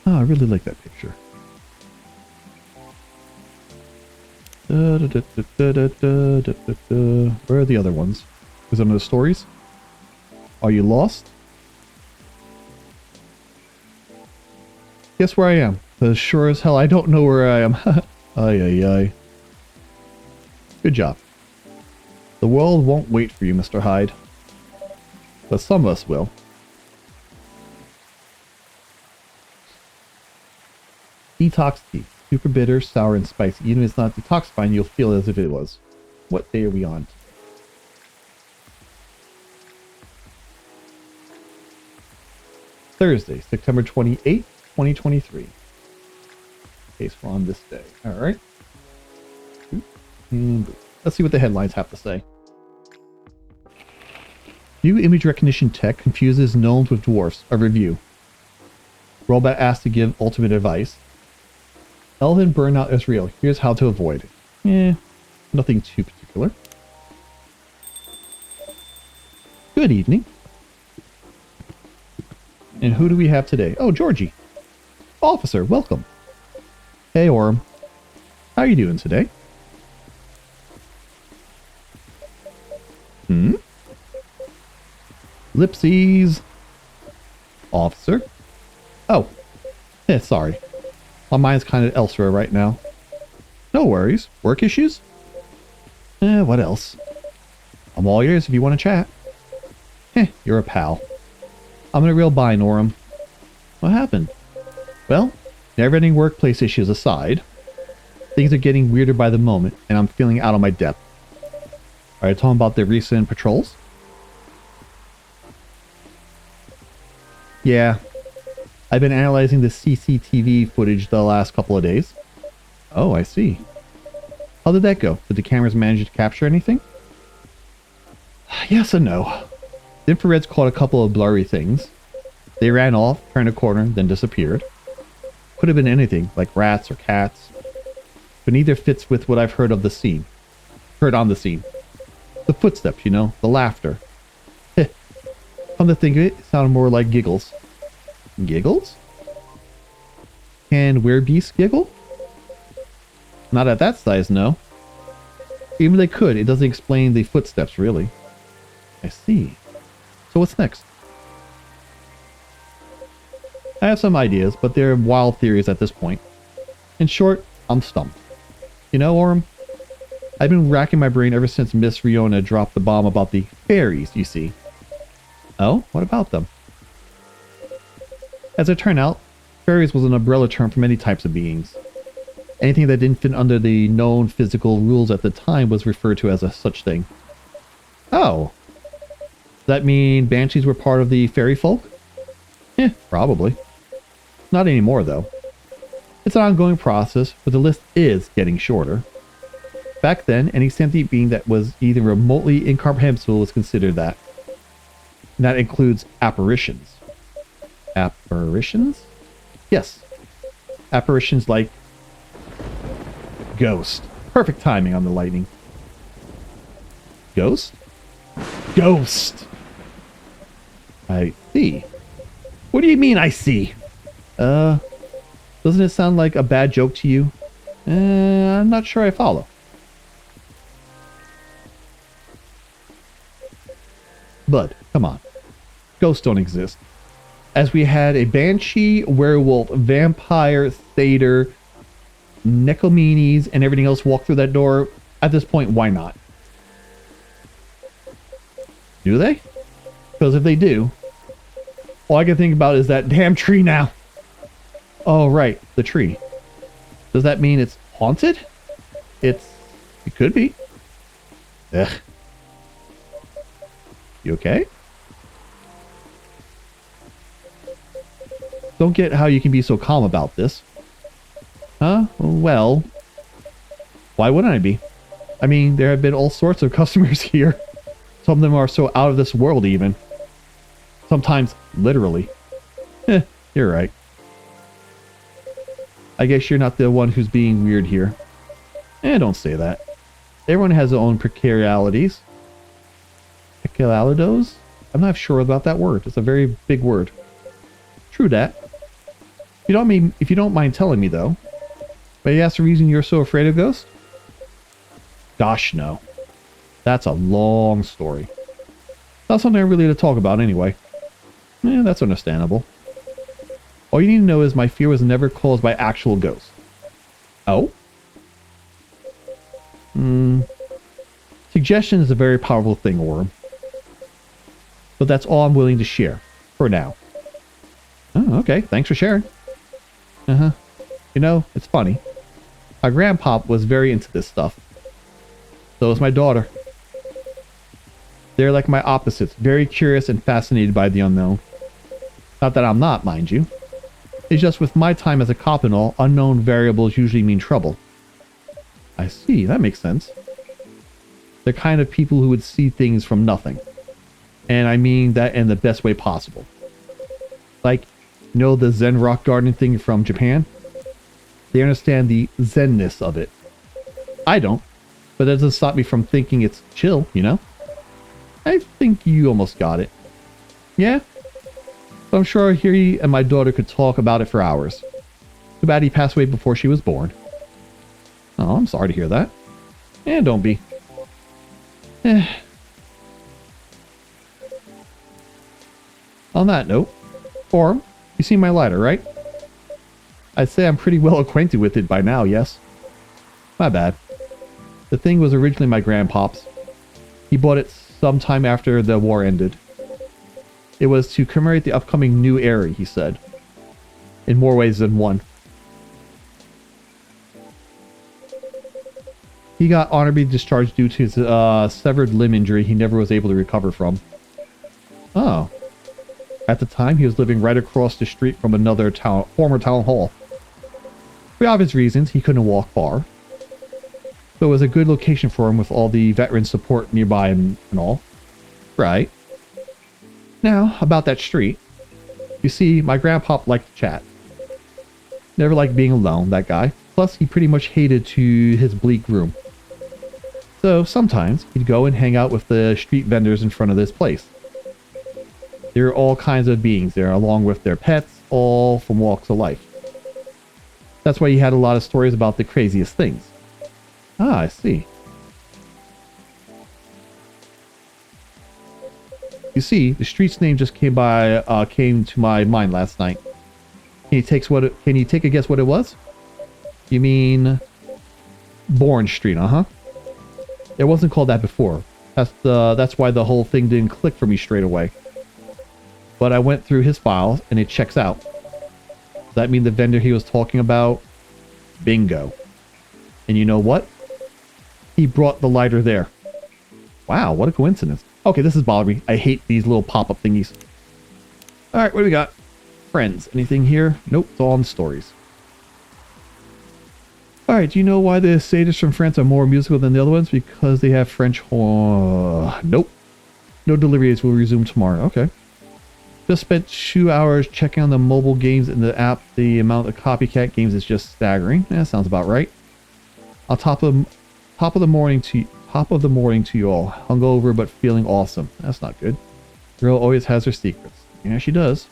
A: Oh, I really like that picture. Where are the other ones? Is them the stories? Are you lost? Guess where I am. Because sure as hell I don't know where I am. Ay, ay, ay. Good job. The world won't wait for you, Mr. Hyde. But some of us will. Detox tea. Super bitter, sour, and spicy. Even if it's not detoxifying, you'll feel as if it was. What day are we on? Thursday, September 28th, 2023. Okay, so we're on this day. Alright. Let's see what the headlines have to say. New image recognition tech confuses gnomes with dwarfs. A review. Robot asked to give ultimate advice. Elven burnout is real. Here's how to avoid it. Nothing too particular. Good evening. And who do we have today? Oh, Georgie. Officer, welcome. Hey, Orm. How are you doing today? Lipsies. Officer. Oh. Yeah, sorry. My mind's kind of elsewhere right now. No worries. Work issues? What else? I'm all ears if you want to chat. You're a pal. I'm in a real bind, Orm. What happened? Well, never-ending workplace issues aside, things are getting weirder by the moment, and I'm feeling out of my depth. Are you talking about the recent patrols? Yeah. I've been analyzing the CCTV footage the last couple of days. Oh, I see. How did that go? Did the cameras manage to capture anything? Yes and no. The infrareds caught a couple of blurry things. They ran off, turned a corner, then disappeared. Could have been anything, like rats or cats. But neither fits with what I've heard of the scene. Heard on the scene. The footsteps, you know, the laughter. Come to think of it, it sounded more like giggles. Giggles? Can werebeasts giggle? Not at that size, no. Even if they could, it doesn't explain the footsteps, really. I see. So what's next? I have some ideas, but they're wild theories at this point. In short, I'm stumped. You know, Orm? I've been racking my brain ever since Miss Riona dropped the bomb about the fairies, you see. Oh? What about them? As it turned out, fairies was an umbrella term for many types of beings. Anything that didn't fit under the known physical rules at the time was referred to as a such thing. Oh. Does that mean banshees were part of the fairy folk? Probably. Not anymore, though. It's an ongoing process, but the list is getting shorter. Back then, any sentient being that was even remotely incomprehensible was considered that. And that includes apparitions. Apparitions? Yes. Apparitions like ghost. Perfect timing on the lightning. Ghost? Ghost! I see. What do you mean, I see? Doesn't it sound like a bad joke to you? I'm not sure I follow. Bud, come on. Ghosts don't exist. As we had a banshee, werewolf, vampire, satyr, necromenes, and everything else walk through that door, at this point, why not? Do they? Because if they do, all I can think about is that damn tree now. Oh, right, the tree. Does that mean it's haunted? It could be. Ugh. You okay? Don't get how you can be so calm about this. Huh? Well, why wouldn't I be? I mean, there have been all sorts of customers here. Some of them are so out of this world even. Sometimes literally. You're right. I guess you're not the one who's being weird here. Don't say that. Everyone has their own peculiarities. Peculiarities? I'm not sure about that word. It's a very big word. True that. If you don't mind telling me though, may I ask the reason you're so afraid of ghosts? Gosh, no. That's a long story. Not something I'm really to talk about anyway. That's understandable. All you need to know is my fear was never caused by actual ghosts. Oh? Suggestion is a very powerful thing, Orm. But that's all I'm willing to share. For now. Oh, okay. Thanks for sharing. You know, it's funny. My grandpa was very into this stuff. So is my daughter. They're like my opposites. Very curious and fascinated by the unknown. Not that I'm not, mind you. It's just with my time as a cop and all, unknown variables usually mean trouble. I see, that makes sense. They're kind of people who would see things from nothing. And I mean that in the best way possible. Like, you know the Zen rock garden thing from Japan? They understand the Zen-ness of it. I don't, but that doesn't stop me from thinking it's chill, you know? I think you almost got it. Yeah? So I'm sure he and my daughter could talk about it for hours. Too bad he passed away before she was born. Oh, I'm sorry to hear that. Don't be. On that note, Orm, you see my lighter, right? I'd say I'm pretty well acquainted with it by now, yes? My bad. The thing was originally my grandpop's. He bought it sometime after the war ended. It was to commemorate the upcoming new era, he said. In more ways than one. He got honorably discharged due to his severed limb injury he never was able to recover from. Oh. At the time, he was living right across the street from another former town hall. For obvious reasons, he couldn't walk far. So it was a good location for him with all the veteran support nearby and all. Right. Now, about that street. You see, my grandpa liked to chat. Never liked being alone, that guy. Plus, he pretty much hated to his bleak room. So, sometimes, he'd go and hang out with the street vendors in front of this place. There are all kinds of beings there, along with their pets, all from walks of life. That's why he had a lot of stories about the craziest things. Ah, I see. You see, the street's name just came to my mind last night. Can you take a guess what it was? You mean Bourne Street, uh-huh. It wasn't called that before. That's why the whole thing didn't click for me straight away. But I went through his files and it checks out. Does that mean the vendor he was talking about? Bingo. And you know what? He brought the lighter there. Wow, what a coincidence. Okay, this is bothering me. I hate these little pop-up thingies. Alright, what do we got? Friends. Anything here? Nope, it's all in stories. Alright, do you know why the sadists from France are more musical than the other ones? Because they have French horn. Nope. No deliveries will resume tomorrow. Okay. Just spent 2 hours checking on the mobile games in the app. The amount of copycat games is just staggering. Yeah, sounds about right. On top of the morning to you all. Hungover but feeling awesome. That's not good. Girl always has her secrets. Yeah, she does.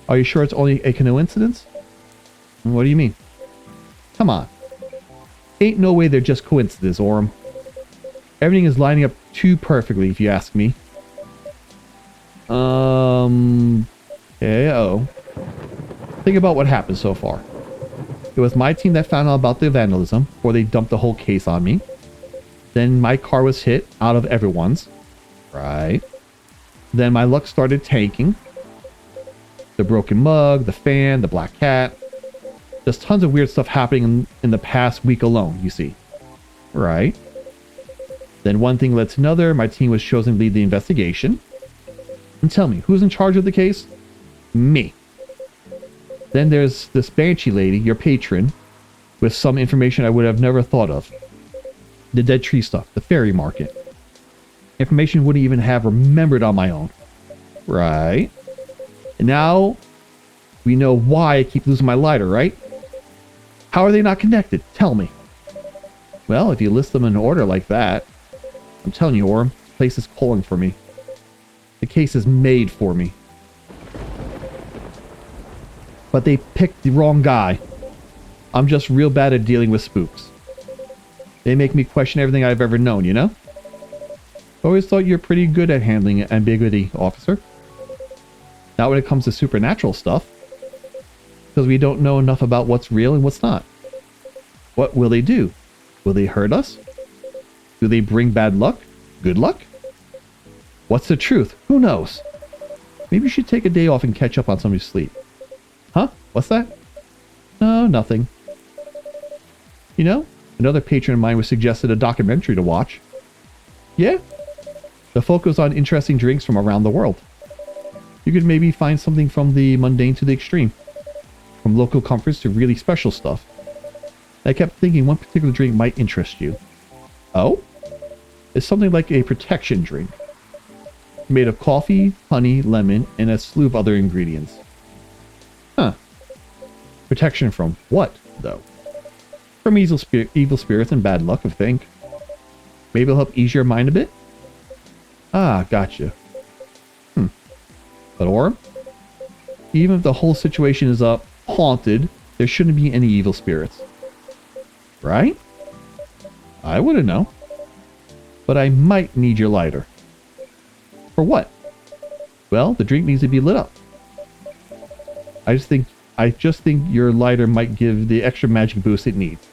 A: Are you sure it's only a coincidence? What do you mean? Come on. Ain't no way they're just coincidences, Orm. Everything is lining up too perfectly, if you ask me. Okay, think about what happened so far. It was my team that found out about the vandalism, or they dumped the whole case on me. Then my car was hit out of everyone's. Right. Then my luck started tanking. The broken mug, the fan, the black cat. There's tons of weird stuff happening in the past week alone, you see. Right. Then one thing led to another. My team was chosen to lead the investigation. And tell me, who's in charge of the case? Me. Then there's this Banshee lady, your patron, with some information I would have never thought of. The dead tree stuff, the fairy market. Information wouldn't even have remembered on my own. Right. And now we know why I keep losing my lighter, right? How are they not connected? Tell me. Well, if you list them in order like that, I'm telling you, Orm, the place is calling for me. The case is made for me. But they picked the wrong guy. I'm just real bad at dealing with spooks. They make me question everything I've ever known, you know? Always thought you're pretty good at handling ambiguity, officer. Not when it comes to supernatural stuff. Because we don't know enough about what's real and what's not. What will they do? Will they hurt us? Do they bring bad luck? Good luck? What's the truth? Who knows? Maybe you should take a day off and catch up on some of your sleep. Huh? What's that? No, nothing. You know, another patron of mine was suggested a documentary to watch. Yeah? The focus on interesting drinks from around the world. You could maybe find something from the mundane to the extreme. From local comforts to really special stuff. I kept thinking one particular drink might interest you. Oh? It's something like a protection drink. Made of coffee, honey, lemon, and a slew of other ingredients. Huh. Protection from what, though? From evil spirits and bad luck, I think. Maybe it'll help ease your mind a bit? Ah, gotcha. But Orm, even if the whole situation is haunted, there shouldn't be any evil spirits. Right? I wouldn't know. But I might need your lighter. For what? Well, the drink needs to be lit up. I just think your lighter might give the extra magic boost it needs.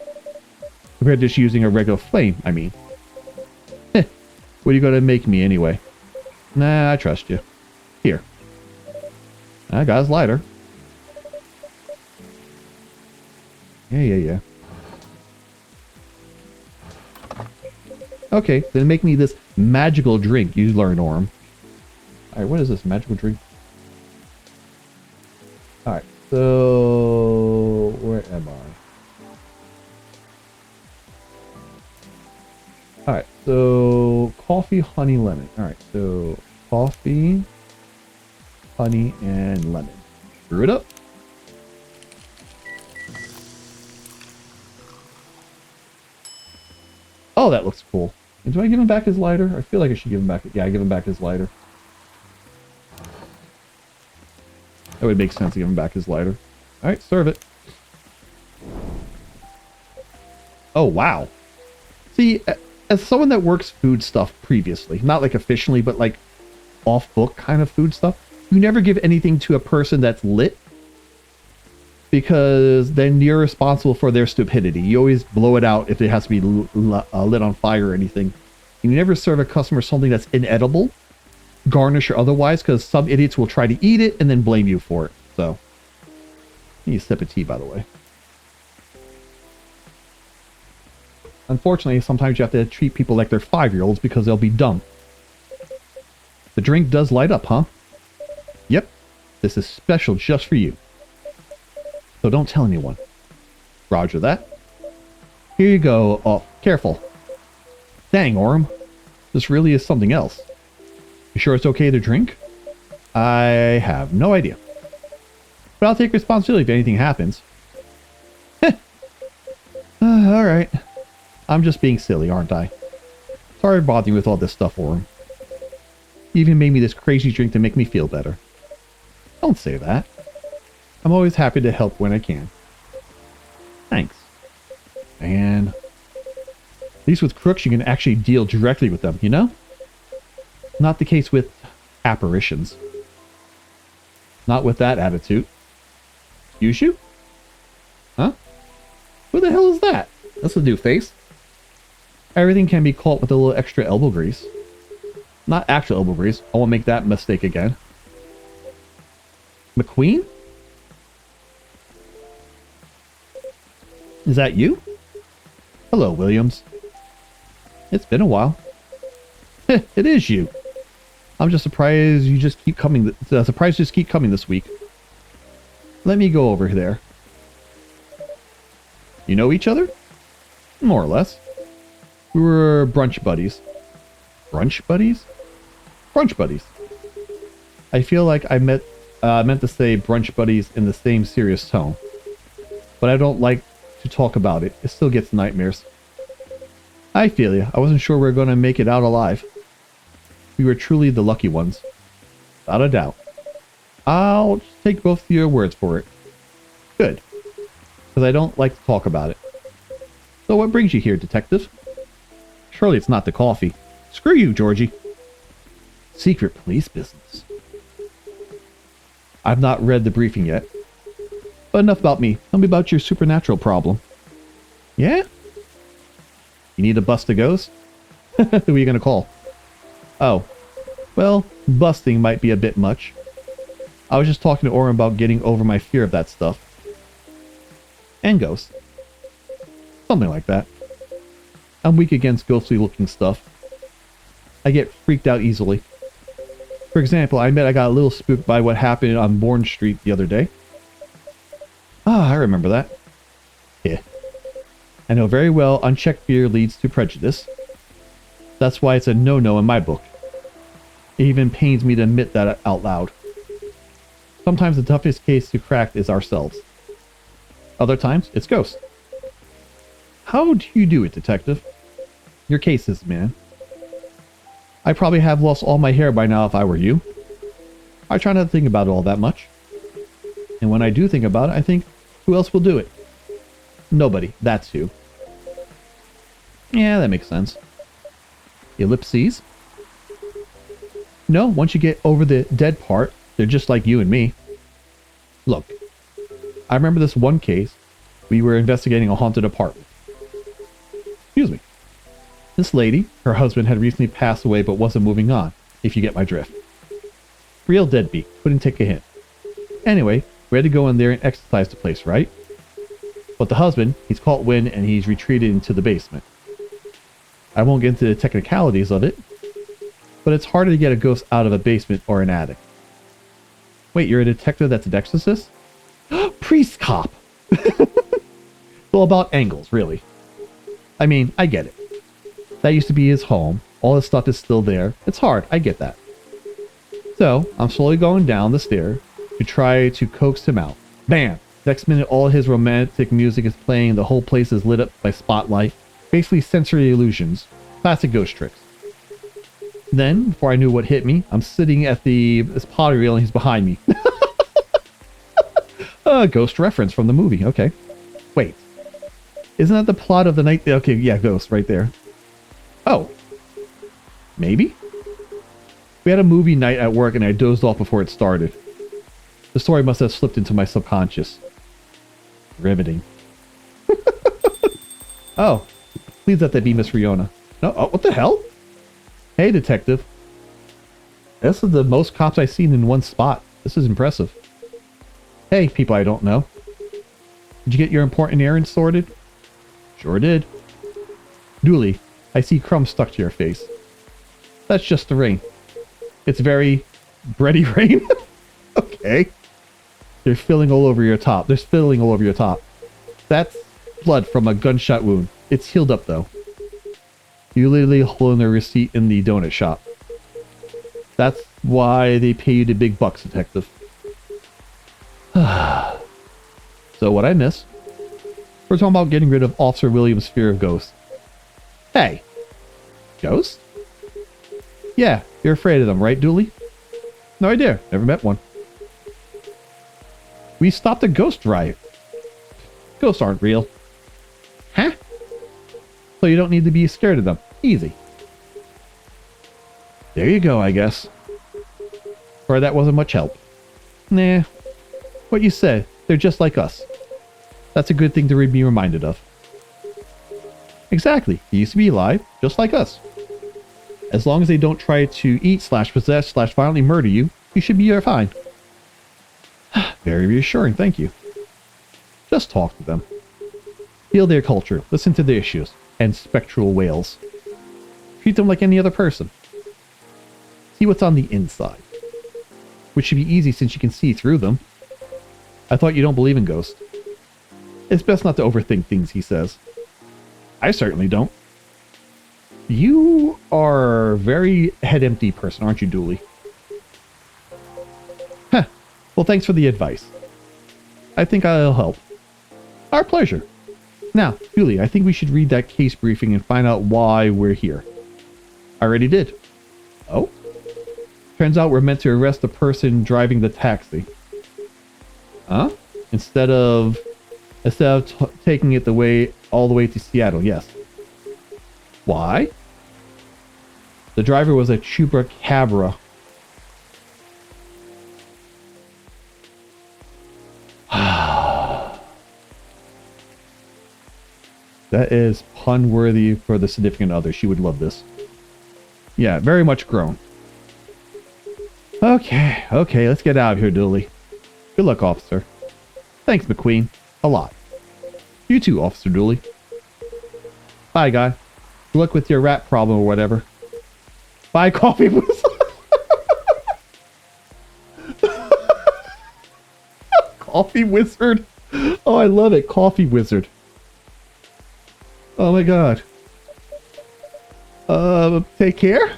A: Compared to just using a regular flame, I mean. Heh, what are you going to make me anyway? Nah, I trust you. Here. I got his lighter. Yeah. Okay, then make me this magical drink you learn, Orm. Alright, what is this magical drink? Alright, so... where am I? Alright, so... coffee, honey, lemon. Alright, so... coffee, honey, and lemon. Brew it up. Oh, that looks cool. Do I give him back his lighter? I feel like I should give him back... yeah, I give him back his lighter. That would make sense to give him back his lighter. Alright, serve it. Oh, wow. See, as someone that works food stuff previously, not like officially, but like off-book kind of food stuff, you never give anything to a person that's lit, because then you're responsible for their stupidity. You always blow it out if it has to be lit on fire or anything. You never serve a customer something that's inedible, garnish or otherwise, because some idiots will try to eat it and then blame you for it. So, need a sip of tea, by the way. Unfortunately, sometimes you have to treat people like they're 5-year-olds because they'll be dumb. The drink does light up, huh? Yep. This is special just for you. So don't tell anyone. Roger that. Here you go. Oh, careful. Dang, Orm. This really is something else. You sure it's okay to drink? I have no idea. But I'll take responsibility if anything happens. Alright. I'm just being silly, aren't I? Sorry to bother you with all this stuff, Orm. You even made me this crazy drink to make me feel better. Don't say that. I'm always happy to help when I can. Thanks. Man. At least with crooks, you can actually deal directly with them, you know? Not the case with apparitions. Not with that attitude. Excuse you? Huh? Who the hell is that? That's a new face. Everything can be caught with a little extra elbow grease. Not actual elbow grease. I won't make that mistake again. McQueen? Is that you? Hello, Williams. It's been a while. It is you. I'm just surprised you just keep coming. Surprised you just keep coming this week. Let me go over there. You know each other? More or less. We were brunch buddies. Brunch buddies? Brunch buddies. I feel like I meant to say brunch buddies in the same serious tone. But I don't like to talk about it. It still gets nightmares. I feel you. I wasn't sure we were going to make it out alive. We were truly the lucky ones. Without a doubt. I'll just take both of your words for it. Good. Because I don't like to talk about it. So what brings you here, detective? Surely it's not the coffee. Screw you, Georgie. Secret police business. I've not read the briefing yet. But enough about me. Tell me about your supernatural problem. Yeah? You need to bust a ghost? Who are you going to call? Oh. Well, busting might be a bit much. I was just talking to Orm about getting over my fear of that stuff. And ghosts. Something like that. I'm weak against ghostly looking stuff. I get freaked out easily. For example, I admit I got a little spooked by what happened on Bourne Street the other day. Ah, I remember that. Yeah. I know very well unchecked fear leads to prejudice. That's why it's a no-no in my book. It even pains me to admit that out loud. Sometimes the toughest case to crack is ourselves. Other times, it's ghosts. How do you do it, detective? Your cases, man. I probably have lost all my hair by now if I were you. I try not to think about it all that much. And when I do think about it, I think, who else will do it? Nobody. That's who. Yeah, that makes sense. Ellipses? No, once you get over the dead part, they're just like you and me. Look, I remember this one case. We were investigating a haunted apartment. Excuse me. This lady, her husband had recently passed away but wasn't moving on, if you get my drift. Real deadbeat, couldn't take a hint. Anyway, we had to go in there and exercise the place, right? But the husband, he's caught wind and he's retreated into the basement. I won't get into the technicalities of it, but it's harder to get a ghost out of a basement or an attic. Wait, you're a detective that's an exorcist? Priest cop! It's all about angles, really. I mean, I get it. That used to be his home. All his stuff is still there. It's hard, I get that. So, I'm slowly going down the stair to try to coax him out. Bam! Next minute, all his romantic music is playing. The whole place is lit up by spotlight. Basically sensory illusions. Classic ghost tricks. Then, before I knew what hit me, I'm sitting at this pottery wheel and he's behind me. Ghost reference from the movie. Okay. Wait. Isn't that the plot of the night? Okay, yeah, ghost right there. Oh. Maybe? We had a movie night at work and I dozed off before it started. The story must have slipped into my subconscious. Riveting. Oh. Please let that be Miss Riona. No, oh, what the hell? Hey, detective. This is the most cops I've seen in one spot. This is impressive. Hey, people I don't know. Did you get your important errands sorted? Sure did. Dooley, I see crumbs stuck to your face. That's just the rain. It's very bready rain. Okay. They're filling all over your top. They're spilling all over your top. That's blood from a gunshot wound. It's healed up though. You literally holding a receipt in the donut shop. That's why they pay you the big bucks, detective. So what I miss? We're talking about getting rid of Officer Williams' fear of ghosts. Hey! Ghosts? Yeah, you're afraid of them, right, Dooley? No idea. Never met one. We stopped a ghost riot. Ghosts aren't real. Huh? So you don't need to be scared of them. Easy. There you go, I guess. Or that wasn't much help. Nah. What you said, they're just like us. That's a good thing to be reminded of. Exactly. They used to be alive, just like us. As long as they don't try to eat / possess / violently murder you, you should be fine. Very reassuring, thank you. Just talk to them. Feel their culture, listen to their issues, and spectral wails. Treat them like any other person. See what's on the inside. Which should be easy since you can see through them. I thought you don't believe in ghosts. It's best not to overthink things, he says. I certainly don't. You are a very head-empty person, aren't you, Dooley? Huh. Well, thanks for the advice. I think I'll help. Our pleasure. Now, Dooley, I think we should read that case briefing and find out why we're here. I already did. Oh? Turns out we're meant to arrest the person driving the taxi. Huh? Instead of taking it all the way to Seattle, yes. Why? The driver was a chupacabra. That is pun worthy for the significant other. She would love this. Yeah, very much grown. Okay, let's get out of here, Dooley. Good luck, officer. Thanks, McQueen. A lot. You too, Officer Dooley. Bye, guy. Good luck with your rat problem or whatever. Bye, Coffee Wizard. Coffee Wizard. Oh, I love it. Coffee Wizard. Oh my god. Take care?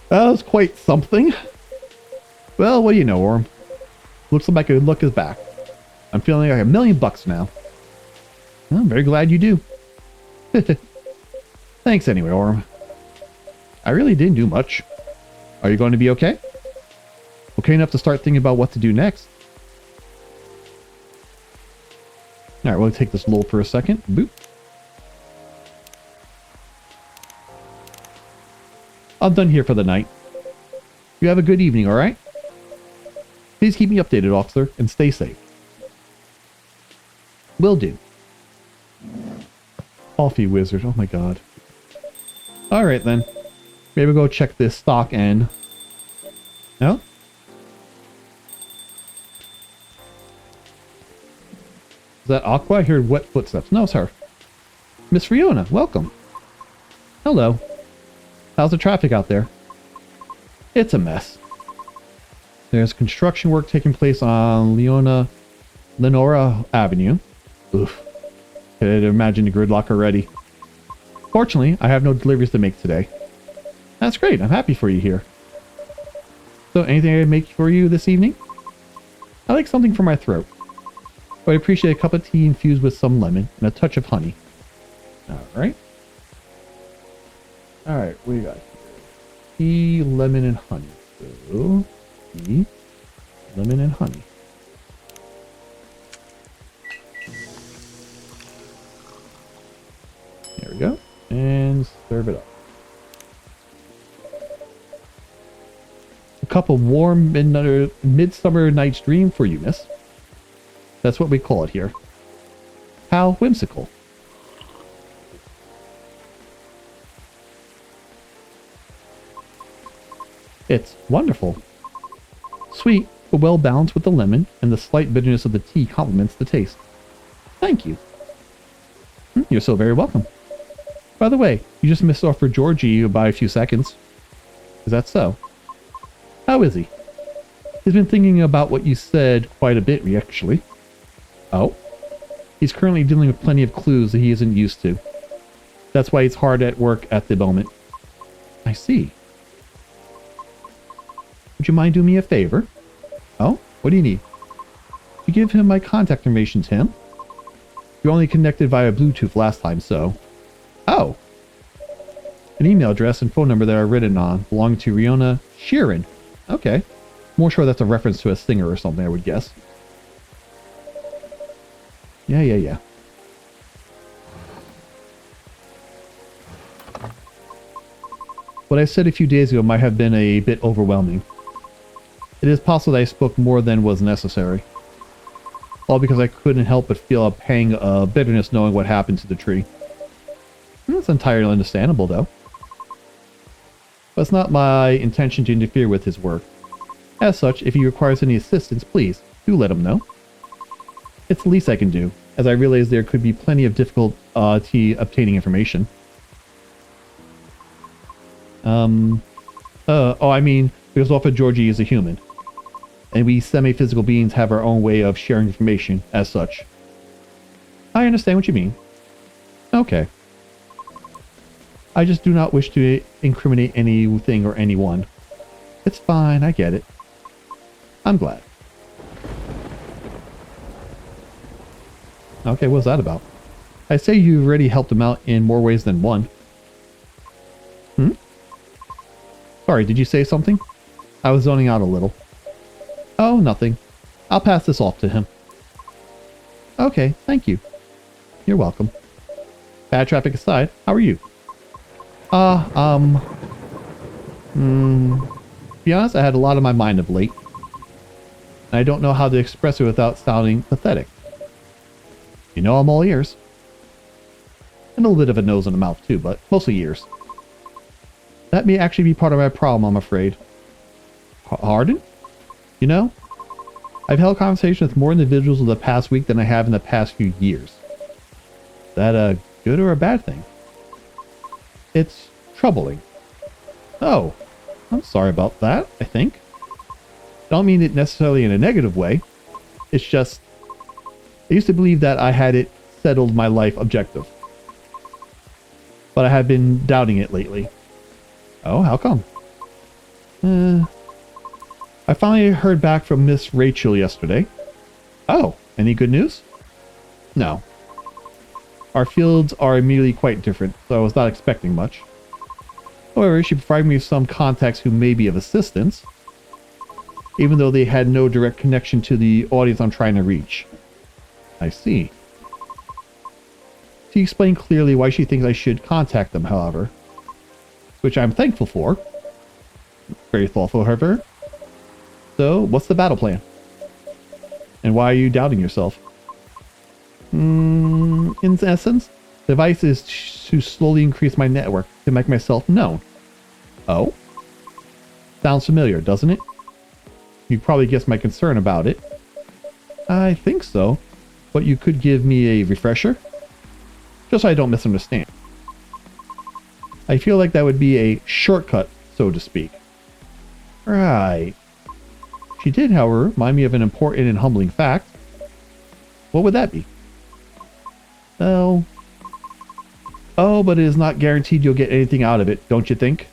A: That was quite something. Well, what do you know, Orm? Looks like my luck is back. I'm feeling like $1,000,000 now. Well, I'm very glad you do. Thanks anyway, Orm. I really didn't do much. Are you going to be okay? Okay enough to start thinking about what to do next. Alright, we'll take this lull for a second. Boop. I'm done here for the night. You have a good evening, alright? Please keep me updated, officer, and stay safe. Will do. Coffee wizard, oh my god. Alright then. Maybe we'll go check this stock end. No? Is that Aqua? I heard wet footsteps. No, it's her. Miss Fiona, welcome. Hello. How's the traffic out there? It's a mess. There's construction work taking place on Lenora Avenue. Oof. Could imagine the gridlock already. Fortunately, I have no deliveries to make today. That's great. I'm happy for you here. So, anything I can make for you this evening? I like something for my throat. But I appreciate a cup of tea infused with some lemon and a touch of honey. Alright. Alright, what do you got here? Tea, lemon, and honey. So, tea, lemon, and honey. There we go. And serve it up. A cup of warm midsummer night's dream for you, miss. That's what we call it here. How whimsical. It's wonderful. Sweet, but well balanced with the lemon, and the slight bitterness of the tea complements the taste. Thank you. You're so very welcome. By the way, you just missed off for Georgie by a few seconds. Is that so? How is he? He's been thinking about what you said quite a bit, actually. Oh? He's currently dealing with plenty of clues that he isn't used to. That's why he's hard at work at the moment. I see. Would you mind doing me a favor? Oh? What do you need? You give him my contact information, Tim. You only connected via Bluetooth last time, so... Oh! An email address and phone number that are written on belong to Riona Sheeran. Okay. More sure that's a reference to a singer or something, I would guess. Yeah. What I said a few days ago might have been a bit overwhelming. It is possible that I spoke more than was necessary. All because I couldn't help but feel a pang of bitterness knowing what happened to the tree. That's entirely understandable, though. But it's not my intention to interfere with his work. As such, if he requires any assistance, please, do let him know. It's the least I can do, as I realize there could be plenty of difficulty obtaining information. I mean, because Alpha Georgie is a human. And we semi-physical beings have our own way of sharing information, as such. I understand what you mean. Okay. I just do not wish to incriminate anything or anyone. It's fine, I get it. I'm glad. Okay, what's that about? I say you've already helped him out in more ways than one. Sorry, did you say something? I was zoning out a little. Oh, nothing. I'll pass this off to him. Okay, thank you. You're welcome. Bad traffic aside, how are you? To be honest, I had a lot on my mind of late. And I don't know how to express it without sounding pathetic. You know, I'm all ears. And a little bit of a nose and a mouth too, but mostly ears. That may actually be part of my problem, I'm afraid. Harden? You know, I've held conversations with more individuals in the past week than I have in the past few years. Is that a good or a bad thing? It's troubling. Oh, I'm sorry about that, I think. I don't mean it necessarily in a negative way. It's just, I used to believe that I had it settled my life objective. But I have been doubting it lately. Oh, how come? I finally heard back from Miss Rachel yesterday. Oh, any good news? No. Our fields are immediately quite different, so I was not expecting much. However, she provided me with some contacts who may be of assistance, even though they had no direct connection to the audience I'm trying to reach. I see. She explained clearly why she thinks I should contact them, however, which I'm thankful for. Very thoughtful of her. So, what's the battle plan? And why are you doubting yourself? In essence, the device is to slowly increase my network to make myself known. Oh? Sounds familiar, doesn't it? You probably guessed my concern about it. I think so, but you could give me a refresher? Just so I don't misunderstand. I feel like that would be a shortcut, so to speak. Right. She did, however, remind me of an important and humbling fact. What would that be? Oh, but it is not guaranteed you'll get anything out of it, don't you think?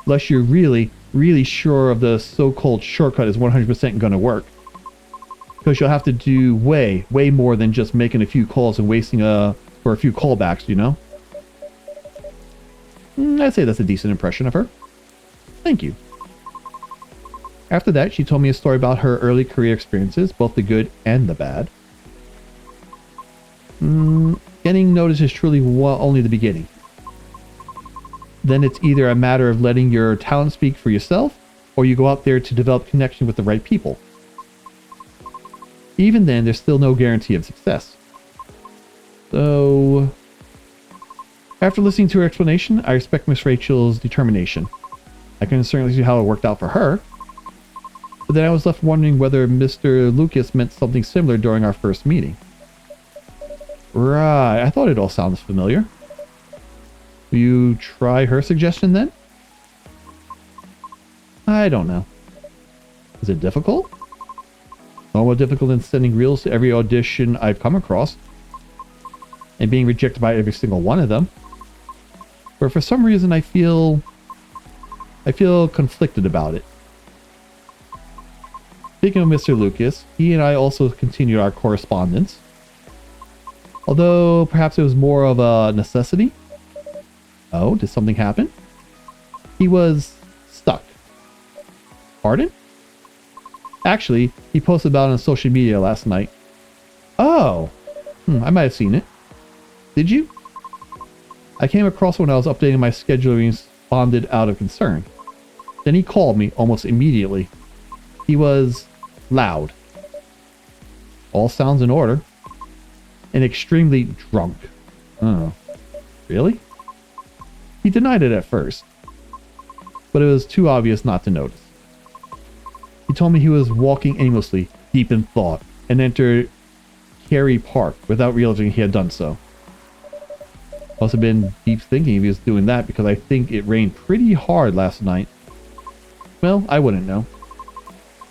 A: Unless you're really, really sure of the so-called shortcut is 100% going to work. Because you'll have to do way more than just making a few calls and wasting for a few callbacks, you know? I'd say that's a decent impression of her. Thank you. After that, she told me a story about her early career experiences, both the good and the bad. Getting noticed is truly only the beginning. Then it's either a matter of letting your talent speak for yourself, or you go out there to develop connection with the right people. Even then, there's still no guarantee of success. So, after listening to her explanation, I respect Miss Rachel's determination. I can certainly see how it worked out for her. But then I was left wondering whether Mr. Lucas meant something similar during our first meeting. Right, I thought it all sounds familiar. Will you try her suggestion then? I don't know. Is it difficult? No more difficult than sending reels to every audition I've come across. And being rejected by every single one of them. But for some reason I feel conflicted about it. Speaking of Mr. Lucas, he and I also continued our correspondence. Although perhaps it was more of a necessity. Oh, did something happen? He was stuck. Pardon? Actually, he posted about it on social media last night. Oh, I might have seen it. Did you? I came across when I was updating my schedule and responded out of concern. Then he called me almost immediately. He was loud. All sounds in order. And extremely drunk. Oh, really? He denied it at first, but it was too obvious not to notice. He told me he was walking aimlessly, deep in thought, and entered Cary Park without realizing he had done so. Must have been deep thinking if he was doing that, because I think it rained pretty hard last night. Well, I wouldn't know.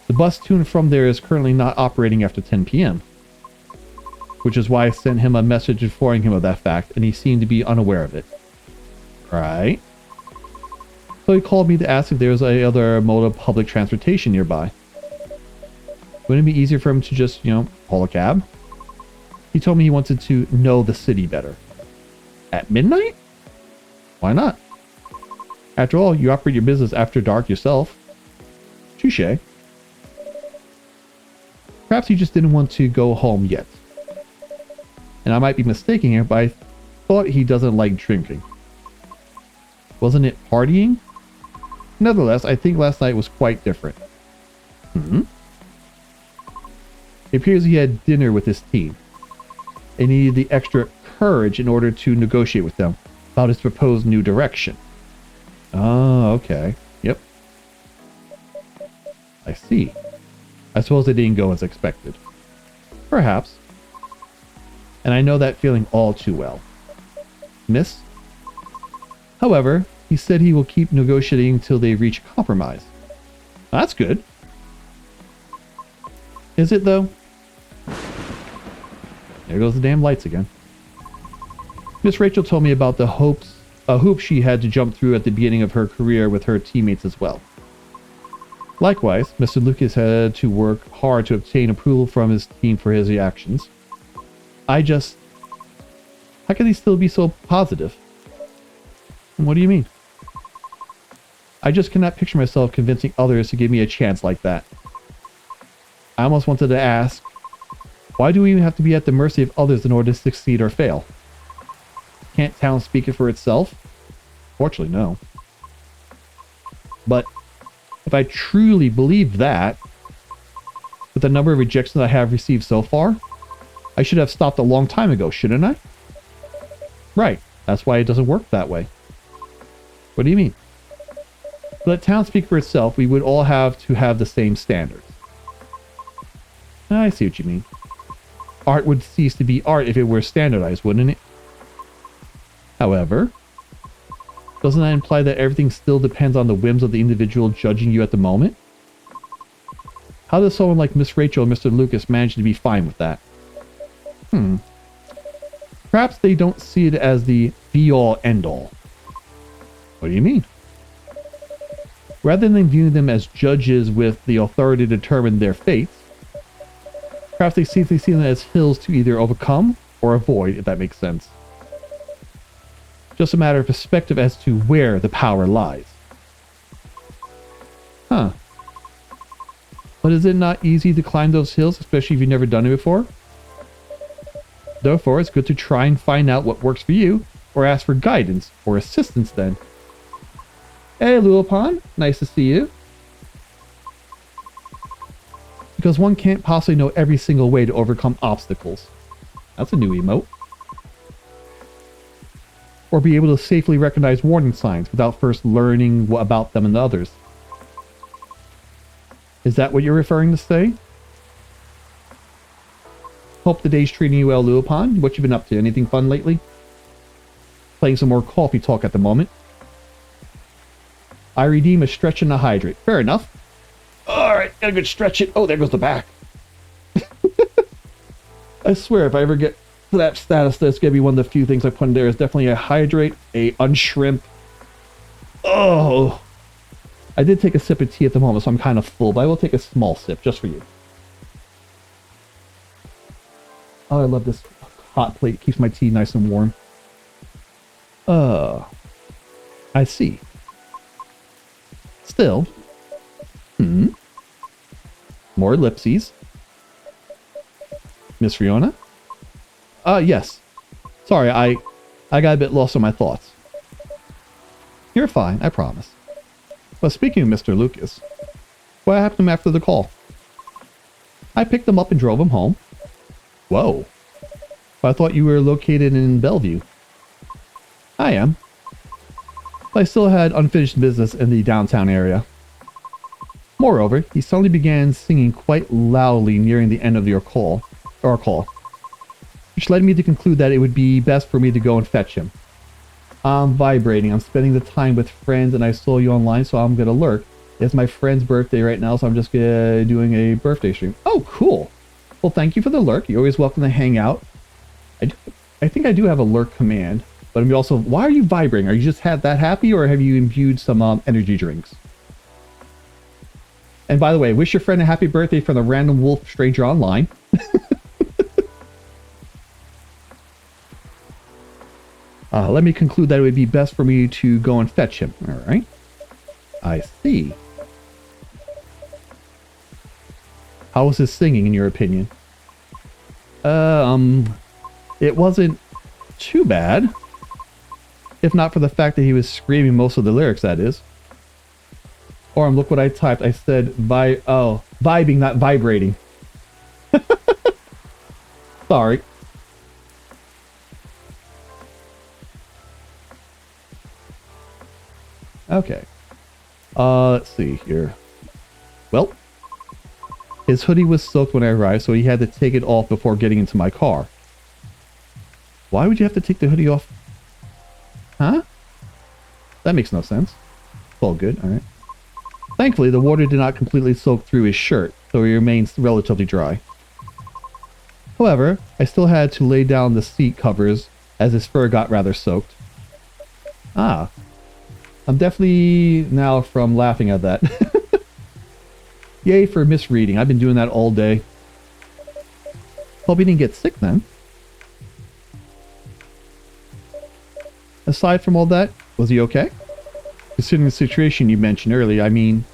A: The bus to and from there is currently not operating after 10 p.m. Which is why I sent him a message informing him of that fact, and he seemed to be unaware of it. Right. So he called me to ask if there was any other mode of public transportation nearby. Wouldn't it be easier for him to just, call a cab? He told me he wanted to know the city better. At midnight? Why not? After all, you operate your business after dark yourself. Touché. Perhaps he just didn't want to go home yet. And I might be mistaking it, but I thought he doesn't like drinking. Wasn't it partying? Nevertheless, I think last night was quite different. It appears he had dinner with his team. And needed the extra courage in order to negotiate with them about his proposed new direction. Oh, okay. Yep. I see. I suppose they didn't go as expected. Perhaps. And I know that feeling all too well. Miss? However, he said he will keep negotiating until they reach a compromise. That's good. Is it, though? There goes the damn lights again. Miss Rachel told me about the hoop she had to jump through at the beginning of her career with her teammates as well. Likewise, Mr. Lucas had to work hard to obtain approval from his team for his reactions. How can he still be so positive? What do you mean? I just cannot picture myself convincing others to give me a chance like that. I almost wanted to ask, why do we even have to be at the mercy of others in order to succeed or fail? Can't talent speak it for itself? Fortunately, no. But if I truly believed that, with the number of rejections I have received so far, I should have stopped a long time ago, shouldn't I? Right, that's why it doesn't work that way. What do you mean? To let talent speak for itself, we would all have to have the same standards. I see what you mean. Art would cease to be art if it were standardized, wouldn't it? However, doesn't that imply that everything still depends on the whims of the individual judging you at the moment? How does someone like Miss Rachel and Mr. Lucas manage to be fine with that? Perhaps they don't see it as the be-all, end-all. What do you mean? Rather than viewing them as judges with the authority to determine their fates, perhaps they see them as hills to either overcome or avoid, if that makes sense. Just a matter of perspective as to where the power lies. Huh. But is it not easy to climb those hills, especially if you've never done it before? Therefore, it's good to try and find out what works for you, or ask for guidance or assistance then. Hey, Lulapon, nice to see you. Because one can't possibly know every single way to overcome obstacles. That's a new emote. Or be able to safely recognize warning signs without first learning about them and others. Is that what you're referring to say? Hope the day's treating you well, Lulapon. What you been up to? Anything fun lately? Playing some more coffee talk at the moment. I redeem a stretch and a hydrate. Fair enough. Alright, gotta go stretch it. Oh, there goes the back. I swear, if I ever get to that status, that's gonna be one of the few things I put in there. Is definitely a hydrate, a unshrimp. Oh! I did take a sip of tea at the moment, so I'm kind of full, but I will take a small sip just for you. Oh, I love this hot plate. It keeps my tea nice and warm. I see. Still. More ellipses. Miss Fiona? Yes. Sorry, I got a bit lost in my thoughts. You're fine, I promise. But speaking of Mr. Lucas, what happened to him after the call? I picked him up and drove him home. Whoa. I thought you were located in Bellevue. I am. But I still had unfinished business in the downtown area. Moreover, he suddenly began singing quite loudly nearing the end of our call, which led me to conclude that it would be best for me to go and fetch him. I'm vibrating. I'm spending the time with friends, and I saw you online, so I'm gonna lurk. It's my friend's birthday right now, so I'm just doing a birthday stream. Oh, cool. Well, thank you for the lurk. You're always welcome to hang out. I think I do have a lurk command, but I'm also... Why are you vibrating? Are you just that happy, or have you imbued some energy drinks? And by the way, wish your friend a happy birthday from the random wolf stranger online. Let me conclude that it would be best for me to go and fetch him. All right. I see. How was his singing, in your opinion? It wasn't too bad. If not for the fact that he was screaming most of the lyrics, that is. Or look what I typed. I said vibing, not vibrating. Sorry. Okay. Let's see here. Well, his hoodie was soaked when I arrived, so he had to take it off before getting into my car. Why would you have to take the hoodie off? Huh? That makes no sense. It's all good, alright. Thankfully, the water did not completely soak through his shirt, so he remains relatively dry. However, I still had to lay down the seat covers as his fur got rather soaked. Ah. I'm definitely now from laughing at that. Yay for misreading. I've been doing that all day. Hope he didn't get sick then. Aside from all that, was he okay? Considering the situation you mentioned earlier, I mean...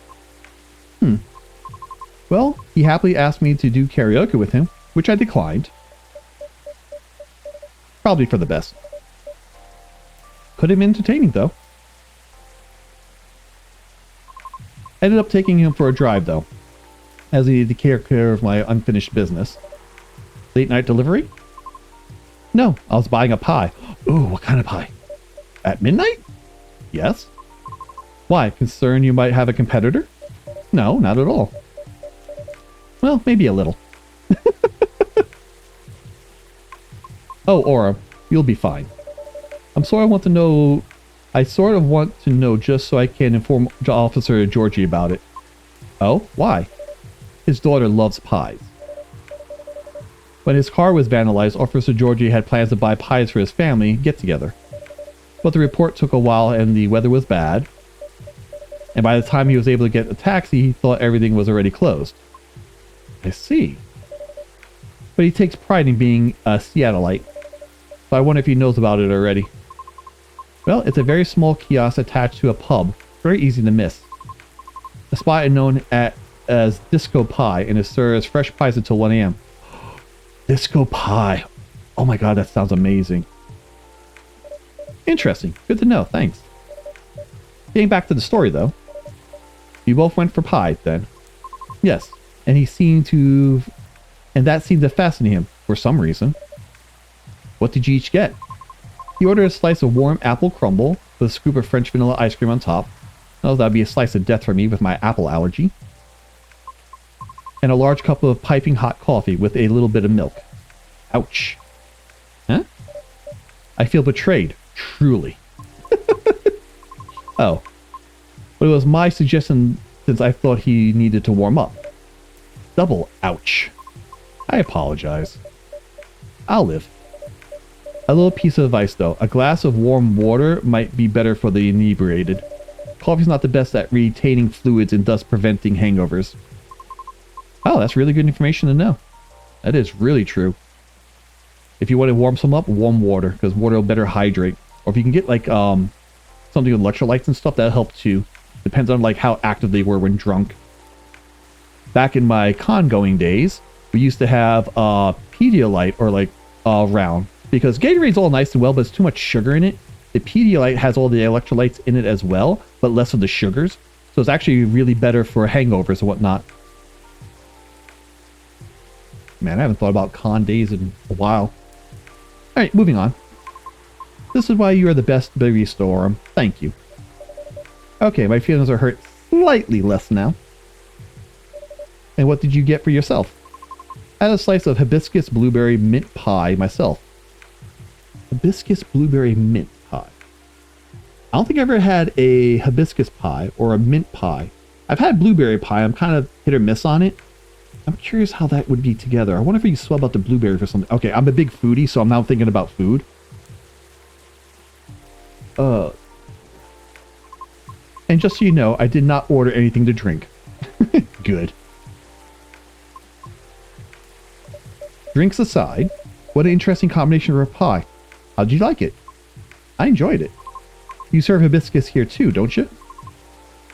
A: Well, he happily asked me to do karaoke with him, which I declined. Probably for the best. Could have been entertaining, though. I ended up taking him for a drive, though, as he needed to take care of my unfinished business. Late night delivery? No, I was buying a pie. Ooh, what kind of pie? At midnight? Yes. Why? Concerned you might have a competitor? No, not at all. Well, maybe a little. Oh, Aura, you'll be fine. I sort of want to know just so I can inform Officer Georgie about it. Oh, why? His daughter loves pies. When his car was vandalized, Officer Georgie had plans to buy pies for his family get-together. But the report took a while and the weather was bad. And by the time he was able to get a taxi, he thought everything was already closed. I see. But he takes pride in being a Seattleite. So I wonder if he knows about it already. Well, it's a very small kiosk attached to a pub. Very easy to miss. The spot is known as Disco Pie and it serves fresh pies until 1 a.m. Disco Pie. Oh my god, that sounds amazing. Interesting. Good to know. Thanks. Getting back to the story, though. You both went for pie, then? Yes. And that seemed to fascinate him for some reason. What did you each get? He ordered a slice of warm apple crumble with a scoop of French vanilla ice cream on top. Oh, that'd be a slice of death for me with my apple allergy. And a large cup of piping hot coffee with a little bit of milk. Ouch. Huh? I feel betrayed. Truly. Oh. But it was my suggestion since I thought he needed to warm up. Double ouch. I apologize. I'll live. A little piece of advice though. A glass of warm water might be better for the inebriated. Coffee's not the best at retaining fluids and thus preventing hangovers. Oh, that's really good information to know. That is really true. If you want to warm some up, warm water, because water will better hydrate. Or if you can get like something with electrolytes and stuff, that'll help too. Depends on like how active they were when drunk. Back in my con-going days, we used to have Pedialyte or like around. Because Gatorade's all nice and well, but it's too much sugar in it. The Pedialyte has all the electrolytes in it as well, but less of the sugars. So it's actually really better for hangovers and whatnot. Man, I haven't thought about con days in a while. Alright, moving on. This is why you are the best baby store. Thank you. Okay, my feelings are hurt slightly less now. And what did you get for yourself? I had a slice of hibiscus blueberry mint pie myself. Hibiscus blueberry mint pie. I don't think I've ever had a hibiscus pie or a mint pie. I've had blueberry pie. I'm kind of hit or miss on it. I'm curious how that would be together. I wonder if you swab out the blueberry for something. Okay, I'm a big foodie, so I'm now thinking about food. And just so you know, I did not order anything to drink. Good. Drinks aside, what an interesting combination for a pie. How'd you like it? I enjoyed it. You serve hibiscus here too, don't you?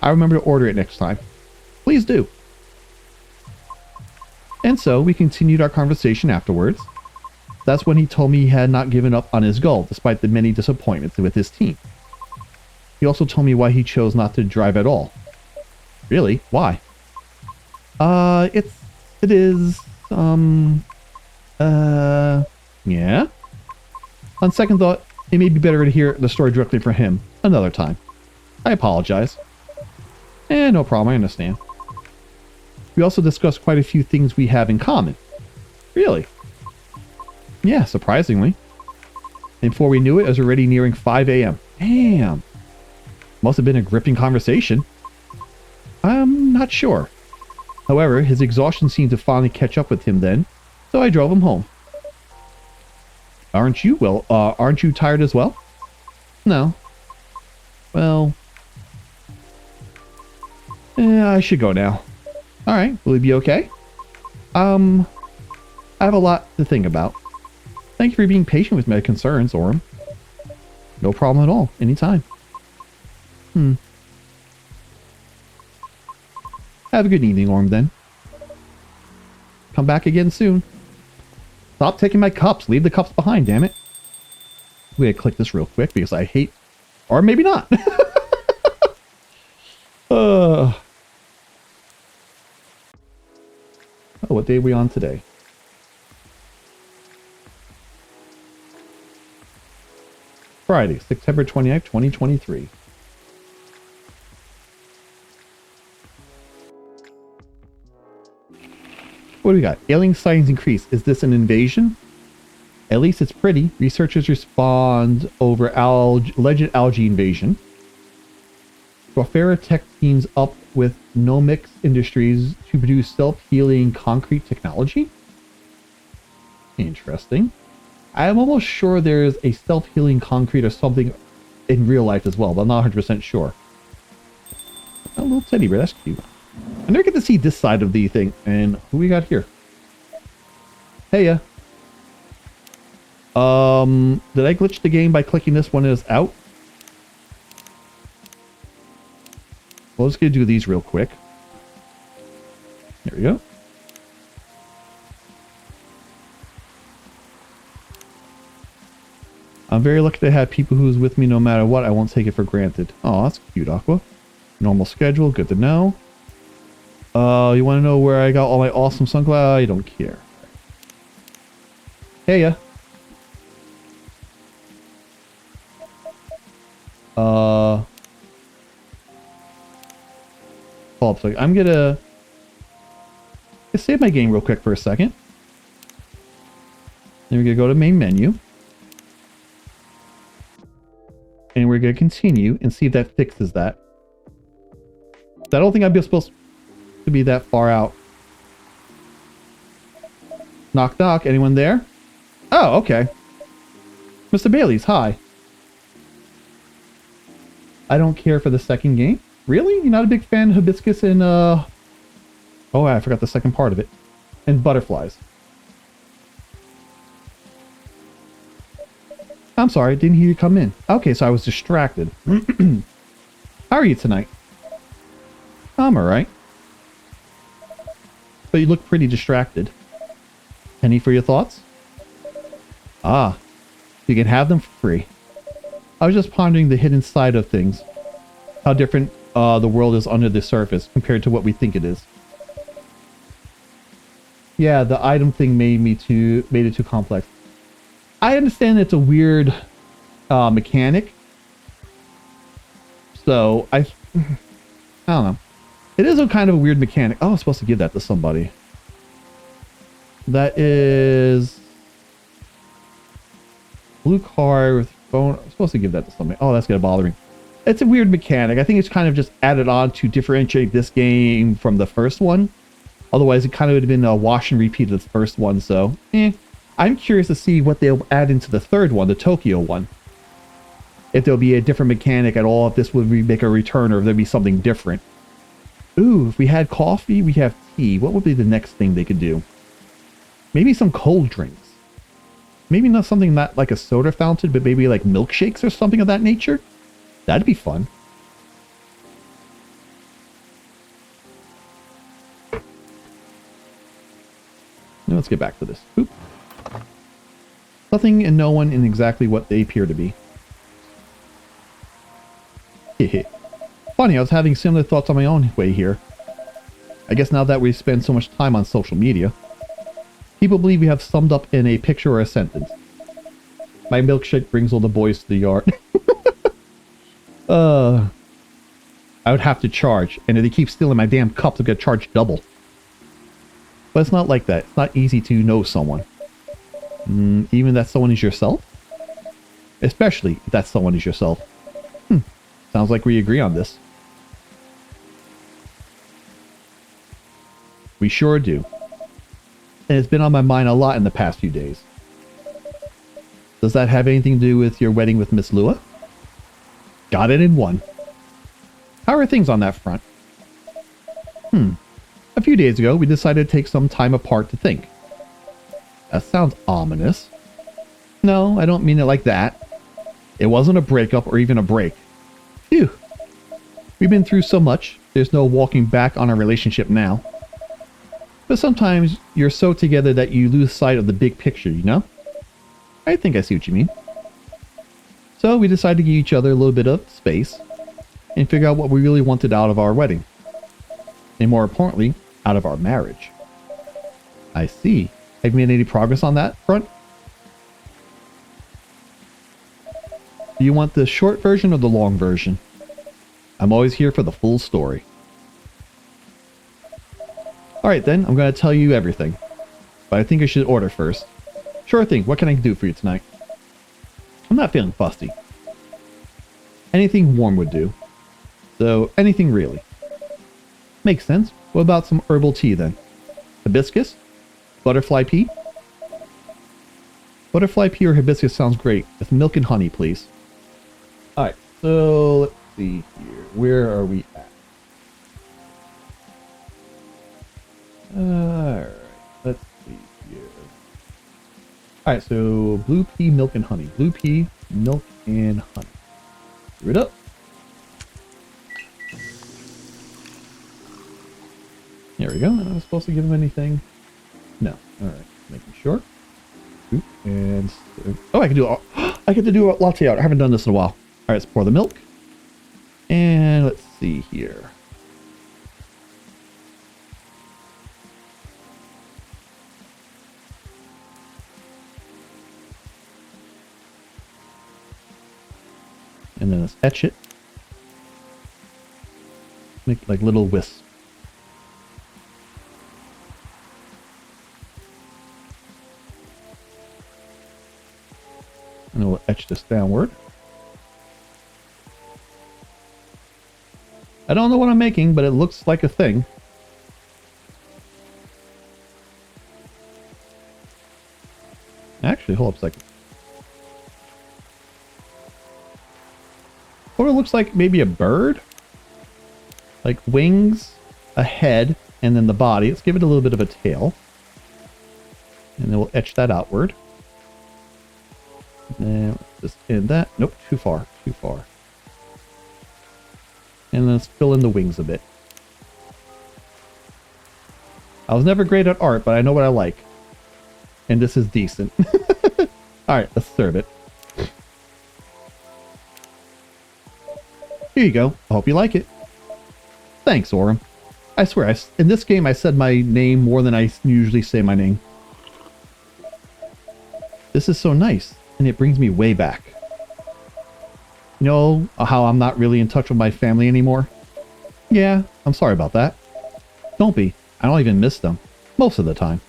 A: I remember to order it next time. Please do. And so we continued our conversation afterwards. That's when he told me he had not given up on his goal, despite the many disappointments with his team. He also told me why he chose not to drive at all. Really? Why? Yeah? On second thought, it may be better to hear the story directly from him another time. I apologize. No problem, I understand. We also discussed quite a few things we have in common. Really? Yeah, surprisingly. And before we knew it, it was already nearing 5 a.m. Damn. Must have been a gripping conversation. I'm not sure. However, his exhaustion seemed to finally catch up with him then, so I drove him home. Aren't you? Well, aren't you tired as well? No. Well... I should go now. Alright, will he be okay? I have a lot to think about. Thank you for being patient with my concerns, Orem. No problem at all. Anytime. Have a good evening, Orm, then. Come back again soon. Stop taking my cups. Leave the cups behind, damn it. We gotta click this real quick because I hate... Or maybe not. Oh, what day are we on today? Friday, September 29th, 2023. What do we got? Alien sightings increase. Is this an invasion? At least it's pretty. Researchers respond over alleged algae invasion. Guafera Tech teams up with Nomics Industries to produce self-healing concrete technology? Interesting. I am almost sure there's a self-healing concrete or something in real life as well, but I'm not 100% sure. A little teddy bear, that's cute. I never get to see this side of the thing. And who we got here? Heya. Did I glitch the game by clicking this when it was out? Well, let's go do these real quick. There we go. I'm very lucky to have people who's with me no matter what. I won't take it for granted. Oh, that's cute, Aqua. Normal schedule, good to know. You want to know where I got all my awesome sunglasses? I don't care. Heya. I'm gonna save my game real quick for a second. Then we're gonna go to main menu. And we're gonna continue and see if that fixes that. I don't think I'm supposed to be that far out. Knock knock, anyone there? Oh, okay. Mr. Bailey's, hi. I don't care for the second game. Really? You're not a big fan of Hibiscus and, oh, I forgot the second part of it. And butterflies. I'm sorry, didn't hear you come in. Okay, so I was distracted. How are you tonight? I'm alright. But you look pretty distracted. Penny for your thoughts? Ah, you can have them for free. I was just pondering the hidden side of things. How different the world is under the surface compared to what we think it is. Yeah, the item thing made it too complex. I understand it's a weird mechanic. So I don't know. It is a kind of a weird mechanic. Oh, I was supposed to give that to somebody. That is blue card with phone. I'm supposed to give that to somebody. Oh, that's gonna bother me. It's a weird mechanic. I think it's kind of just added on to differentiate this game from the first one. Otherwise, it kind of would have been a wash and repeat of the first one. So, I'm curious to see what they'll add into the third one, the Tokyo one. If there'll be a different mechanic at all, if this would make a return, or if there'd be something different. Ooh, if we had coffee, we have tea. What would be the next thing they could do? Maybe some cold drinks. Maybe not something not like a soda fountain, but maybe like milkshakes or something of that nature. That'd be fun. Now let's get back to this. Oop. Nothing and no one in exactly what they appear to be. Funny, I was having similar thoughts on my own way here. I guess now that we spend so much time on social media, people believe we have summed up in a picture or a sentence. My milkshake brings all the boys to the yard. I would have to charge, and if they keep stealing my damn cups, I'm gonna charge double. But it's not like that. It's not easy to know someone. Even that someone is yourself? Especially if that someone is yourself. Sounds like we agree on this. We sure do. And it's been on my mind a lot in the past few days. Does that have anything to do with your wedding with Miss Lua? Got it in one. How are things on that front? A few days ago, we decided to take some time apart to think. That sounds ominous. No, I don't mean it like that. It wasn't a breakup or even a break. Phew. We've been through so much, there's no walking back on our relationship now. But sometimes you're so together that you lose sight of the big picture, you know? I think I see what you mean. So we decided to give each other a little bit of space and figure out what we really wanted out of our wedding. And more importantly, out of our marriage. I see. Have you made any progress on that front? Do you want the short version or the long version? I'm always here for the full story. Alright then, I'm going to tell you everything. But I think I should order first. Sure thing, what can I do for you tonight? I'm not feeling fussy. Anything warm would do. So, anything really. Makes sense. What about some herbal tea then? Hibiscus? Butterfly pea? Butterfly pea or hibiscus sounds great. With milk and honey, please. Alright, so let's see here. Where are we at? Alright, let's see here. Alright, so blue pea, milk, and honey. Blue pea, milk, and honey. Screw it up. There we go. Am I supposed to give him anything? No. Alright, making sure. Oop, and oh, I can do I get to do a latte art. I haven't done this in a while. Alright, let's pour the milk. And let's see here. And then let's etch it. Make like little wisps. And we'll etch this downward. I don't know what I'm making, but it looks like a thing. Actually, hold up a second. Or it looks like maybe a bird. Like wings, a head, and then the body. Let's give it a little bit of a tail. And then we'll etch that outward. And then let's just end that. Nope, too far, too far. And then let's fill in the wings a bit. I was never great at art, but I know what I like. And this is decent. Alright, let's serve it. Here you go. I hope you like it. Thanks, Aurum. I swear, in this game I said my name more than I usually say my name. This is so nice, and it brings me way back. You know how I'm not really in touch with my family anymore? Yeah, I'm sorry about that. Don't be. I don't even miss them. Most of the time.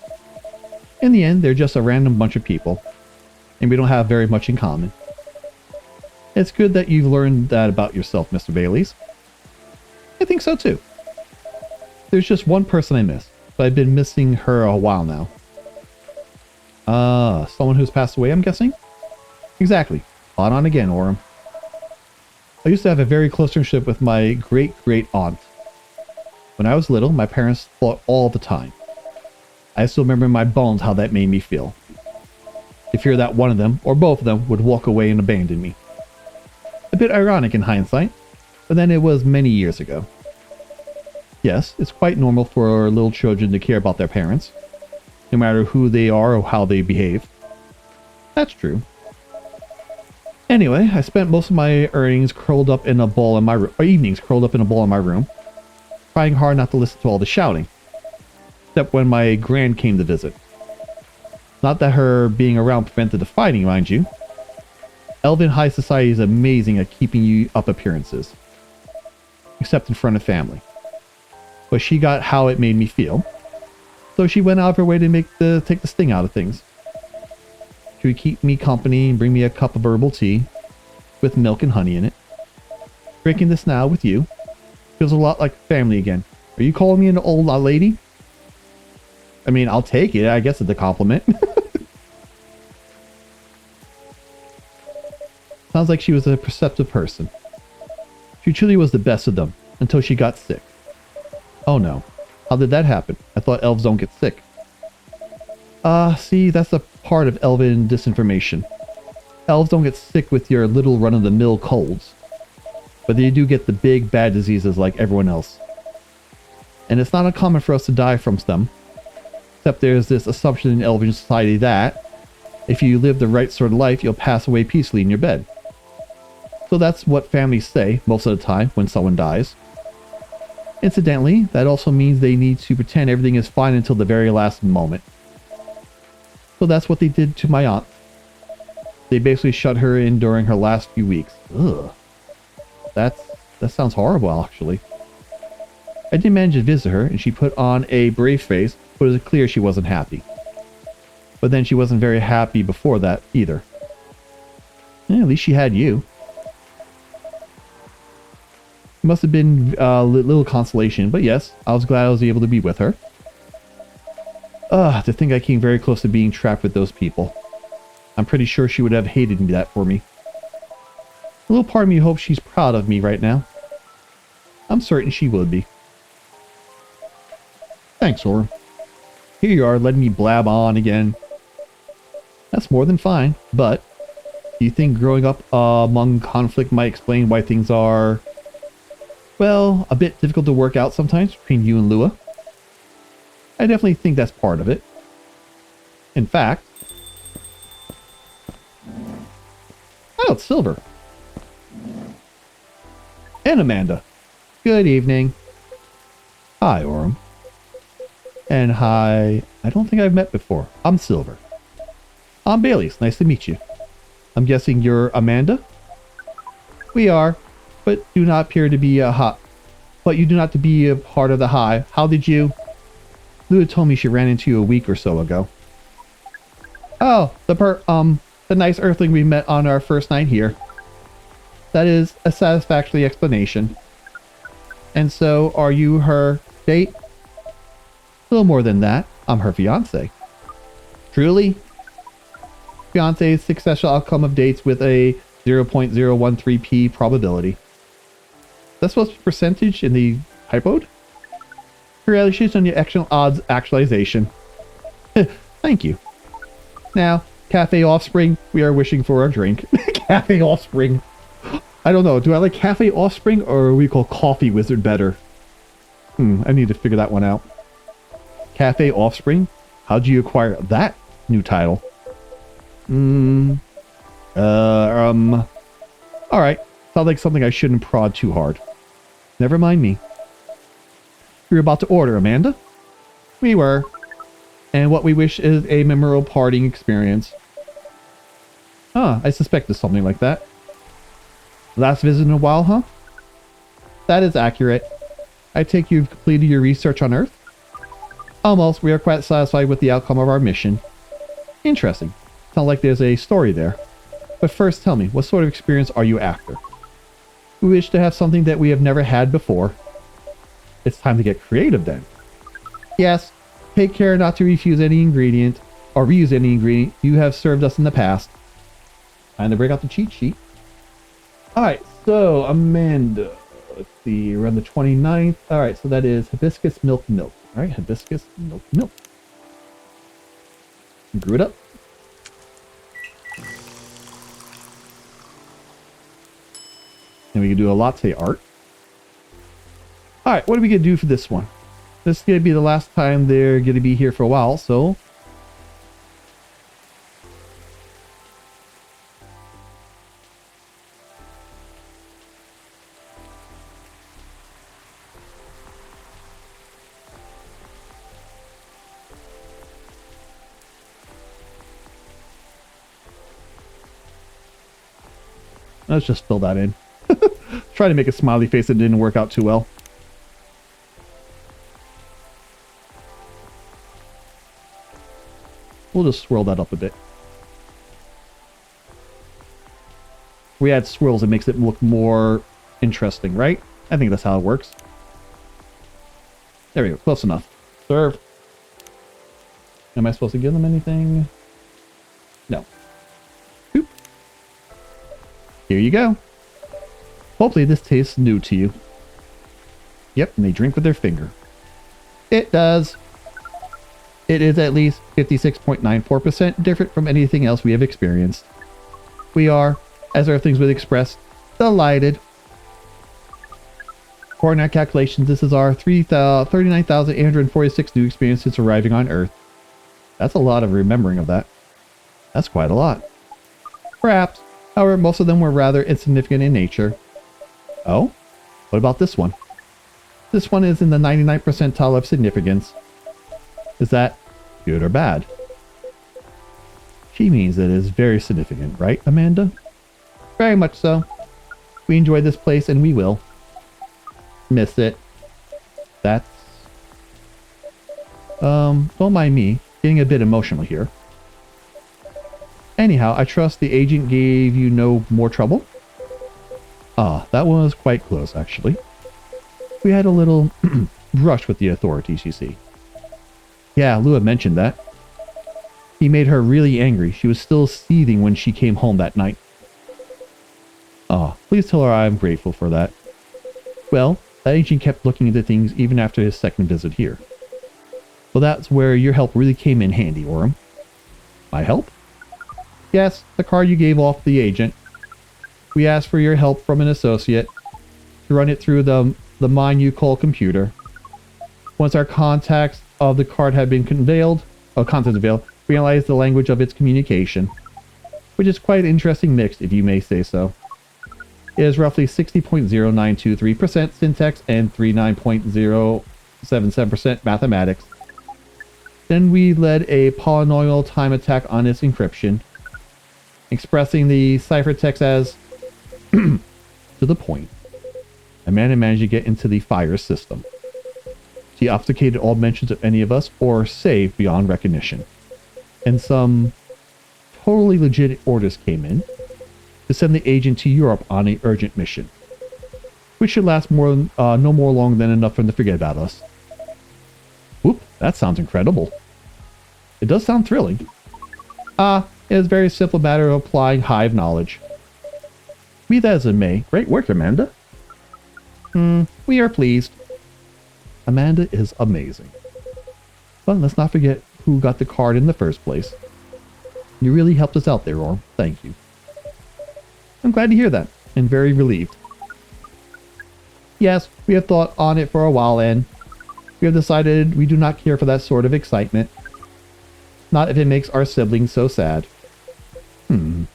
A: In the end, they're just a random bunch of people. And we don't have very much in common. It's good that you've learned that about yourself, Mr. Baileys. I think so too. There's just one person I miss, but I've been missing her a while now. Someone who's passed away, I'm guessing? Exactly. Spot on again, Aurum. I used to have a very close friendship with my great-great-aunt. When I was little, my parents fought all the time. I still remember in my bones how that made me feel. The fear that one of them, or both of them, would walk away and abandon me. A bit ironic in hindsight, but then it was many years ago. Yes, it's quite normal for little children to care about their parents, no matter who they are or how they behave. That's true. Anyway, I spent most of my earnings curled up in a ball in my room, or evenings curled up in a ball in my room, trying hard not to listen to all the shouting. Except when my grand came to visit. Not that her being around prevented the fighting, mind you. Elven high society is amazing at keeping you up appearances. Except in front of family. But she got how it made me feel. So she went out of her way to take the sting out of things. She would keep me company and bring me a cup of herbal tea with milk and honey in it. Drinking this now with you feels a lot like family again. Are you calling me an old lady? I mean, I'll take it. I guess it's a compliment. Sounds like she was a perceptive person. She truly was the best of them until she got sick. Oh no. How did that happen? I thought elves don't get sick. See, that's a part of elven disinformation. Elves don't get sick with your little run-of-the-mill colds. but they do get the big bad diseases like everyone else. And it's not uncommon for us to die from them. Except there's this assumption in Elven society that if you live the right sort of life, you'll pass away peacefully in your bed. So that's what families say most of the time when someone dies. Incidentally, that also means they need to pretend everything is fine until the very last moment. So that's what they did to my aunt. They basically shut her in during her last few weeks. Ugh. That sounds horrible, actually. I did manage to visit her, and she put on a brave face, but it was clear she wasn't happy. But then she wasn't very happy before that, either. Yeah, at least she had you. It must have been a little consolation, but yes, I was glad I was able to be with her. To think I came very close to being trapped with those people. I'm pretty sure she would have hated me that for me. A little part of me hopes she's proud of me right now. I'm certain she would be. Thanks, Orm. Here you are, letting me blab on again. That's more than fine, but do you think growing up among conflict might explain why things are, well, a bit difficult to work out sometimes between you and Lua? I definitely think that's part of it. In fact... Oh, it's Silver. And Amanda. Good evening. Hi, Orm. And hi... I don't think I've met before. I'm Silver. I'm Bailey's. Nice to meet you. I'm guessing you're Amanda? We are, but do not appear to be but you do not to be a part of the hive. How did you... Lua told me she ran into you a week or so ago. Oh, the nice earthling we met on our first night here. That is a satisfactory explanation. And so, are you her date? A little more than that. I'm her fiancé. Truly? Fiancé's successful outcome of dates with a 0.013p probability. That's supposed to be percentage in the hypode? Congratulations on your excellent odds actualization. Thank you. Now, Cafe Offspring, we are wishing for a drink. Cafe Offspring. I don't know. Do I like Cafe Offspring or we call Coffee Wizard better? I need to figure that one out. Cafe Offspring? How'd you acquire that new title? Alright. Sounds like something I shouldn't prod too hard. Never mind me. We were about to order, Amanda? We were. And what we wish is a memorable partying experience. I suspected something like that. Last visit in a while, huh? That is accurate. I take you've completed your research on Earth? Almost. We are quite satisfied with the outcome of our mission. Interesting. Sounds like there's a story there. But first, tell me, what sort of experience are you after? We wish to have something that we have never had before. It's time to get creative then. Yes. Take care not to refuse any ingredient, or reuse any ingredient you have served us in the past. Time to break out the cheat sheet. Alright, so Amanda. Let's see, we're on the 29th. Alright, so that is Hibiscus Milk. Alright, Hibiscus Milk. Brew it up. And we can do a latte art. Alright, what are we going to do for this one? This is going to be the last time they're going to be here for a while, so... Let's just fill that in. Try to make a smiley face that didn't work out too well. We'll just swirl that up a bit. We add swirls, it makes it look more interesting, right? I think that's how it works. There we go, close enough. Serve. Am I supposed to give them anything? No. Boop. Here you go. Hopefully this tastes new to you. Yep, and they drink with their finger. It does. It is at least 56.94% different from anything else we have experienced. We are, as Earthlings would express, delighted. According to our calculations, this is our 39,846 new experience since arriving on Earth. That's a lot of remembering of that. That's quite a lot. Perhaps. However, most of them were rather insignificant in nature. Oh? What about this one? This one is in the 99th percentile of significance. Is that good or bad? She means it is very significant, right, Amanda? Very much so. We enjoy this place and we will. Miss it. That's... don't mind me. Getting a bit emotional here. Anyhow, I trust the agent gave you no more trouble? Ah, that was quite close, actually. We had a little brush with the authorities, you see. Yeah, Lua mentioned that. He made her really angry. She was still seething when she came home that night. Ah, please tell her I'm grateful for that. Well, that agent kept looking into things even after his second visit here. Well, that's where your help really came in handy, Orem. My help? Yes, the card you gave off the agent. We asked for your help from an associate to run it through the mine you call computer. Once our contacts of the card had been concealed, we analyzed the language of its communication, which is quite an interesting mix, if you may say so. It is roughly 60.0923% syntax and 39.077% mathematics. Then we led a polynomial time attack on its encryption, expressing the ciphertext as to the point. Amanda managed to get into the fire system. She obfuscated all mentions of any of us or saved beyond recognition. And some totally legit orders came in to send the agent to Europe on an urgent mission, which should last no more long than enough for them to forget about us. Whoop, that sounds incredible. It does sound thrilling. It is a very simple matter of applying hive knowledge. Be that as it may, great work, Amanda. We are pleased. Amanda is amazing. But let's not forget who got the card in the first place. You really helped us out there, Orm. Thank you. I'm glad to hear that, and very relieved. Yes, we have thought on it for a while, and we have decided we do not care for that sort of excitement. Not if it makes our siblings so sad. You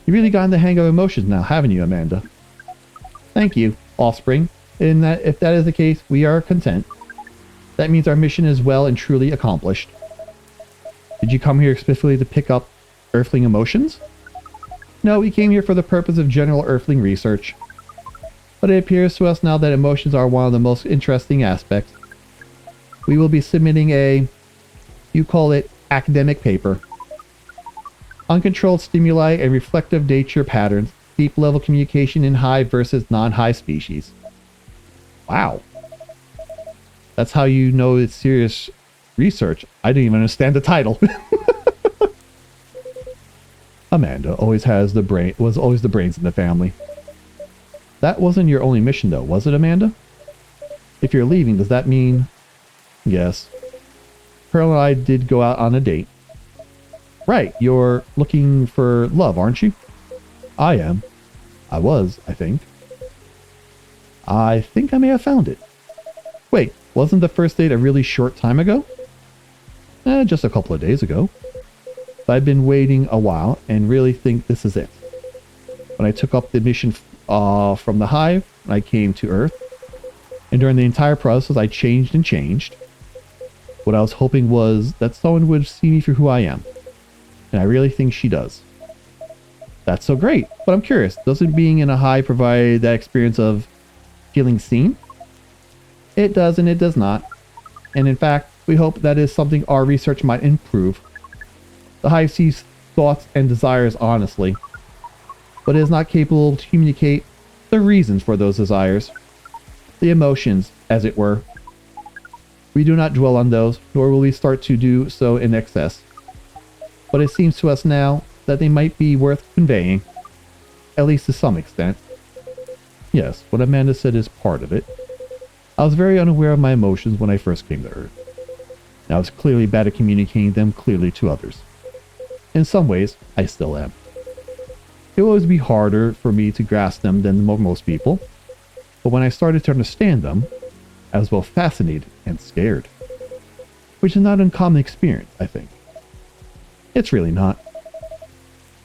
A: really gotten the hang of emotions now, haven't you, Amanda? Thank you, Offspring. In that, if that is the case, we are content. That means our mission is well and truly accomplished. Did you come here specifically to pick up Earthling emotions? No, we came here for the purpose of general Earthling research. But it appears to us now that emotions are one of the most interesting aspects. We will be submitting you call it, academic paper. Uncontrolled stimuli and reflective nature patterns, deep level communication in hive versus non-hive species. Wow. That's how you know it's serious research. I didn't even understand the title. Amanda always was always the brains in the family. That wasn't your only mission though, was it, Amanda? If you're leaving, does that mean... Yes. Pearl and I did go out on a date. Right, you're looking for love, aren't you? I am. I was, I think. I think I may have found it. Wait, wasn't the first date a really short time ago? Just a couple of days ago. I've been waiting a while and really think this is it. When I took up the mission from the hive, I came to Earth. And during the entire process, I changed and changed. What I was hoping was that someone would see me for who I am. And I really think she does. That's so great, but I'm curious, doesn't being in a hive provide that experience of feeling seen? It does and it does not. And in fact, we hope that is something our research might improve. The hive sees thoughts and desires honestly, but it is not capable to communicate the reasons for those desires. The emotions, as it were. We do not dwell on those, nor will we start to do so in excess. But it seems to us now that they might be worth conveying, at least to some extent. Yes, what Amanda said is part of it. I was very unaware of my emotions when I first came to Earth. And I was clearly bad at communicating them clearly to others. In some ways, I still am. It will always be harder for me to grasp them than most people. But when I started to understand them, I was both fascinated and scared. Which is not an uncommon experience, I think. It's really not.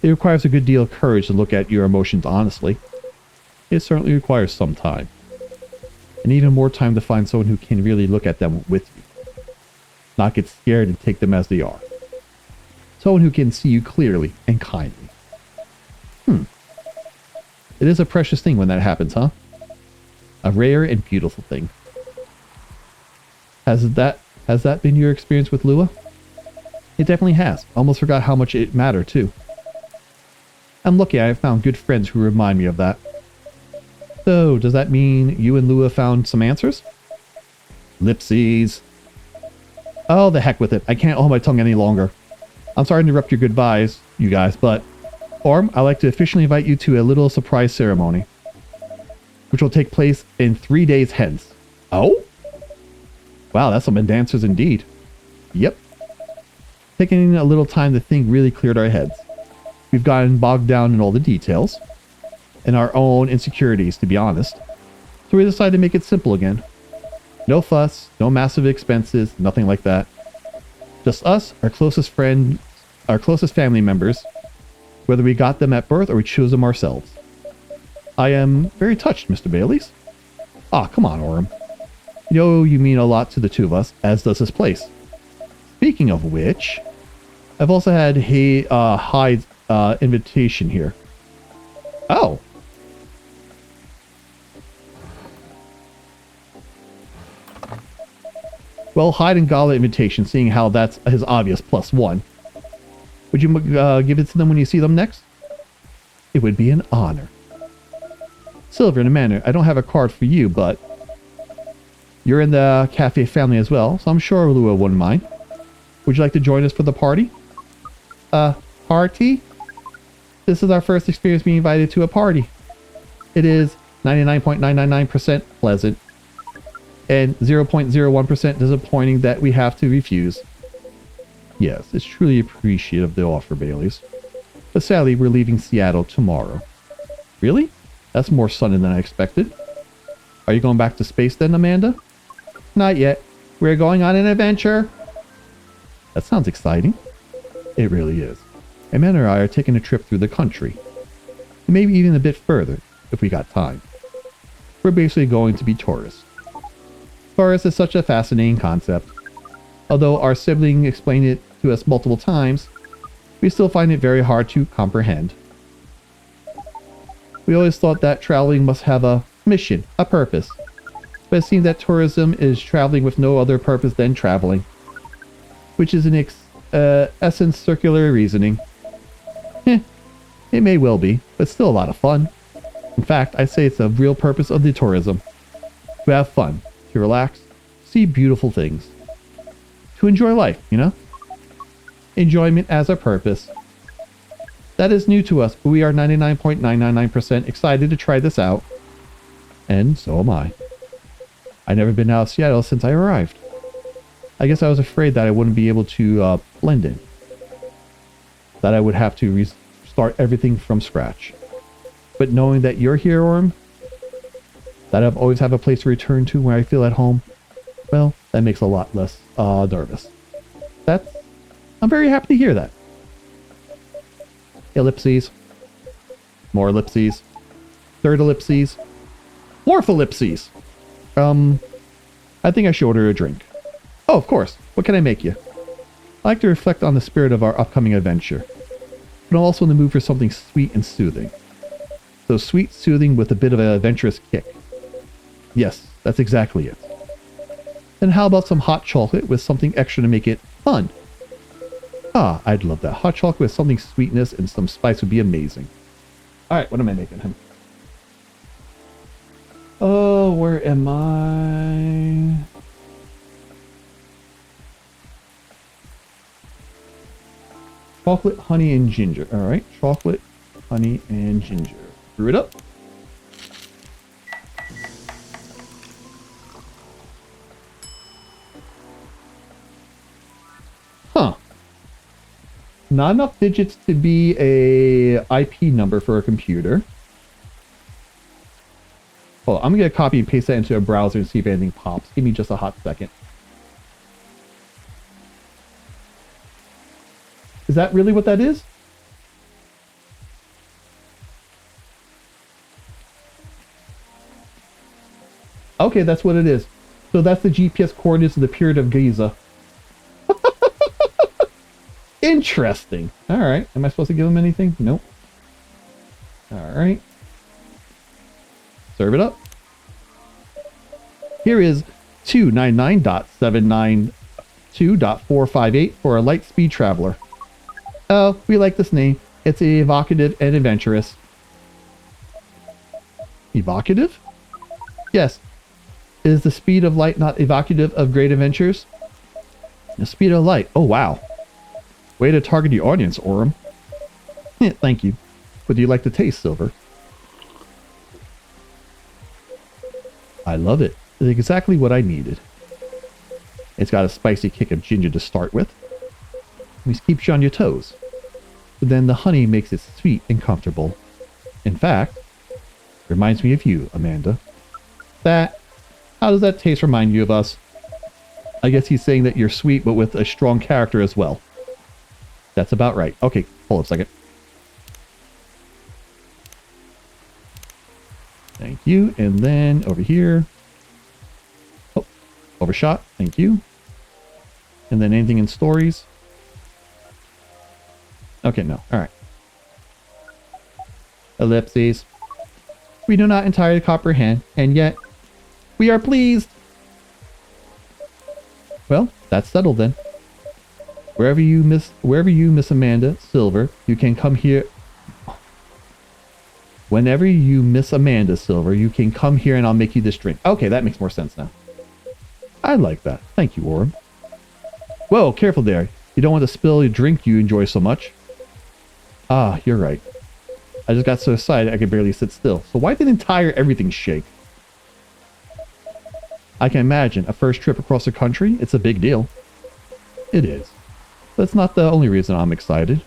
A: It requires a good deal of courage to look at your emotions honestly. It certainly requires some time. And even more time to find someone who can really look at them with you. Not get scared and take them as they are. Someone who can see you clearly and kindly. It is a precious thing when that happens, huh? A rare and beautiful thing. Has that been your experience with Lua? It definitely has. Almost forgot how much it mattered too. I'm lucky I have found good friends who remind me of that. So, does that mean you and Lua found some answers? Lipsies. Oh, the heck with it. I can't hold my tongue any longer. I'm sorry to interrupt your goodbyes, you guys, but Orm, I'd like to officially invite you to a little surprise ceremony, which will take place in 3 days hence. Oh? Wow, that's some dancers indeed. Yep. Taking a little time to think really cleared our heads. We've gotten bogged down in all the details, and our own insecurities, to be honest. So we decided to make it simple again. No fuss, no massive expenses, nothing like that. Just us, our closest friends, our closest family members, whether we got them at birth or we chose them ourselves. I am very touched, Mr. Baileys. Ah, come on, Orm. You know you mean a lot to the two of us, as does this place. Speaking of which, I've also had Hyde's invitation here. Oh. Well, Hyde and Gala invitation, seeing how that's his obvious +1. Would you give it to them when you see them next? It would be an honor. Silver and Amanda, I don't have a card for you, but you're in the cafe family as well, so I'm sure Lua wouldn't mind. Would you like to join us for the party? Party? This is our first experience being invited to a party. It is 99.999% pleasant and 0.01% disappointing that we have to refuse. Yes, it's truly appreciative of the offer, Baileys. But sadly, we're leaving Seattle tomorrow. Really? That's more sudden than I expected. Are you going back to space then, Amanda? Not yet. We're going on an adventure. That sounds exciting. It really is. Amanda and I are taking a trip through the country. Maybe even a bit further, if we got time. We're basically going to be tourists. Tourists is such a fascinating concept. Although our sibling explained it to us multiple times, we still find it very hard to comprehend. We always thought that traveling must have a mission, a purpose. But it seems that tourism is traveling with no other purpose than traveling. Which is in essence circular reasoning. It may well be, but still a lot of fun. In fact, I'd say it's the real purpose of the tourism. To have fun, to relax, see beautiful things. To enjoy life, you know? Enjoyment as a purpose. That is new to us, but we are 99.999% excited to try this out. And so am I. I've never been out of Seattle since I arrived. I guess I was afraid that I wouldn't be able to blend in. That I would have to restart everything from scratch. But knowing that you're here, Orm, that I've always have a place to return to where I feel at home, well, that makes a lot less nervous. I'm very happy to hear that. Ellipses. More ellipses. Third ellipses. Fourth ellipses. I think I should order a drink. Oh, of course. What can I make you? I like to reflect on the spirit of our upcoming adventure, but I'm also in the mood for something sweet and soothing. So sweet, soothing with a bit of an adventurous kick. Yes, that's exactly it. Then how about some hot chocolate with something extra to make it fun? Ah, I'd love that. Hot chocolate with something sweetness and some spice would be amazing. Alright, what am I making him? Oh, where am I? Chocolate, honey, and ginger. Alright, chocolate, honey, and ginger. Brew it up. Huh. Not enough digits to be a IP number for a computer. Hold on, I'm gonna copy and paste that into a browser and see if anything pops. Give me just a hot second. Is that really what that is? Okay, that's what it is. So that's the GPS coordinates of the Pyramid of Giza. Interesting. All right. Am I supposed to give him anything? Nope. All right. Serve it up. Here is 299.792.458 for a light speed traveler. Oh, we like this name. It's evocative and adventurous. Evocative? Yes. Is the speed of light not evocative of great adventures? The speed of light. Oh, wow. Way to target the audience, Orem. Thank you. Would you like to taste, Silver? I love it. It's exactly what I needed. It's got a spicy kick of ginger to start with. It keeps you on your toes. But then the honey makes it sweet and comfortable. In fact, reminds me of you, Amanda. How does that taste remind you of us? I guess he's saying that you're sweet, but with a strong character as well. That's about right. Okay, hold up a second. Thank you. And then over here. Oh, overshot. Thank you. And then anything in stories? Okay, no. All right. Ellipses. We do not entirely comprehend, and yet we are pleased. Well, that's settled then. Wherever you miss Amanda Silver, you can come here. Whenever you miss Amanda Silver, you can come here and I'll make you this drink. Okay, that makes more sense now. I like that. Thank you, Orem. Whoa, careful there. You don't want to spill your drink you enjoy so much. Ah, you're right. I just got so excited I could barely sit still. So why did entire everything shake? I can imagine. A first trip across the country? It's a big deal. It is. That's not the only reason I'm excited.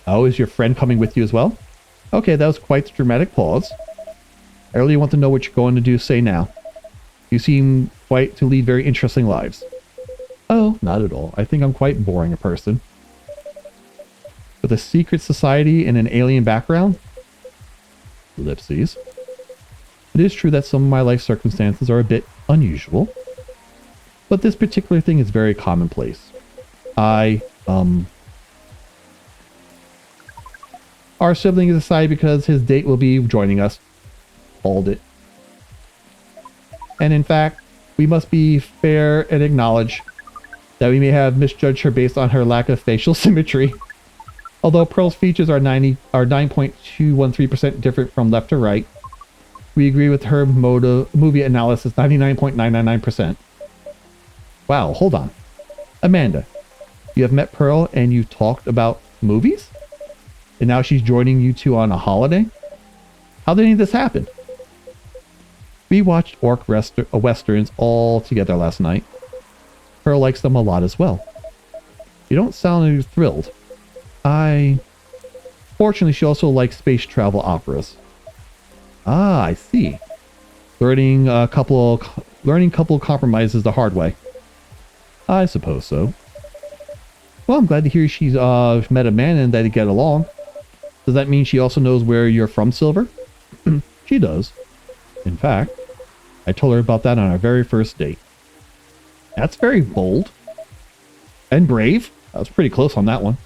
A: Oh, is your friend coming with you as well? Okay, that was quite a dramatic pause. I really want to know what you're going to do say now. You seem quite to lead very interesting lives. Oh, not at all. I think I'm quite boring a person. With a secret society and an alien background? Ellipses. It is true that some of my life circumstances are a bit unusual. But this particular thing is very commonplace. Our sibling is decided because his date will be joining us. Hold it. And in fact, we must be fair and acknowledge that we may have misjudged her based on her lack of facial symmetry. Although Pearl's features are 9.213% different from left to right, we agree with her movie analysis 99.999%. Wow, hold on. Amanda, you have met Pearl and you talked about movies? And now she's joining you two on a holiday? How did any of this happen? We watched westerns all together last night. Pearl likes them a lot as well. You don't sound thrilled. Fortunately, she also likes space travel operas. Ah, I see. Learning couple compromises the hard way. I suppose so. Well, I'm glad to hear she's met a man and that they get along. Does that mean she also knows where you're from, Silver? She does. In fact, I told her about that on our very first date. That's very bold. And brave. I was pretty close on that one.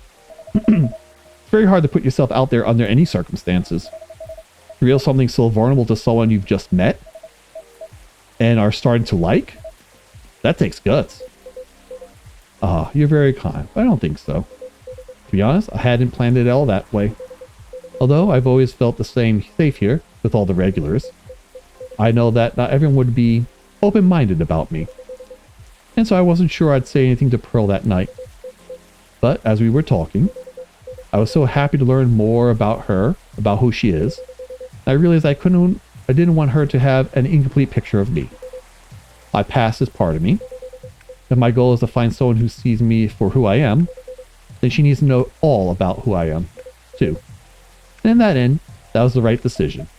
A: It's very hard to put yourself out there under any circumstances. To reveal something so vulnerable to someone you've just met and are starting to like? That takes guts. Ah, you're very kind. I don't think so. To be honest, I hadn't planned it all that way. Although I've always felt the same safe here with all the regulars. I know that not everyone would be open-minded about me. And so I wasn't sure I'd say anything to Pearl that night. But as we were talking, I was so happy to learn more about her, about who she is. I realized I didn't want her to have an incomplete picture of me. My past is part of me. If my goal is to find someone who sees me for who I am, then she needs to know all about who I am, too. And in that end, that was the right decision.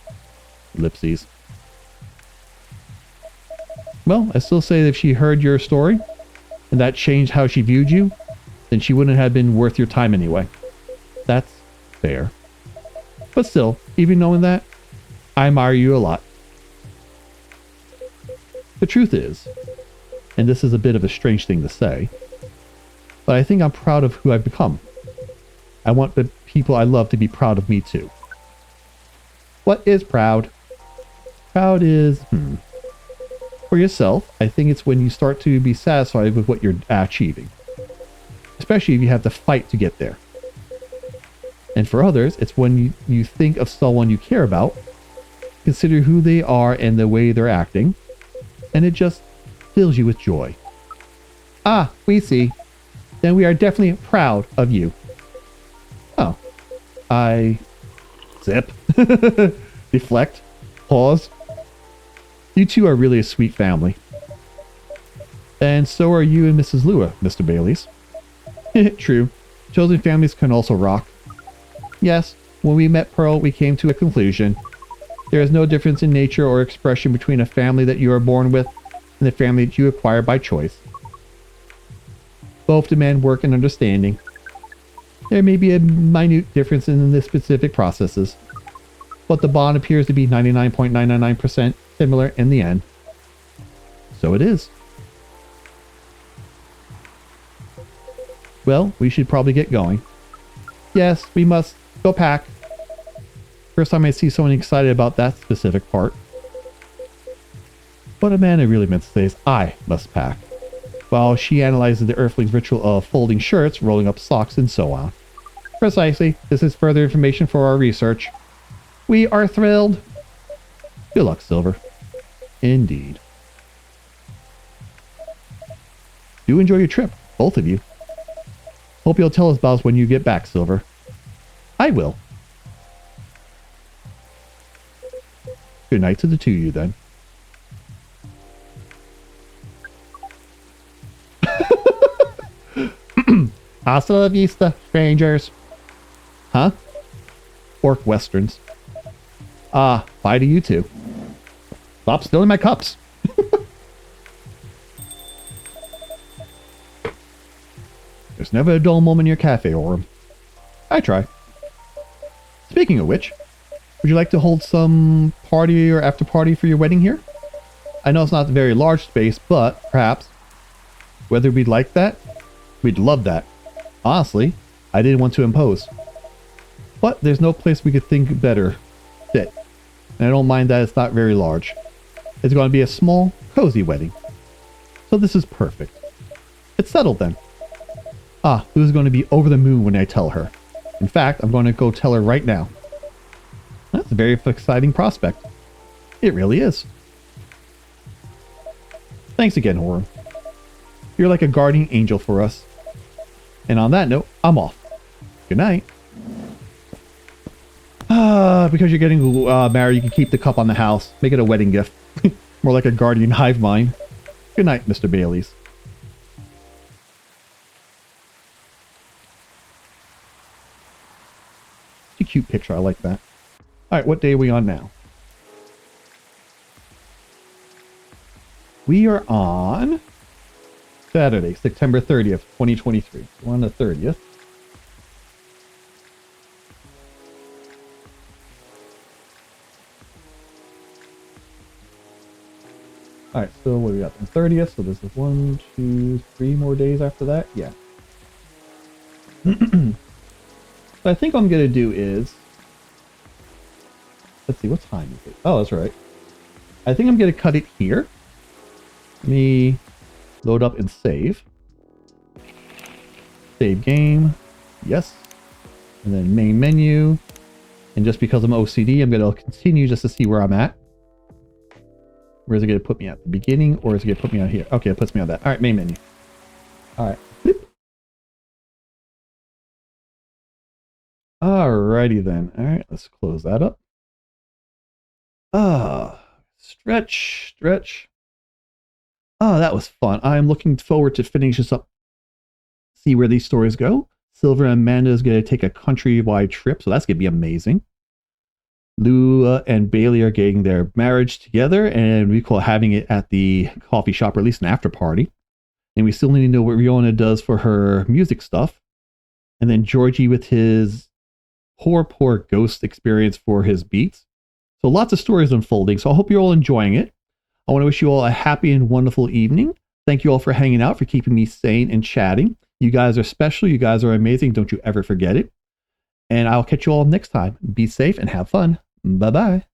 A: Ellipses. Well, I still say that if she heard your story, and that changed how she viewed you, then she wouldn't have been worth your time anyway. That's fair. But still, even knowing that, I admire you a lot. The truth is, and this is a bit of a strange thing to say, but I think I'm proud of who I've become. I want the people I love to be proud of me too. What is proud? Proud is, for yourself, I think it's when you start to be satisfied with what you're achieving. Especially if you have to fight to get there. And for others, it's when you think of someone you care about, consider who they are and the way they're acting, and it just fills you with joy. Ah, we see. Then we are definitely proud of you. Oh. Zip. Deflect. Pause. You two are really a sweet family. And so are you and Mrs. Lua, Mr. Baileys. True. Chosen families can also rock. Yes, when we met Pearl, we came to a conclusion. There is no difference in nature or expression between a family that you are born with and the family that you acquire by choice. Both demand work and understanding. There may be a minute difference in the specific processes, but the bond appears to be 99.999% similar in the end. So it is. Well, we should probably get going. Yes, we must go pack. First time I see someone excited about that specific part. What Amanda really meant to say is I must pack, while she analyzes the Earthling's ritual of folding shirts, rolling up socks, and so on. Precisely. This is further information for our research. We are thrilled. Good luck, Silver. Indeed. Do enjoy your trip, both of you. Hope you'll tell us about us when you get back, Silver. I will. Good night to the two of you, then. Hasta la vista, strangers. Huh? Orc westerns. Bye to you two. Stop stealing my cups. There's never a dull moment in your cafe, Orem. I try. Speaking of which, would you like to hold some party or after party for your wedding here? I know it's not a very large space, but perhaps. Whether we'd like that? We'd love that. Honestly, I didn't want to impose. But there's no place we could think better fit. And I don't mind that it's not very large. It's going to be a small, cozy wedding. So this is perfect. It's settled then. Lu's going to be over the moon when I tell her. In fact, I'm going to go tell her right now. That's a very exciting prospect. It really is. Thanks again, Horum. You're like a guardian angel for us. And on that note, I'm off. Good night. Because you're getting married, you can keep the cup on the house. Make it a wedding gift. More like a guardian hive mind. Good night, Mr. Baileys. It's a cute picture. I like that. Alright, what day are we on now? We are on Saturday, September 30th, 2023. We're on the 30th. Alright, so what do we got? The 30th, so this is 1, 2, 3 more days after that? Yeah. What I think I'm going to do is... Let's see, what time is it? Oh, that's right. I think I'm going to cut it here. Let me load up and save. Save game. Yes. And then main menu. And just because I'm OCD, I'm going to continue just to see where I'm at. Where is it going to put me at? The beginning, or is it going to put me out here? Okay, it puts me on that. All right, main menu. All right. Boop. Alrighty then. All right, let's close that up. Stretch. Oh, that was fun. I'm looking forward to finish this up. See where these stories go. Silver and Amanda is going to take a countrywide trip, so that's going to be amazing. Lua and Bailey are getting their marriage together, and we call having it at the coffee shop, or at least an after party. And we still need to know what Riona does for her music stuff. And then Georgie with his poor ghost experience for his beats. So lots of stories unfolding. So I hope you're all enjoying it. I want to wish you all a happy and wonderful evening. Thank you all for hanging out, for keeping me sane and chatting. You guys are special. You guys are amazing. Don't you ever forget it. And I'll catch you all next time. Be safe and have fun. Bye-bye.